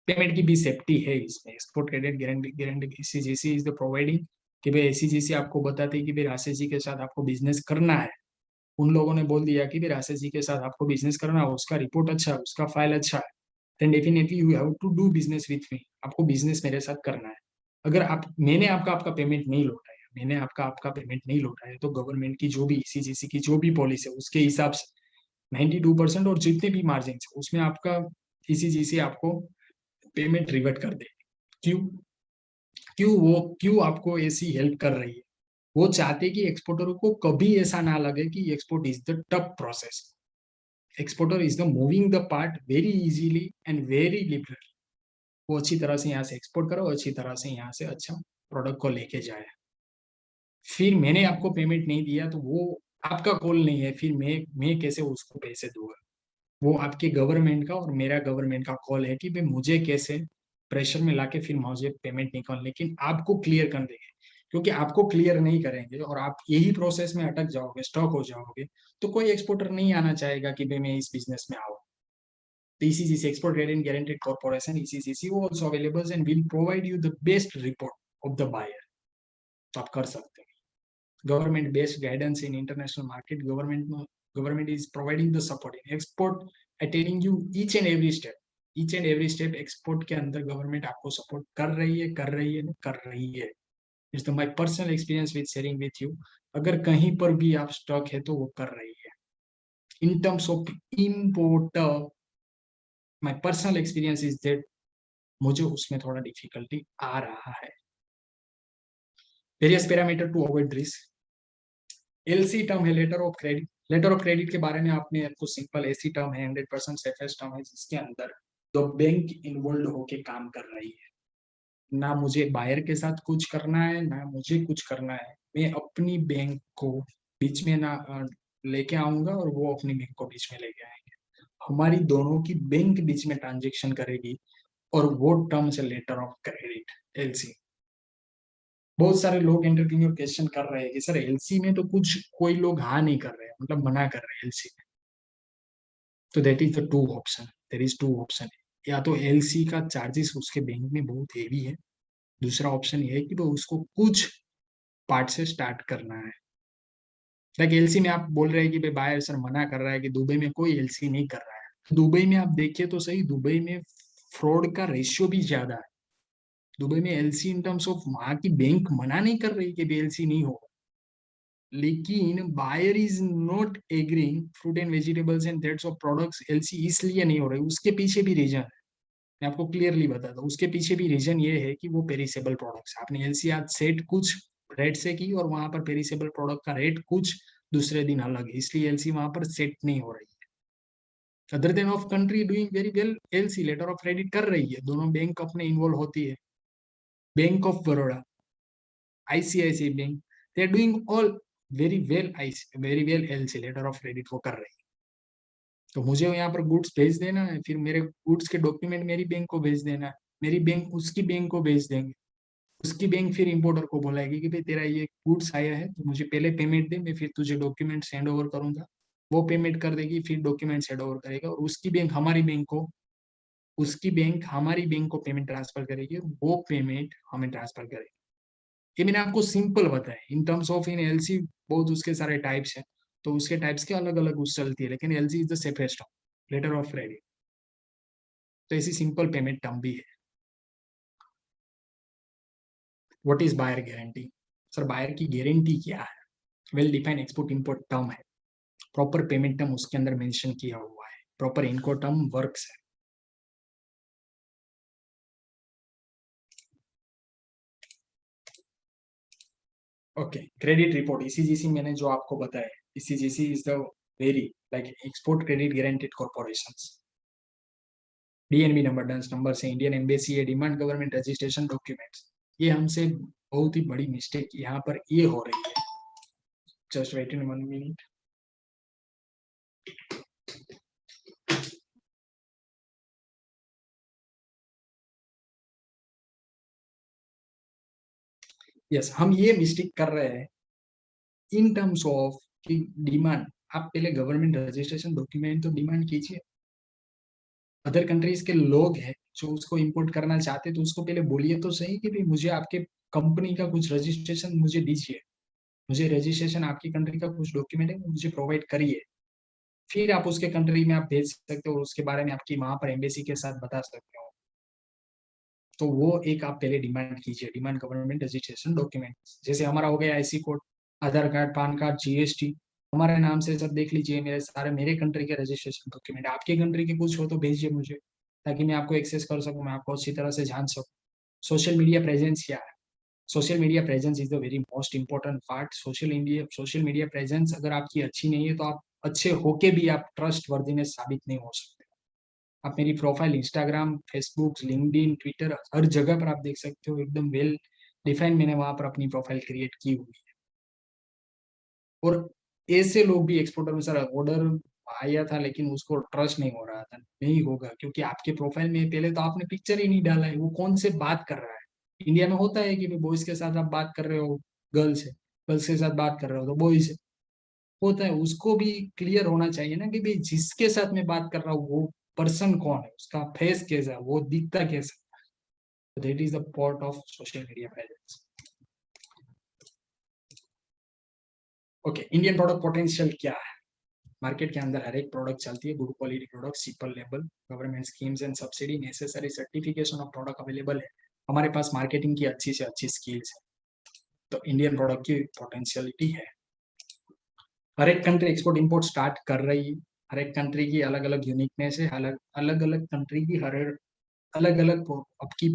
B: payment की भी सेफ्टी है इसमें। Export credit guarantee guarantee ECGC is the providing कि भाई ईसीजीसी आपको बताते हैं कि भाई राशि जी के साथ आपको बिजनेस करना है। उन लोगों ने बोल दिया कि भाई राशि जी के साथ आपको बिजनेस करना है, उसका रिपोर्ट अच्छा है, उसका फाइल अच्छा है, then definitely you have to do business with me, आपको बिजनेस मेरे साथ करना है। अगर आप मैंने आपका आपका पेमेंट नहीं लौटाया, मैंने आपका आपका पेमेंट नहीं लौटाया, तो गवर्नमेंट की जो भी ईसीजीसी की जो भी पॉलिसी है उसके हिसाब से 92% और जितने भी मार्जिन है उसमें आपका ईसीजीसी आपको पेमेंट रिवर्ट कर दे। क्यों? क्यों आपको ऐसी हेल्प कर रही है? वो चाहते कि एक्सपोर्टरों को कभी ऐसा ना लगे कि export is the tough process. Exporter is the moving the part very easily and very liberally. वो अच्छी तरह से यहाँ से एक्सपोर्ट करो, अच्छी तरह से यहाँ से अच्छा प्रोडक्ट को लेके जाए। फिर मैंने आपको पेमेंट नहीं दिया तो वो आपका कॉल नहीं है, फिर मैं कैसे उसको पैसे दूंगा? वो आपके गवर्नमेंट का और मेरा गवर्नमेंट का कॉल है कि भाई मुझे कैसे प्रेशर में लाके फिर मुझे पेमेंट निकाल, लेकिन आपको क्लियर कर देंगे। क्योंकि आपको क्लियर नहीं करेंगे और आप यही प्रोसेस में अटक जाओगे, स्टॉक हो जाओगे, तो कोई एक्सपोर्टर नहीं आना चाहेगा कि भाई मैं इस बिजनेस में आऊँ। ECGC, Export Credit Guaranteed Corporation, ECGC also available and will provide you the best report of the buyer. तो आप कर सकते हैं। Government based guidance in international market, government is providing the support in export, attaining you each and every step, export के अंदर government आपको support कर रही है, कर रही है, कर रही है। It's my personal experience with sharing with you. अगर कहीं पर भी आप स्टॉक है तो वो कर रही है। In terms of importer, my personal experience is that मुझे उसमें थोड़ा डिफिकल्टी आ रहा है। Various parameter to avoid risk. LC term है letter of credit. Letter of credit के बारे में आपने आपको सिंपल ऐसी टर्म है, 100% सेफेस्ट टर्म है, जिसके अंदर दो बैंक इन्वॉल्व होके काम कर रही है। ना मुझे बायर के साथ कुछ करना है, ना मुझे कुछ करना है। मैं अपनी बैंक को बीच में ना लेके आऊंगा और वो अपनी बैंक को बीच में लेके आएंगे। हमारी दोनों की बैंक बीच में ट्रांजेक्शन करेगी और वो टर्म से लेटर ऑफ क्रेडिट, एलसी। बहुत सारे लोग एंटरप्रेन्योर क्वेश्चन कर रहे हैं कि सर एलसी में तो कुछ कोई लोग हाँ नहीं कर रहे हैं, मतलब मना कर रहे हैं एलसी में। तो that is the two option, there is two option. या तो एलसी का चार्जेस उसके बैंक में बहुत हेवी है, दूसरा ऑप्शन ये है कि वो उसको कुछ पार्ट से स्टार्ट करना है। लाइक एलसी में आप बोल रहे हैं कि भाई बायर सर मना कर रहा है कि दुबई में कोई एलसी नहीं कर रहा है। दुबई में आप देखिए तो सही, दुबई में फ्रॉड का रेशियो भी ज्यादा है। दुबई में एलसी इन टर्म्स ऑफ वहां की बैंक मना नहीं कर रही कि एलसी नहीं होगा, लेकिन buyer is not agreeing fruit and vegetables and that's of products LC इसलिए नहीं हो रही। उसके पीछे भी रीजन है, मैं आपको क्लियरली बताता हूँ। उसके पीछे भी रीजन ये है कि वो पेरिसेबल प्रोडक्ट्स, आपने एलसी आज सेट कुछ रेट से की और वहां पर पेरिसेबल प्रोडक्ट का रेट कुछ दूसरे दिन अलग है, इसलिए एलसी वहां पर सेट नहीं हो रही है। Other then of country doing very well, LC letter of credit कर रही है, दोनों बैंक अपने इन्वॉल्व होती है। Bank of Baroda, ICICI bank, they are doing all very well, very well LC letter of credit को कर रही है। तो मुझे यहाँ पर गुड्स भेज देना है, फिर मेरे गुड्स के डॉक्यूमेंट मेरी बैंक को भेज देना है, मेरी बैंक उसकी बैंक को भेज देंगे, उसकी बैंक फिर इंपोर्टर को बोलेगी कि भाई तेरा ये गुड्स आया है तो मुझे पहले पेमेंट दे, मैं फिर तुझे डॉक्यूमेंट सेंड ओवर करूंगा। वो पेमेंट कर देगी, फिर डॉक्यूमेंट सेंड ओवर करेगा और उसकी बैंक हमारी बैंक को, उसकी बैंक हमारी बैंक को पेमेंट ट्रांसफर करेगी और वो पेमेंट हमें ट्रांसफर करेगी। ये मैंने आपको सिंपल बताया। इन टर्म्स ऑफ इन एलसी बहुत उसके सारे टाइप्स हैं, तो उसके टाइप्स के अलग अलग उस चलती है, लेकिन LC is the safest letter of credit. तो ऐसी सिंपल पेमेंट टर्म भी है। What is buyer guarantee? Sir buyer की गारंटी क्या है? Well defined export import term है, प्रॉपर पेमेंट टर्म उसके अंदर मेंशन किया हुआ है, प्रॉपर इनको टर्म वर्क्स है। ओके, क्रेडिट रिपोर्ट ईसीजीसी मैंने जो आपको बताया, ECGC is the very like export credit guaranteed corporations. DNB number, dance number से इंडियन एम्बेसी है, डिमांड गवर्नमेंट रजिस्ट्रेशन डॉक्यूमेंट्स। ये हमसे बहुत ही बड़ी मिस्टेक यहाँ पर ये हो रही है। जस्ट वेट इन 1 मिनट। यस, हम ये मिस्टेक कर रहे हैं इन टर्म्स ऑफ कि डिमांड, आप पहले गवर्नमेंट रजिस्ट्रेशन डॉक्यूमेंट तो डिमांड कीजिए। अदर कंट्रीज के लोग हैं जो उसको इंपोर्ट करना चाहते तो उसको पहले बोलिए तो सही कि भाई मुझे आपके कंपनी का कुछ रजिस्ट्रेशन मुझे दीजिए, मुझे रजिस्ट्रेशन आपकी कंट्री का कुछ डॉक्यूमेंट है मुझे प्रोवाइड करिए। फिर आप उसके कंट्री में आप भेज सकते हो, उसके बारे में आपकी वहां पर एम्बेसी के साथ बता सकते हो। तो वो एक आप पहले डिमांड कीजिए, डिमांड गवर्नमेंट रजिस्ट्रेशन डॉक्यूमेंट। जैसे हमारा हो गया आईसी कोड, आधार कार्ड, पान कार्ड, जीएसटी, हमारे नाम से सब देख लीजिए, मेरे सारे मेरे कंट्री के रजिस्ट्रेशन डॉक्यूमेंट। आपके कंट्री के कुछ हो तो भेजिए मुझे, ताकि मैं आपको एक्सेस कर सकूं, मैं आपको अच्छी तरह से जान सकूं। सोशल मीडिया प्रेजेंस क्या है? Social media presence is the very most important part. Social media presence अगर आपकी अच्छी नहीं है तो आप अच्छे होके भी आप ट्रस्ट वर्दीनेस साबित नहीं हो सकते। आप मेरी profile Instagram, Facebook, LinkedIn, Twitter, हर जगह पर आप देख सकते हो, एकदम वेल डिफाइन मैंने वहां पर अपनी प्रोफाइल क्रिएट की हुई है। और ऐसे लोग भी एक्सपोर्टर में, सर ऑर्डर आया था लेकिन उसको ट्रस्ट नहीं हो रहा था, नहीं होगा क्योंकि आपके प्रोफाइल में पहले तो आपने पिक्चर ही नहीं डाला है, वो कौन से बात कर रहा है। इंडिया में होता है कि बॉयज के साथ आप बात कर रहे हो, गर्ल्स है, गर्ल्स के साथ बात कर रहे हो तो बॉयज है, होता है। उसको भी क्लियर होना चाहिए ना कि भाई जिसके साथ मैं बात कर रहा हूँ वो पर्सन कौन है, उसका फेस कैसा है, वो दिखता कैसा है। That is the part of social media presence. Okay, Indian product potential क्या है? मार्केट के अंदर हर एक प्रोडक्ट चलती है, good quality product, simple label, government schemes and subsidy, necessary certification of product available है। हमारे पास मार्केटिंग की अच्छी से अच्छी स्किल्स है, तो इंडियन प्रोडक्ट की पोटेंशियलिटी है। हर एक कंट्री एक्सपोर्ट इंपोर्ट स्टार्ट कर रही है, हर एक कंट्री की अलग अलग यूनिकनेस है, अलग अलग अलग कंट्री की हर अलग अलग आपकी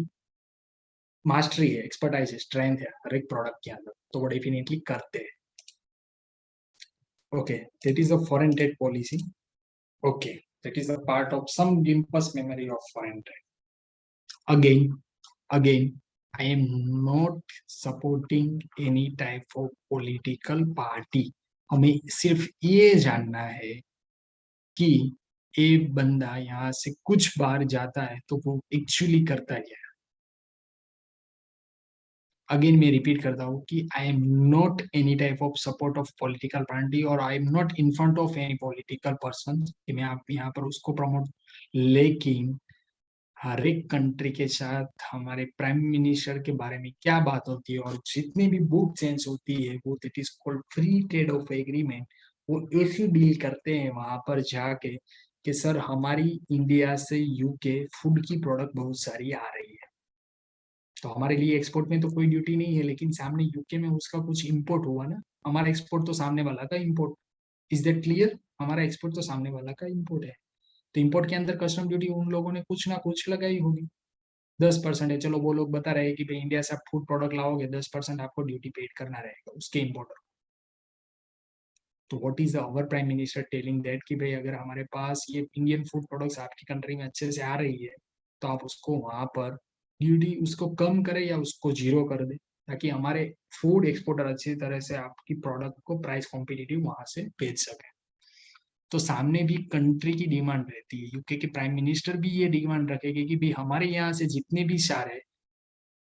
B: मास्टरी है, एक्सपर्टाइज है, स्ट्रेंथ है हर एक प्रोडक्ट के अंदर, तो वो डेफिनेटली करते हैं। Okay, that is a foreign trade policy. Okay, that is a part of some gimpus memory of foreign trade. Again, I am not supporting any type of political party. हमें सिर्फ ये जानना है कि एक बंदा यहाँ से कुछ बार जाता है तो वो एक्चुअली करता क्या है। अगेन मैं रिपीट करता हूँ कि I am not any type of support of political party, और I am not in front of any political person कि मैं आप यहाँ पर उसको प्रमोट। लेकिन हर एक कंट्री के साथ हमारे प्राइम मिनिस्टर के बारे में क्या बात होती है, और जितनी भी बुक चेंज होती है वो that is called free trade off agreement. वो ऐसी डील करते हैं वहां पर जाके कि सर हमारी इंडिया से यूके फूड की प्रोडक्ट बहुत सारी आ रही है, तो हमारे लिए एक्सपोर्ट में तो कोई ड्यूटी नहीं है, लेकिन सामने यूके में उसका कुछ इंपोर्ट हुआ ना, हमारा एक्सपोर्ट तो सामने वाला का इंपोर्ट। Is that clear? हमारा एक्सपोर्ट तो सामने वाला का इंपोर्ट है, तो इंपोर्ट के अंदर कस्टम ड्यूटी उन लोगों ने कुछ ना कुछ लगाई होगी। 10% है, चलो वो लोग बता रहे हैं कि भाई इंडिया से आप फूड प्रोडक्ट लाओगे 10% आपको ड्यूटी पेड करना रहेगा उसके इंपोर्टर। तो what is our prime minister telling that कि भाई अगर हमारे पास ये इंडियन फूड प्रोडक्ट्स आपकी कंट्री में अच्छे से आ रही है तो आप उसको वहां पर ड्यूटी उसको कम करे या उसको जीरो कर दे, ताकि हमारे फूड एक्सपोर्टर अच्छी तरह से आपकी प्रोडक्ट को प्राइस कॉम्पिटिटिव वहां से बेच सके। तो सामने भी कंट्री की डिमांड रहती है, यूके के प्राइम मिनिस्टर भी ये डिमांड रखेंगे कि भाई हमारे यहाँ से जितने भी सारे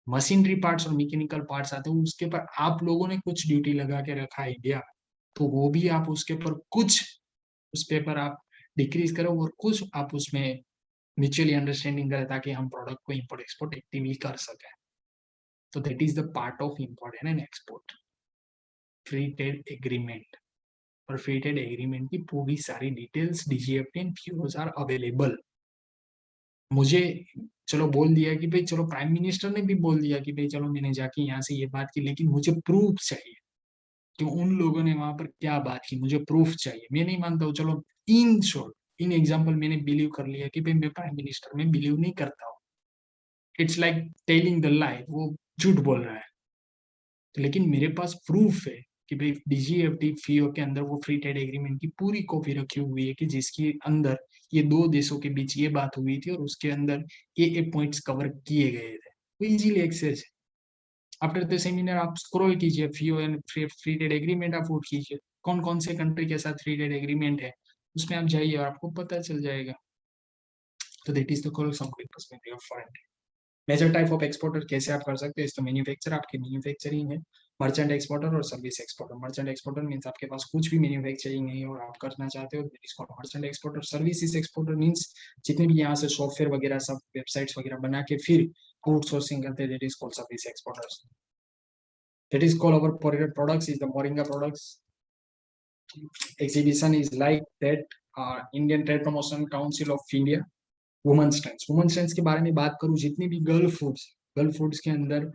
B: मशीनरी पार्ट्स और मैकेनिकल पार्ट्स आते हैं उसके पर आप लोगों ने कुछ ड्यूटी लगा के रखा है इंडिया, तो वो भी आप उसके ऊपर कुछ उस पेपर आप डिक्रीज करो और कुछ आप उसमें म्यूचुअली अंडरस्टैंडिंग करें, ताकि हम प्रोडक्ट को इंपोर्ट एक्सपोर्ट एक्टिवली कर सकें। तो that is the part of import and export, free trade agreement. और फ्री ट्रेड एग्रीमेंट की पूरी सारी details DGFT and fuse are available. मुझे चलो बोल दिया कि भाई चलो प्राइम मिनिस्टर ने भी बोल दिया कि भाई चलो मैंने जाके यहाँ से ये बात की, लेकिन मुझे प्रूफ चाहिए कि उन लोगों ने वहां पर क्या बात की, मुझे प्रूफ चाहिए। मैं नहीं मानता हूँ, चलो इन शॉर्ट इन एग्जाम्पल मैंने बिलीव कर लिया कि भाई मैं प्राइम मिनिस्टर में बिलीव नहीं करता हूँ, इट्स लाइक टेलिंग द लाई, वो झूठ बोल रहा है। तो लेकिन मेरे पास प्रूफ है कि भाई DGFT FIO के अंदर वो फ्री ट्रेड एग्रीमेंट की पूरी कॉपी रखी हुई है कि जिसके अंदर ये दो देशों के बीच ये बात हुई थी और उसके अंदर ये पॉइंट्स कवर किए गए थे, वो इजीली एक्सेस है। आफ्टर द सेमिनार आप स्क्रॉल कीजिए, FIO and free trade agreement आप वोट कीजिए, कौन कौन से कंट्री के साथ फ्री ट्रेड एग्रीमेंट है उसमें आप जाइए और आपको पता चल जाएगा। तो that is the call some quick perspective of foreign trade. Major type of exporter कैसे आप कर सकते हैं, तो मैन्युफैक्चर आपकी मैन्युफैक्चरिंग है, मर्चेंट एक्सपोर्टर और service exporter. Merchant exporter means आपके पास कुछ भी मैन्युफैक्चरिंग नहीं है और आप करना चाहते हो, that is called merchant exporter. Services exporter means जितने भी यहाँ से सॉफ्टवेयर वगैरह सब वेबसाइट्स वगैरह बना के फिर आउटसोर्सिंग करते हैं, that is called service exporters. That is called our products is the moringa products. Exhibition is like that Indian Trade Promotion Council of India। Women's tense के बारे में बात करूं, जितनी भी गर्ल फूड्स के अंदर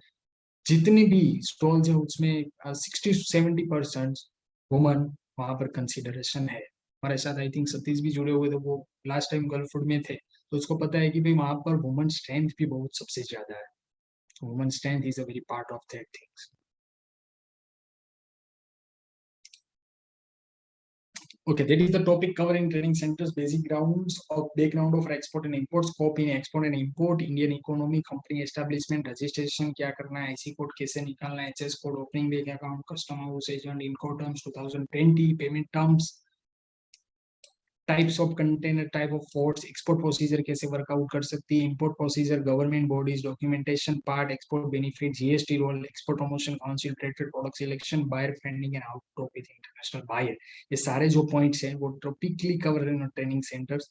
B: जितनी भी स्टॉल्स है उसमें 60-70% वुमन वहां पर कंसिडरेशन है। हमारे साथ आई थिंक सतीश भी जुड़े हुए थे, वो लास्ट टाइम गर्ल फूड में थे, तो उसको पता है कि भाई वहां पर वुमन स्ट्रेंथ भी बहुत सबसे ज्यादा है। Woman strength is a very part of that things. Okay, that is the topic covering training centers, basic background of export and import, scope in export and import, Indian economy, company establishment, registration क्या करना है, IC code कैसे निकालना है, HS code, opening bank account, custom house agent, incoterms 2020, payment terms, types of container, type of ports, export procedure कैसे work out कर सकती है, import procedure, government bodies, documentation part, export benefit, GST role, export promotion council, traded product selection, buyer funding and output with international buyer. ये सारे जो points हैं वो topically cover in training centres.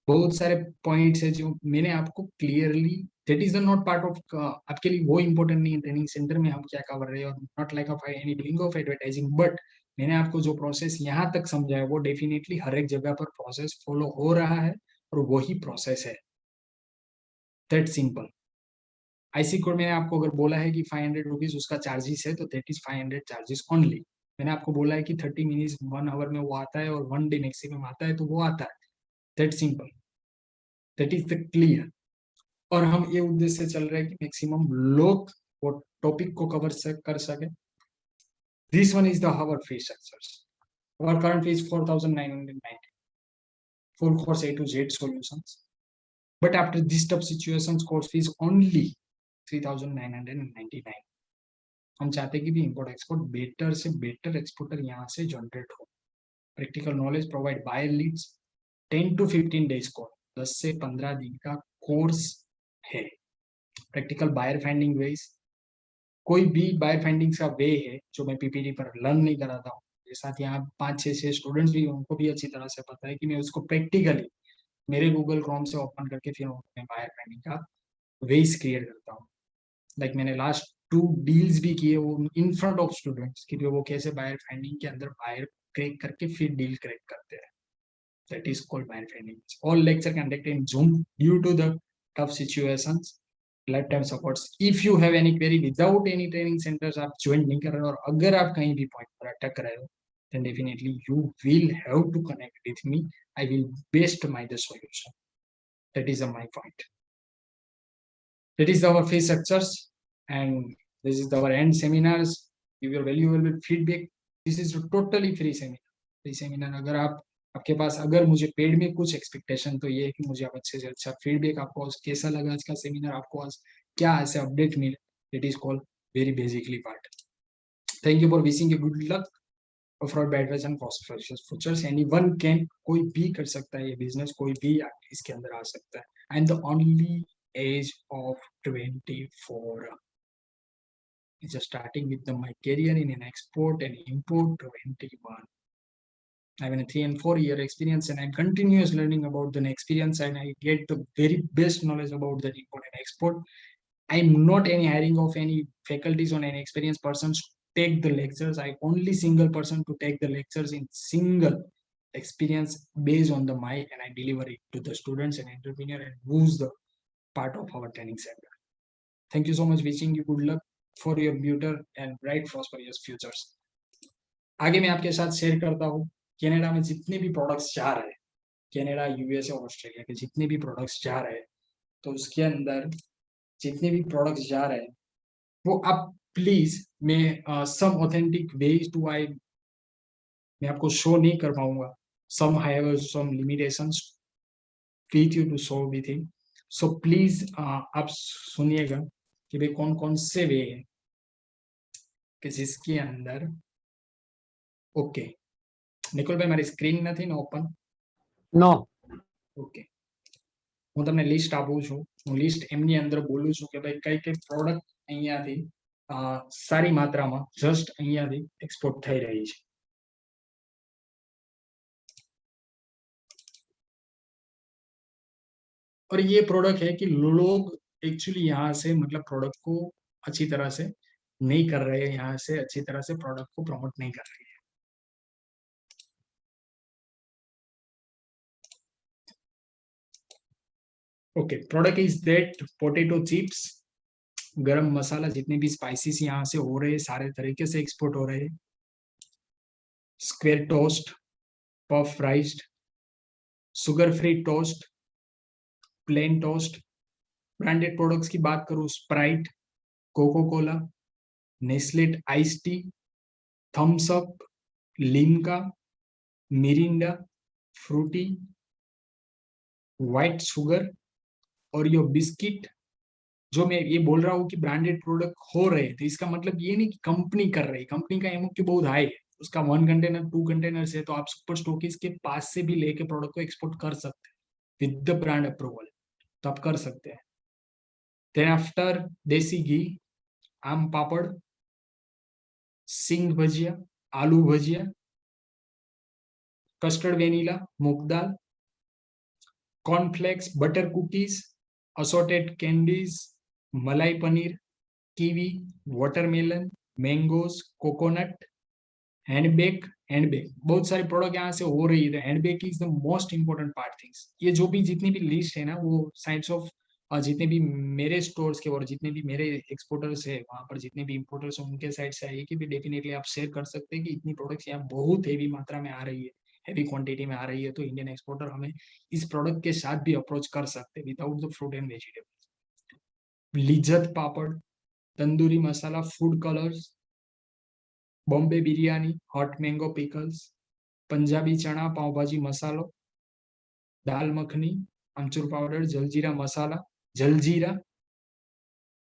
B: बहुत सारे पॉइंट्स है जो मैंने आपको clearly, that is not part of आपके लिए वो इंपॉर्टेंट नहीं है ट्रेनिंग सेंटर में हम क्या कवर रहे हैं, और not like of any billing of advertising, but मैंने आपको जो प्रोसेस यहाँ तक समझाया वो डेफिनेटली हर एक जगह पर प्रोसेस फॉलो हो रहा है और वही प्रोसेस है, दैट सिंपल। IC कोड मैंने आपको अगर बोला है कि 500 रुपीज उसका चार्जेस है, तो दैट इज 500 चार्जेस ओनली। मैंने आपको बोला है कि 30 मिनट्स 1 आवर में वो आता है और 1 डे मैक्सिमम आता है, तो वो आता है, that simple, that is the clear. और हम ये उद्देश्य से चल रहे हैं कि मैक्सिमम लोग वो टॉपिक को कवर कर सके। This one is the our fee structures. Our current fee is 4,990. Full course A to Z solutions. But after this tough situations, course fee is only 3,999. हम चाहते कि भी इम्पोर्ट एक्सपोर्ट बेटर से better exporter यहाँ से generate हो। Practical knowledge provide buyer leads, 10 to 15 days course, 10 से 15 दिन का कोर्स है। प्रैक्टिकल बायर फाइंडिंग वेज, कोई भी बायर फाइंडिंग का वे है जो मैं PPT पर लर्न नहीं कराता हूँ। मेरे साथ यहाँ 5-6 स्टूडेंट्स भी, उनको भी अच्छी तरह से पता है कि मैं उसको प्रैक्टिकली मेरे गूगल क्रोम से ओपन करके फिर मैं बायर फाइंडिंग का वेज क्रिएट करता हूँ। लाइक मैंने लास्ट 2 डील्स भी किए वो इन फ्रंट ऑफ स्टूडेंट्स कि वो कैसे बायर फाइंडिंग के अंदर बायर क्रैक करके फिर डील क्रैक करते हैं, that is called buyer finding. All lecture conducted in Zoom due to the tough situations, lifetime supports। if you have any query without any training centers आप join नहीं कर रहे हो और अगर आप कहीं भी पॉइंट पर अटक रहे हो, then definitely you will have to connect with me, I will best my the solution, that is my point, that is our fee structures and this is our end seminars, give your valuable feedback, this is totally free seminar। अगर आप आपके पास अगर मुझे paid में कुछ expectation तो ये है कि मुझे आप अच्छे से अच्छा फीडबैक, आपको कैसा लगा आज का सेमिनार, आपको आज क्या ऐसे अपडेट मिले, it is called very basically part. Thank you for wishing you good luck for bad and prosperous futures. Anyone can, कोई भी कर सकता है ये बिजनेस, कोई भी इसके अंदर आ सकता है। I am the only age of 24, just starting with my career in an export and import 21. I have a 3 and 4 year experience and I'm continuous learning about the experience and I get the very best knowledge about the import and export. I'm not any hiring of any faculties or any experienced persons to take the lectures. I only single person to take the lectures in single experience based on the mic and I deliver it to the students and entrepreneur and who's the part of our training center. Thank you so much. Wishing you good luck for your better and bright prosperous futures. आगे मैं आपके साथ share करता हूँ Canada में जितने भी products जा रहे हैं, कनाडा, USA और ऑस्ट्रेलिया के जितने भी प्रोडक्ट्स जा रहे हैं, तो उसके अंदर जितने भी प्रोडक्ट्स जा रहे हैं वो आप प्लीज मैं some authentic ways to I मैं आपको शो नहीं कर पाऊंगा, some have some limitations with you to show everything. So please आप सुनिएगा कि भाई कौन कौन से वे है कि जिसके अंदर ओके નિકુલ ભાઈ મારી સ્ક્રીન નથી ને ઓપન
A: નો
B: ઓકે હું તમને લિસ્ટ આપું છું હું લિસ્ટ એમની અંદર બોલું છું કે ભાઈ કઈ કઈ પ્રોડક્ટ અહીંયાથી સારી માત્રામાં જસ્ટ અહીંયાથી એક્સપોર્ટ થઈ રહી છે। और ये प्रोडक्ट है कि लोग एक्चुअली यहाँ से मतलब प्रोडक्ट को अच्छी तरह से नहीं कर रहे हैं, यहाँ से अच्छी तरह से प्रोडक्ट को प्रमोट नहीं कर रहे हैं। Okay product is that potato chips, गरम मसाला, जितने भी स्पाइसेस यहाँ से हो रहे हैं सारे तरीके से एक्सपोर्ट हो रहे हैं। Square toast, puff riced, sugar free toast, plain toast. Branded products की बात करूं, Sprite, Coca Cola, Nestle ice tea, Thums Up, Limca, Mirinda, Frooti, white sugar और यो बिस्किट। जो मैं ये बोल रहा हूँ कि ब्रांडेड प्रोडक्ट हो रहे हैं तो इसका मतलब ये नहीं कि कंपनी कर रही है, कंपनी का एमओक्यू बहुत हाई है, उसका 1 कंटेनर 2 कंटेनर है तो आप सुपर स्टॉकिस्ट के पास से भी लेके प्रोडक्ट को एक्सपोर्ट कर सकते हैं विद द ब्रांड अप्रूवल, तो आप कर सकते हैं। देन आफ्टर देसी घी, आम पापड़, sing bhajiya, aloo bhajiya, custard vanilla, moong dal, cornflakes, butter cookies, assorted candies, malai paneer, kiwi, watermelon, mangoes, coconut, हैंडबेक। हैंडबेक बहुत सारे प्रोडक्ट यहाँ से हो रही है। हैंडबेक is the most important part things. ये जो भी जितनी भी लिस्ट है ना वो साइड्स ऑफ जितने भी मेरे स्टोर्स के और जितने भी मेरे एक्सपोर्टर्स है वहां पर जितने भी इंपोर्टर्स हैं उनके साइड से आई कि भी डेफिनेटली आप शेयर कर सकते हैं कि इतनी प्रोडक्ट्स यहाँ बहुत हेवी मात्रा में आ रही है, हेवी क्वांटिटी में आ रही है, तो इंडियन एक्सपोर्टर हमें इस प्रोडक्ट के साथ भी अप्रोच कर सकते हैं without the fruit and vegetables. Lijjat Papad, tandoori masala, food colours, Bombay biryani, hot mango pickles, Punjabi chana pav bhaji मसालो, dal makhani, amchur powder, jaljeera masala, jaljeera,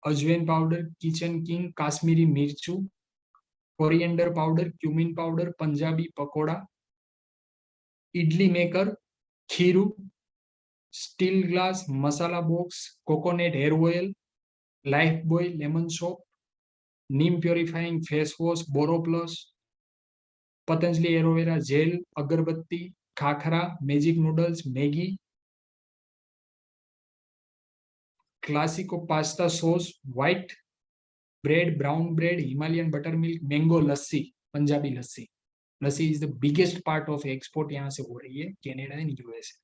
B: ajwain powder, Kitchen King, Kashmiri मिर्चू, coriander powder, cumin powder, Punjabi pakora, idli maker, खीरू, steel glass, masala box, coconut hair oil, Lifebuoy lemon soap, neem purifying face wash, Boroplus, Patanjali aloe vera gel, agarbatti, khakhra, magic noodles, Maggi, Clasico pasta sauce, white bread, brown bread, Himalayan butter milk, mango lassi, Punjabi lassi. Lassi is the biggest part of export यहाँ से हो रही है Canada and US.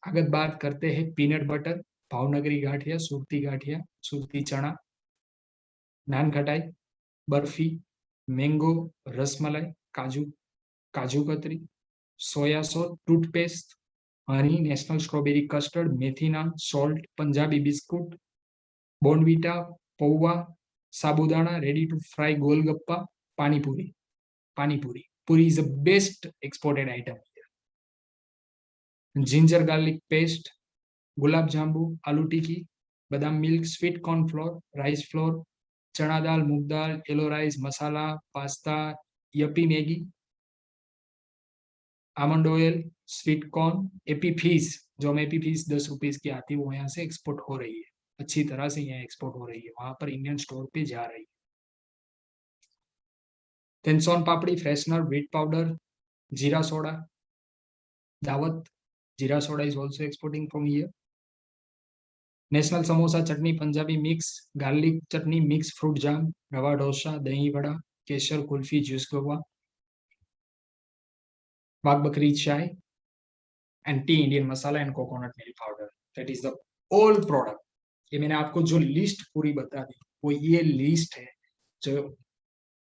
B: अगर बात करते हैं peanut butter, Bhavnagari gathiya, Surti chana, naan khatai, barfi, mango rasmalai, kaju kaju katri, soya sauce, toothpaste, honey, national strawberry custard, methi naan, salt, Punjabi biscuit, Bournvita, पौवा, sabudana, ready to fry golgappa, panipuri. Panipuri puri is the best exported item. Ginger garlic paste, gulab jamun, aloo tikki, badam milk, sweet corn flour, rice flour, chana dal, moong dal, yellow rice, masala, pasta, Yippee Maggi, almond oil, sweet corn, AP fees, जो हम AP fees 10 rupees की आती है वो यहाँ से export हो रही है, अच्छी तरह से यहाँ एक्सपोर्ट हो रही है, वहां पर इंडियन स्टोर पे जा रही है। Then son papdi, freshener, wheat powder, jeera soda, Dawat, jeera soda is also exporting from here. National samosa chutney, Punjabi mix, garlic chutney, mix fruit jam, rava dosa, dahi vada, kesar kulfi, juice Goa, बाग Bakri chai, and tea Indian masala and coconut milk powder. That is the all product. ये मैंने आपको जो list पूरी बता दी वो ये list है जो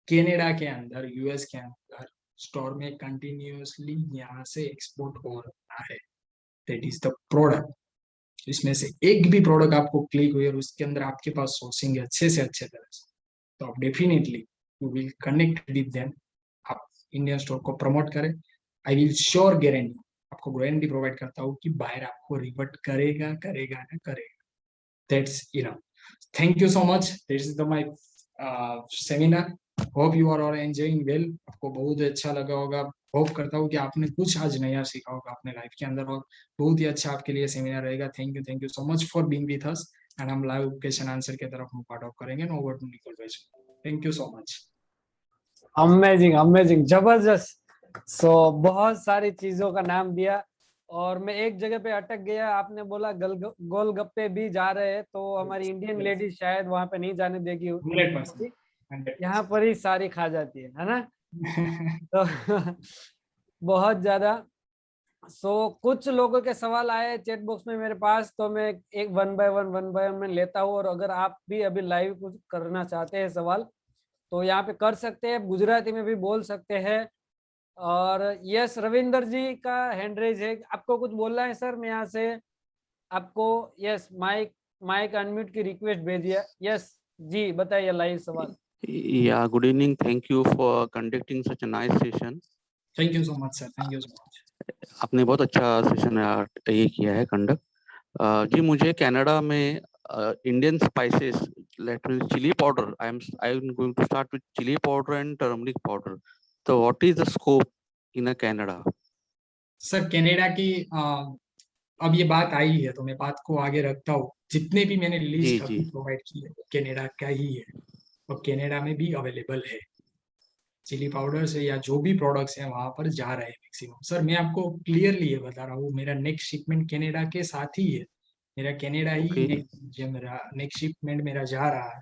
B: कनाडा के अंदर, यूएस के अंदर स्टोर में कंटिन्यूअसली यहाँ से एक्सपोर्ट हो रहा है। That is the product. इसमें से एक भी प्रोडक्ट आपको क्लिक हुई और उसके अंदर आपके पास सोर्सिंग है अच्छे से अच्छे तरह से, तो आप definitely you will connect with them, आप इंडियन स्टॉक को प्रमोट करें, आई विल श्योर गारंटी, आपको गारंटी प्रोवाइड करता हूँ कि बायर आपको रिवर्ट करेगा करेगा ना करेगा। That's enough. Thank you so much, this is the my seminar, hope you are all enjoying well, आपको बहुत अच्छा लगा होगा, होप करता हूँ कि आपने कुछ आज नया सीखा होगा अपने लाइफ के अंदर, और बहुत ही अच्छा आपके लिए सेमिनार रहेगा। Thank you so much for being with us, and हम लाइव क्वेश्चन आंसर की तरफ हम पार्ट ऑफ करेंगे। नो ओवर टू निकोल भाई, thank you so much.
A: Amazing amazing, जबरदस्त। सो बहुत सारी चीजों का नाम दिया, और मैं एक जगह पे अटक गया। आपने बोला गोलगप्पे भी जा रहे हैं, तो हमारी इंडियन लेडीज शायद वहां पे नहीं जाने देगी,
B: 100%,
A: यहाँ
B: 100%।
A: पर ही सारी खा जाती है ना। तो बहुत ज्यादा। सो कुछ लोगों के सवाल आए चैट बॉक्स में मेरे पास, तो मैं एक वन बाय वन में लेता हूँ। और अगर आप भी अभी लाइव कुछ करना चाहते हैं सवाल, तो यहाँ पे कर सकते हैं, गुजराती में भी बोल सकते हैं। और यस, रविंदर जी का हैंड रेज है, आपको कुछ बोलना है सर? मैं यहाँ से आपको यस माइक माइक अनम्यूट की रिक्वेस्ट भेजिए। यस जी, बताइए लाइव सवाल।
C: Yeah, good evening. Thank you for conducting such a nice session.
B: Thank you so much sir, thank you so much.
C: आपने बहुत अच्छा सेशन ये किया है कंडक्ट। जी, मुझे कनाडा में Indian spices, let mean chilli powder, I am going to start with chilli powder and turmeric powder. तो what is the scope in Canada?
B: Sir Canada की अब ये बात आई है तो मैं बात को आगे रखता हूँ। जितने भी मैंने
C: जी
B: लिस्ट
C: जी।
B: अभी प्रोवाइड की है कनाडा का ही है, और कनाडा में भी अवेलेबल है चिली पाउडर से, या जो भी प्रोडक्ट्स हैं वहां पर जा रहे हैं मैक्सिमम। सर मैं आपको क्लियरली ये बता रहा हूँ, मेरा नेक्स्ट शिपमेंट कनाडा के साथ ही है, मेरा कनाडा ही
C: ओके।
B: मेरा नेक्स्ट शिपमेंट मेरा जा रहा है।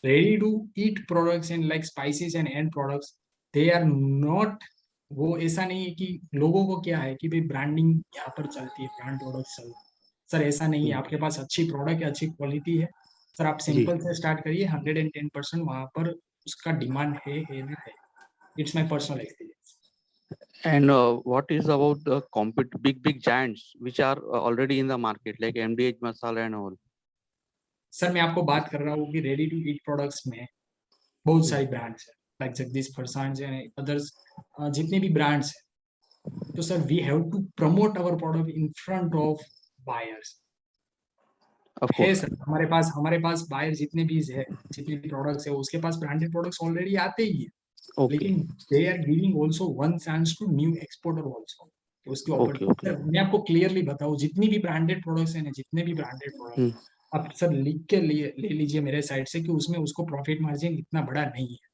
B: Ready to eat products and like spices and and products, they are not, वो ऐसा नहीं है कि लोगों को क्या है कि भाई ब्रांडिंग यहाँ पर चलती है, ब्रांड प्रोडक्ट चलती है। सर ऐसा नहीं है, आपके पास अच्छी प्रोडक्ट है, अच्छी क्वालिटी है, सर आप
C: जी।
B: सिंपल से स्टार्ट करिए, 110% वहां पर उसका डिमांड है ना है। It's my personal experience.
C: And what is about the big giants which are already in the market like MDH Masala and all?
B: Sir मैं आपको बात कर रहा हूँ कि रेडी टू ईट प्रोडक्ट्स में बहुत सारी ब्रांड्स है, like Jagdish Farsans and others, जितने भी ब्रांड्स हैं, तो sir we have to promote our product in front of buyers.
C: Of
B: है
C: course.
B: सर, हमारे पास बायर जितने भी है, जितने भी प्रोडक्ट्स है, उसके पास ब्रांडेड प्रोडक्ट्स ऑलरेडी आते ही है,
C: Okay.
B: लेकिन they are giving also one chance to new exporter also. उसके ऊपर
C: Okay.
B: सर मैं आपको क्लियरली बताऊं, जितनी भी ब्रांडेड प्रोडक्ट्स हैं ना, जितने भी ब्रांडेड प्रोडक्ट,
C: Hmm.
B: आप सर लिख के लिए ले लीजिए मेरे साइड से कि उसमें उसको प्रॉफिट मार्जिन इतना बड़ा नहीं है,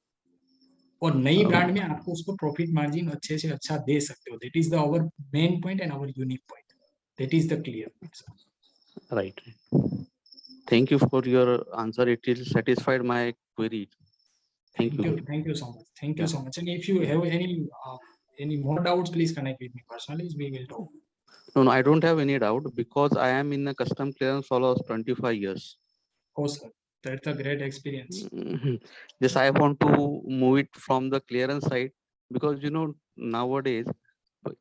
B: और नई ब्रांड में आपको उसको प्रॉफिट मार्जिन अच्छे से अच्छा दे सकते हो। That is the our main point and our unique point, that is the clear point.
C: Right. Thank you for your answer. It is satisfied my query. Thank you.
B: Thank you so much. Thank you
C: Yeah.
B: so much. And if you have any more doubts, please connect with me personally. We will talk.
C: No, I don't have any doubt because I am in the custom clearance for almost 25 years.
B: Oh, sir, that's a great experience.
C: Just I want to move it from the clearance side because nowadays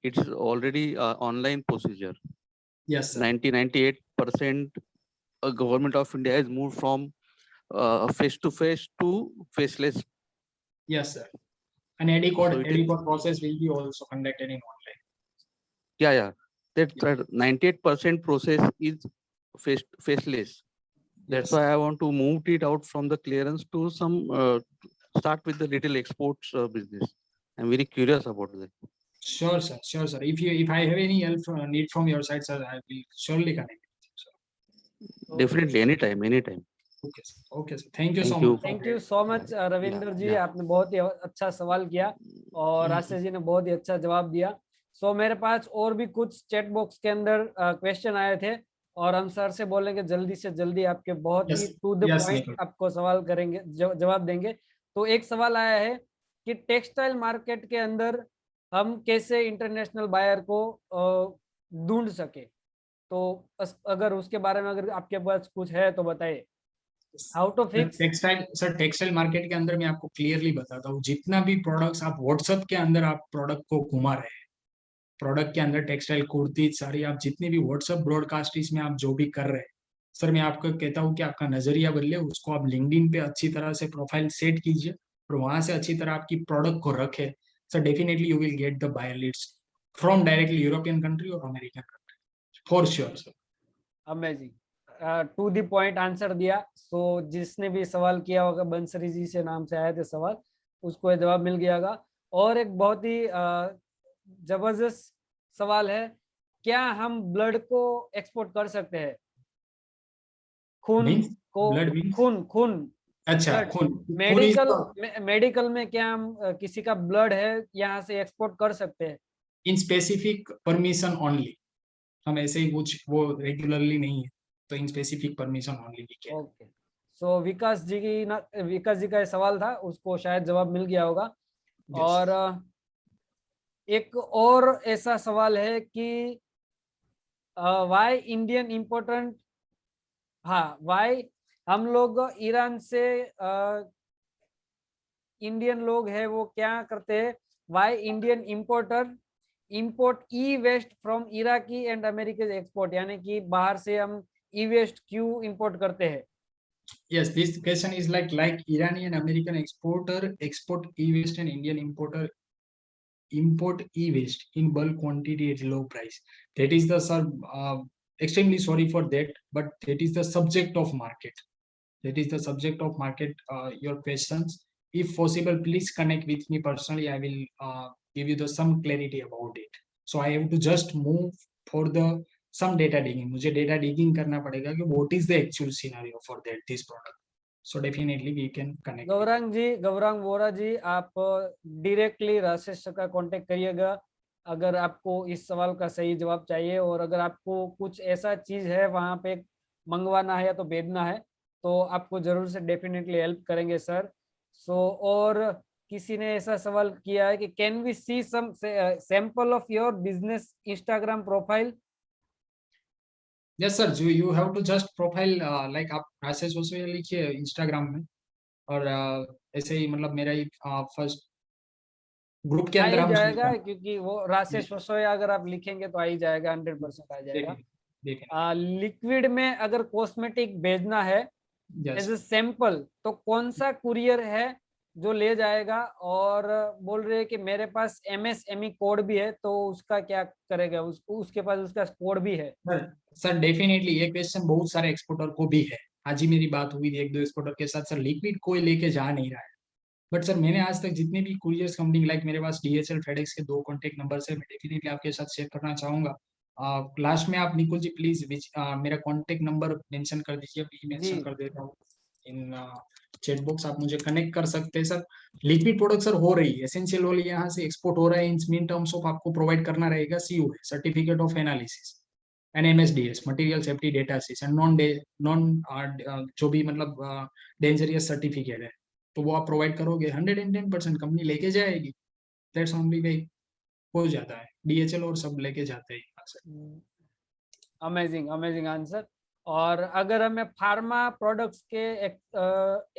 C: it's already online procedure.
B: Yes, sir.
C: 98% government of India has moved from face to face to faceless.
B: Yes, sir. An adequate process will be also conducted in online.
C: Yeah. That 98% process is faceless. That's
B: Yes.
C: why I want to move it out from the clearance to some start with the little exports business. I'm very curious about that.
B: Sure, sir. Sure, sir. If I have any help need from your side, sir, I will surely connect with you, sir.
C: Definitely, anytime.
B: Okay, sir. Okay, sir. Thank you so
C: Thank you.
B: much.
A: Thank you so much Ravinder ji,
C: Yeah.
A: आपने बहुत ही अच्छा सवाल किया और आशीष जी ने बहुत ही अच्छा जवाब दिया। सो मेरे पास और भी कुछ चैट बॉक्स के अंदर क्वेश्चन आए थे, और हम सर से बोलेंगे जल्दी से जल्दी आपके बहुत ही टू द पॉइंट
B: Nikhil.
A: आपको सवाल करेंगे, जवाब देंगे। तो एक सवाल आया है कि टेक्सटाइल मार्केट के अंदर हम कैसे इंटरनेशनल बायर को ढूंढ सके। तो अगर उसके बारे में अगर आपके पास कुछ है तो बताइए। How to fix
B: textile market के अंदर मैं आपको क्लियरली बताता हूँ, जितना भी प्रोडक्ट्स आप व्हाट्सएप के अंदर आप प्रोडक्ट को घुमा रहे हैं, प्रोडक्ट के अंदर टेक्सटाइल कुर्ती साड़ी, आप जितने भी व्हाट्सएप ब्रॉडकास्ट इसमें आप जो भी कर रहे हैं, सर मैं आपको कहता हूँ कि आपका नजरिया बदले, उसको आप लिंक्डइन पे अच्छी तरह से प्रोफाइल सेट कीजिए और वहां से अच्छी तरह आपकी प्रोडक्ट को रखे। Sir definitely you will get the buyer leads from directly European country और American country for sure sir.
A: Amazing, to the point answer दिया। सो जिसने भी सवाल किया होगा, बंसरी जी से नाम से आए थे सवाल, उसको जवाब मिल गया होगा। और एक बहुत ही जबरदस्त सवाल है, क्या हम ब्लड को एक्सपोर्ट कर सकते हैं? खून
B: मीन्स
A: को,
B: ब्लड मीन्स
A: खून खून
B: अच्छा
A: ब्लड,
B: खून, खून इज
A: मेडिकल मेडिकल में क्या हम किसी का ब्लड है यहाँ से एक्सपोर्ट कर सकते हैं?
B: In specific permission only. हम ऐसे ही कुछ वो रेगुलरली नहीं है, तो in specific permission only we can.
A: Okay, so Vikas ji का ये सवाल था, उसको शायद जवाब मिल गया होगा।
B: यस
A: और एक और ऐसा सवाल है कि वाई इंडियन इम्पोर्टेंट, हाँ वाई हम लोग ईरान से इंडियन लोग हैं वो क्या करते हैं, why Indian importer import e waste from Iraqi and American export, यानी कि बाहर से हम ई वेस्ट क्यों इंपोर्ट करते हैं?
B: yes, this question is like Iranian American exporter export e-waste and Indian importer import e-waste in bulk quantity at low price. That is the sir, extremely sorry for that, but that is the subject of market. That is the subject of market. Your questions, if possible, please connect with me personally. I will give you the some clarity about it. So I have to just move for the some data digging. मुझे data digging करना पड़ेगा कि what is the actual scenario for that this product. So definitely we can connect.
A: Gaurang Vora जी, आप directly Rajesh का contact करिएगा अगर आपको इस सवाल का सही जवाब चाहिए, और अगर आपको कुछ ऐसा चीज है वहां पे मंगवाना है या तो भेजना है, तो आपको जरूर से डेफिनेटली हेल्प करेंगे सर। सो और किसी ने ऐसा सवाल किया है कि can we see some sample of your business Instagram profile?
B: Yes sir, you have to just profile like आप राजेश वसोया लिखिए इंस्टाग्राम में, और ऐसे ही मतलब मेरा ही फर्स्ट ग्रुप के
A: आ
B: अंदर
A: ही
B: हम
A: जाएगा, क्योंकि वो राजेश वसोया अगर आप लिखेंगे तो आ ही जाएगा, 100% आ जाएगा।
B: देखें देखें।
A: लिक्विड में अगर कॉस्मेटिक भेजना है
B: यस
A: एज ए सैंपल, तो कौन सा कुरियर है जो ले जाएगा? और बोल रहे हैं कि मेरे पास MSME कोड भी है, तो उसका क्या करेगा? उसके पास उसका कोड भी है।
B: सर, सर डेफिनेटली ये क्वेश्चन बहुत सारे एक्सपोर्टर को भी है। आज ही मेरी बात हुई थी एक दो एक्सपोर्टर के साथ, सर लिक्विड कोई लेके जा नहीं रहा है। बट सर मैंने आज तक जितने भी कुरियर्स कंपनी, लाइक मेरे पास DHL फेडेक्स के 2 कॉन्टेक्ट नंबर है, मैं डेफिनेटली आपके साथ शेयर करना चाहूंगा। लास्ट में आप निकुल जी प्लीज मेरा कॉन्टेक्ट नंबर मेंशन कर दीजिए, अभी
A: जी,
B: मेंशन कर देता हूँ इन चैट बॉक्स, आप मुझे कनेक्ट कर सकते हैं सर। लिक्विड प्रोडक्ट सर हो रही है, एसेंशियल ऑयल यहाँ से एक्सपोर्ट हो रहा है। इन टर्म्स ऑफ आपको प्रोवाइड करना रहेगा COA, certificate of analysis, NMSDS, material safety data सिस, एंड नॉन जो भी मतलब डेंजरियस सर्टिफिकेट है, तो वो आप प्रोवाइड करोगे, 110% कंपनी लेके जाएगी। दैट्स ओनली वे हो जाता है, DHL और सब लेके जाते हैं यहाँ से।
A: Amazing amazing answer. और अगर हमें फार्मा प्रोडक्ट्स के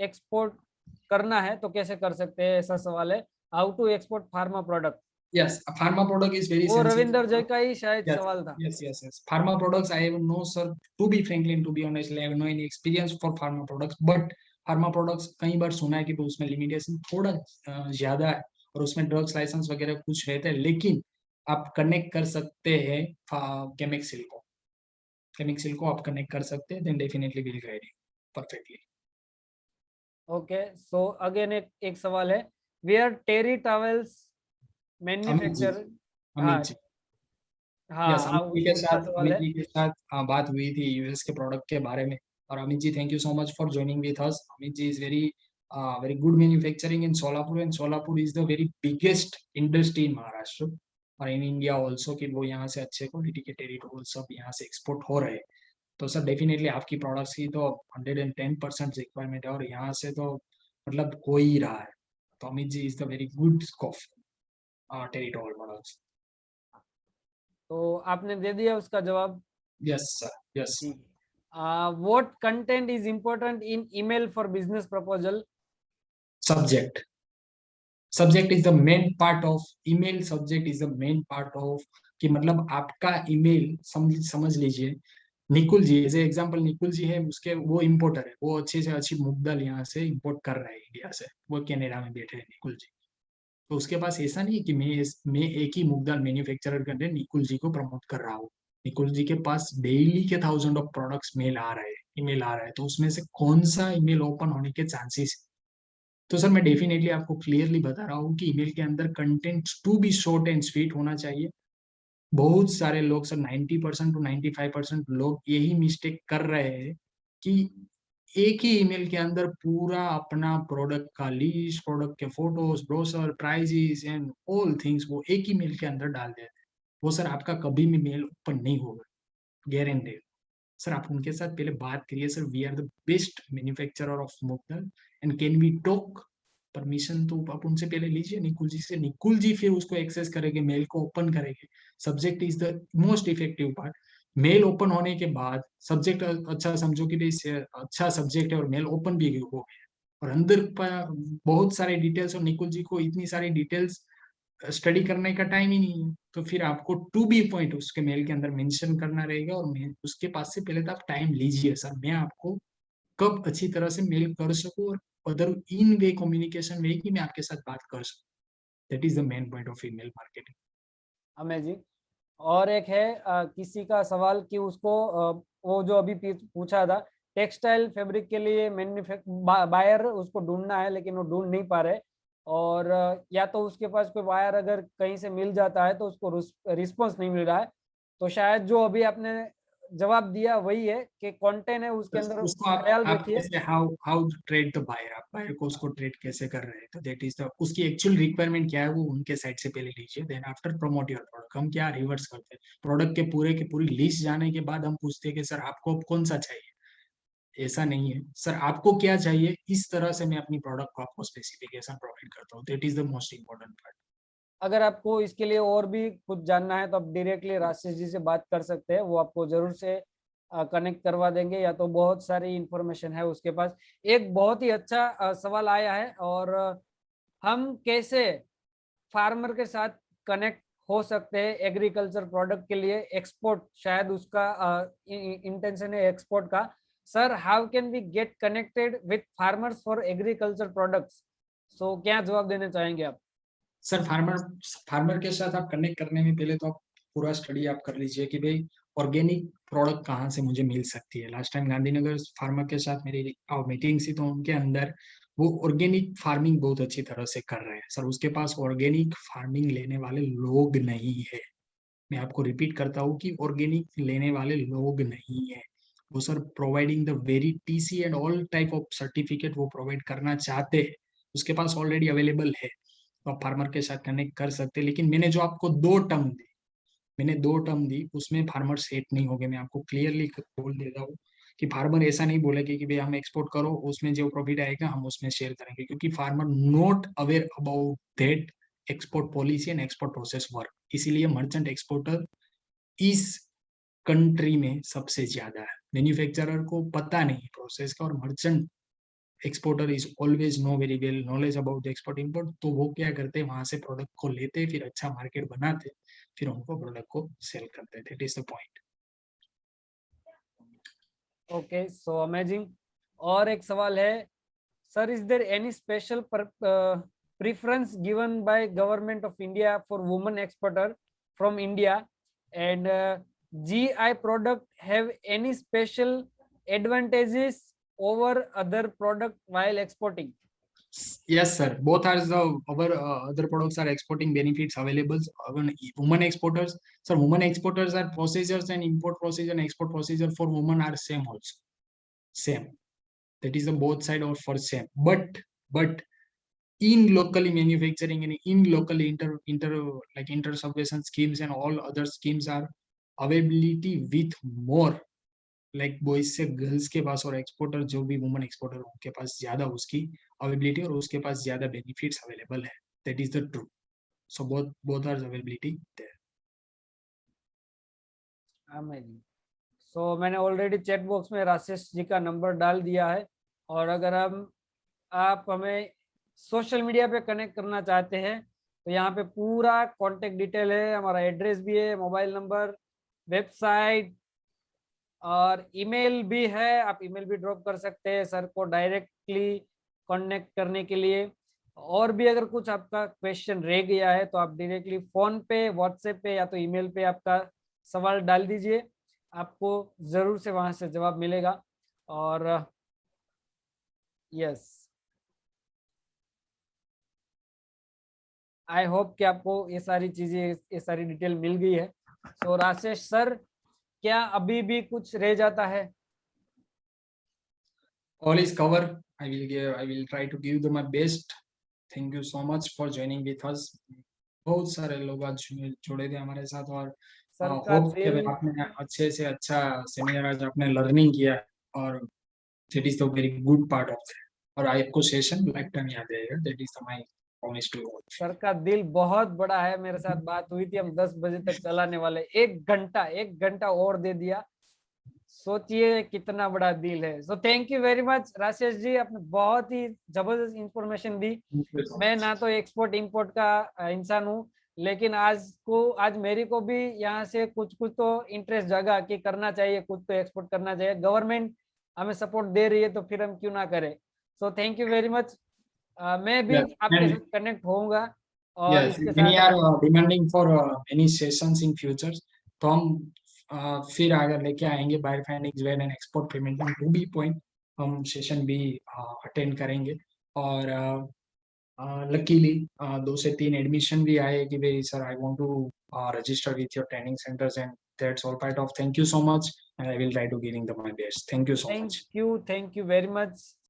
A: एक्सपोर्ट करना है तो कैसे कर सकते हैं, ऐसा सवाल है, how to export pharma product?
B: Yes, a pharma product is very
A: वो
B: sensitive.
A: रविंदर जय का ही शायद
B: Yes,
A: सवाल था।
B: yes. Pharma products, I have no, sir. To be frankly and to be honest, I have no any experience for pharma products. But pharma products कई बार सुना है कि तो उसमें लिमिटेशन थोड़ा ज्यादा है, और उसमें ड्रग्स लाइसेंस वगैरह कुछ रहते हैं, लेकिन आप कनेक्ट कर सकते हैं केमिक्सिल को। केमिक्सिल को आप कनेक्ट कर सकते हैं, then definitely will guide you perfectly.
A: Okay, so again एक सवाल है, where terry towels
B: Amit ji,
A: manufacture?
B: Amit
A: हाँ
B: जी,
A: हाँ
B: यस
A: हाँ, उसका सवाल
B: अमित
A: है।
B: जी के साथ बात हुई थी यूएस के प्रोडक्ट के बारे में। और Amit ji, thank you so much for joining with us. Amit ji is very very good manufacturing in Solapur, and Solapur is the very biggest industry in Maharashtra और इन इंडिया ऑल्सो, कि वो यहाँ से अच्छे क्वालिटी के टेरिटोरियल सब यहाँ से एक्सपोर्ट हो रहे हैं। तो सर डेफिनेटली आपकी प्रोडक्ट्स की तो 110% रिक्वायरमेंट है, और यहाँ से तो मतलब हो ही रहा है। तो Amit ji is the very good scope territorial products.
A: तो आपने दे दिया उसका जवाब।
B: Yes sir, yes.
A: ठीक है, what content is important in email for business proposal?
B: Subject, subject is the main part of email. Subject is the main part of, कि मतलब आपका ईमेल समझ लीजिए निकुल जी एज ए एग्जाम्पल, निकुल जी है उसके, वो इम्पोर्टर है, वो अच्छी से अच्छी मूंग दाल यहाँ से इम्पोर्ट कर रहा है इंडिया से, वो कनाडा में बैठे हैं निकुल जी। तो उसके पास ऐसा नहीं है कि मैं एक ही मूंग दाल मैन्युफैक्चरर करके निकुल जी को प्रमोट कर रहा हूँ। निकुल जी के पास डेली के 1000 ऑफ प्रोडक्ट्स मेल आ रहे हैं, ईमेल आ रहा है, तो उसमें से कौन सा ईमेल ओपन होने के चांसेस। तो सर मैं डेफिनेटली आपको क्लियरली बता रहा हूँ कि ईमेल के अंदर content to be short and sweet होना चाहिए। बहुत सारे लोग सर 90% टू 95% लोग यही मिस्टेक कर रहे हैं कि एक ही ईमेल के अंदर पूरा अपना प्रोडक्ट का लिस्ट, प्रोडक्ट के photos, brochure, prices and all things वो एक ही मेल के अंदर डाल देते हैं। वो सर आपका कभी भी मेल ओपन नहीं होगा, गारंटेड। सर आप उनके साथ पहले बात करिए, sir we are the best manufacturer of मोकदल and can we talk. Permission तो आप उनसे पहले लीजिए निकुल जी से, निकुल जी फिर उसको एक्सेस करेंगे, मेल को ओपन करेंगे। Subject is the most effective part. Mail open होने के बाद सब्जेक्ट अच्छा समझो कि भाई अच्छा सब्जेक्ट है और मेल ओपन भी हो गया, और अंदर बहुत सारे डिटेल्स, और निकुल जी को इतनी सारी डिटेल्स स्टडी करने का टाइम ही नहीं है, तो फिर आपको टू बी पॉइंट उसके मेल के अंदर मेंशन करना रहेगा। और मैं उसके पास से पहले तो आप टाइम लीजिए, सर मैं आपको कब अच्छी तरह से मेल कर सकूं और अदर इन वे कम्युनिकेशन वे की मैं आपके साथ बात कर सकूं। That is the main point of email marketing.
A: Amazing. और एक है किसी का सवाल कि उसको वो जो अभी पूछा था, टेक्सटाइल फैब्रिक के लिए बायर उसको ढूंढना है, लेकिन वो ढूंढ नहीं पा रहे। और या तो उसके पास कोई बायर अगर कहीं से मिल जाता है तो उसको रिस्पॉन्स नहीं मिल रहा है। तो शायद जो अभी आपने जवाब दिया वही है कि कंटेंट है उसके अंदर
B: उसको
A: ख्याल
B: आप
A: रखिए।
B: कैसे how how trade the buyer, आप बायर को उसको ट्रेड कैसे कर रहे हैं, तो दैट इज द उसकी एक्चुअल रिक्वायरमेंट क्या है वो उनके साइड से पहले लीजिए, then after promote your product. हम क्या रिवर्स करते हैं, प्रोडक्ट के पूरी लिस्ट जाने के बाद हम पूछते हैं कि सर आपको अब कौन सा चाहिए। ऐसा नहीं है, सर आपको क्या चाहिए, इस तरह से मैं अपनी प्रोडक्ट को आपको स्पेसिफिकेशन प्रोवाइड करता हूँ। That is the most important part.
A: अगर आपको इसके लिए और भी कुछ जानना है तो आप डायरेक्टली राजेश जी से बात कर सकते हैं, वो आपको जरूर से कनेक्ट करवा देंगे, या तो बहुत सारी इंफॉर्मेशन है उसके पास। एक बहुत ही अच्छा सवाल आया है, और हम कैसे फार्मर के साथ कनेक्ट हो सकते हैं एग्रीकल्चर प्रोडक्ट के लिए, एक्सपोर्ट शायद उसका इंटेंशन है एक्सपोर्ट का। Sir how can we get connected with farmers for agriculture products? So क्या जवाब देना चाहेंगे आप?
B: सर फार्मर के साथ आप कनेक्ट करने में पहले तो आप पूरा स्टडी आप कर लीजिए कि भाई ऑर्गेनिक प्रोडक्ट कहाँ से मुझे मिल सकती है। लास्ट टाइम गांधीनगर फार्मर के साथ मेरी मीटिंग थी, तो उनके अंदर वो ऑर्गेनिक फार्मिंग बहुत अच्छी तरह से कर रहे हैं। सर उसके पास ऑर्गेनिक फार्मिंग लेने वाले लोग नहीं है। मैं आपको रिपीट करता हूँ कि ऑर्गेनिक लेने वाले लोग नहीं है। वो sir providing the very TC and all type of certificate वो प्रोवाइड करना चाहते हैं, उसके पास ऑलरेडी अवेलेबल है, तो आप फार्मर के साथ कनेक्ट कर सकते हैं। लेकिन मैंने जो आपको दो टर्म दी उसमें फार्मर सेट नहीं हो गए। मैं आपको क्लियरली बोल देता हूँ कि फार्मर ऐसा नहीं बोलेगा कि भाई हम एक्सपोर्ट करो, उसमें जो प्रॉफिट आएगा हम उसमें शेयर करेंगे, क्योंकि farmer not aware about that export policy and export process work. इसीलिए मर्चेंट एक्सपोर्टर इस कंट्री में सबसे ज्यादा है। मैन्युफैक्चरर को पता नहीं प्रोसेस का, और merchant exporter is always know very well knowledge about the export import. तो वो क्या करते हैं, वहां से प्रोडक्ट को लेते, फिर अच्छा मार्केट बनाते, फिर उनको प्रोडक्ट को सेल करते। That is the point.
A: Okay, so amazing. और एक सवाल है, sir is there any special preference given by government of India for women exporter from India, and GI product have any special advantages over other product while exporting?
B: Yes, sir. Both are the our other products are exporting benefits available. Even women exporters, sir, women exporters are procedures and import procedure and export procedure for women are same also. Same. That is the both side of for same. But in locally manufacturing and in locally inter subvention schemes and all other schemes are availability with more, like boys से girls के पास, और exporter जो भी woman exporter उनके पास ज्यादा उसकी availability और उसके पास ज्यादा बेनिफिट्स अवेलेबल है। That is the true. So both both are availability there.
A: Amazing. So मैंने ऑलरेडी चैट बॉक्स में राजेश जी का नंबर डाल दिया है, और अगर आप हमें सोशल मीडिया पे कनेक्ट करना चाहते हैं तो यहाँ पे पूरा कांटेक्ट डिटेल है, हमारा एड्रेस भी है, मोबाइल नंबर, वेबसाइट, और ईमेल भी है, आप ईमेल भी ड्रॉप कर सकते हैं सर को डायरेक्टली कांटेक्ट करने के लिए। और भी अगर कुछ आपका क्वेश्चन रह गया है तो आप डायरेक्टली फोन पे, व्हाट्सएप पे या तो ईमेल पे आपका सवाल डाल दीजिए, आपको जरूर से वहां से जवाब मिलेगा। और यस, आई होप कि आपको ये सारी चीजें, ये सारी डिटेल मिल गई है। सो राजेश सर, क्या अभी भी कुछ रह जाता है?
B: All is covered. I will try to give my best. Thank you so much for joining with us. बहुत सारे लोग आज जुड़े थे हमारे साथ और
A: सर का
B: होप कि
A: दिल,
B: आपने अच्छे से अच्छा सेमिनार आज आपने लर्निंग किया और that is the very good part of it. और आपको सेशन लाइफ टाइम याद रहेगा। That is my promise to you.
A: Sir का दिल बहुत बड़ा है। मेरे साथ बात हुई थी, हम 10 बजे तक चलाने वाले, 1 घंटा और दे दिया। सोचिए कितना बड़ा दिल है। So thank you very much Rajesh ji, आपने बहुत ही जबरदस्त इंफॉर्मेशन दी।
B: Thank you so
A: मैं
B: much.
A: ना तो एक्सपोर्ट इंपोर्ट का इंसान हूँ, लेकिन आज मेरी को भी यहाँ से कुछ कुछ तो इंटरेस्ट जगा कि करना चाहिए, कुछ तो एक्सपोर्ट करना चाहिए। गवर्नमेंट हमें सपोर्ट दे रही है तो फिर हम क्यों ना करें। सो थैंक यू वेरी मच। मैं भी
B: Yes.
A: आपके
B: And
A: साथ कनेक्ट होऊंगा और
B: yes,
A: इसके
B: many
A: साथ
B: are demanding for many sessions in future. तो हम फिर आगे लेके आएंगे buyer findings when and export payment to be point, हम सेशन भी अटेंड करेंगे। और लकीली 2 से 3 एडमिशन भी आए कि भाई sir I want to register with your training centers, and that's all part of. Thank you so much, and I will try to giving the my best. Thank you so much.
A: Thank you very much.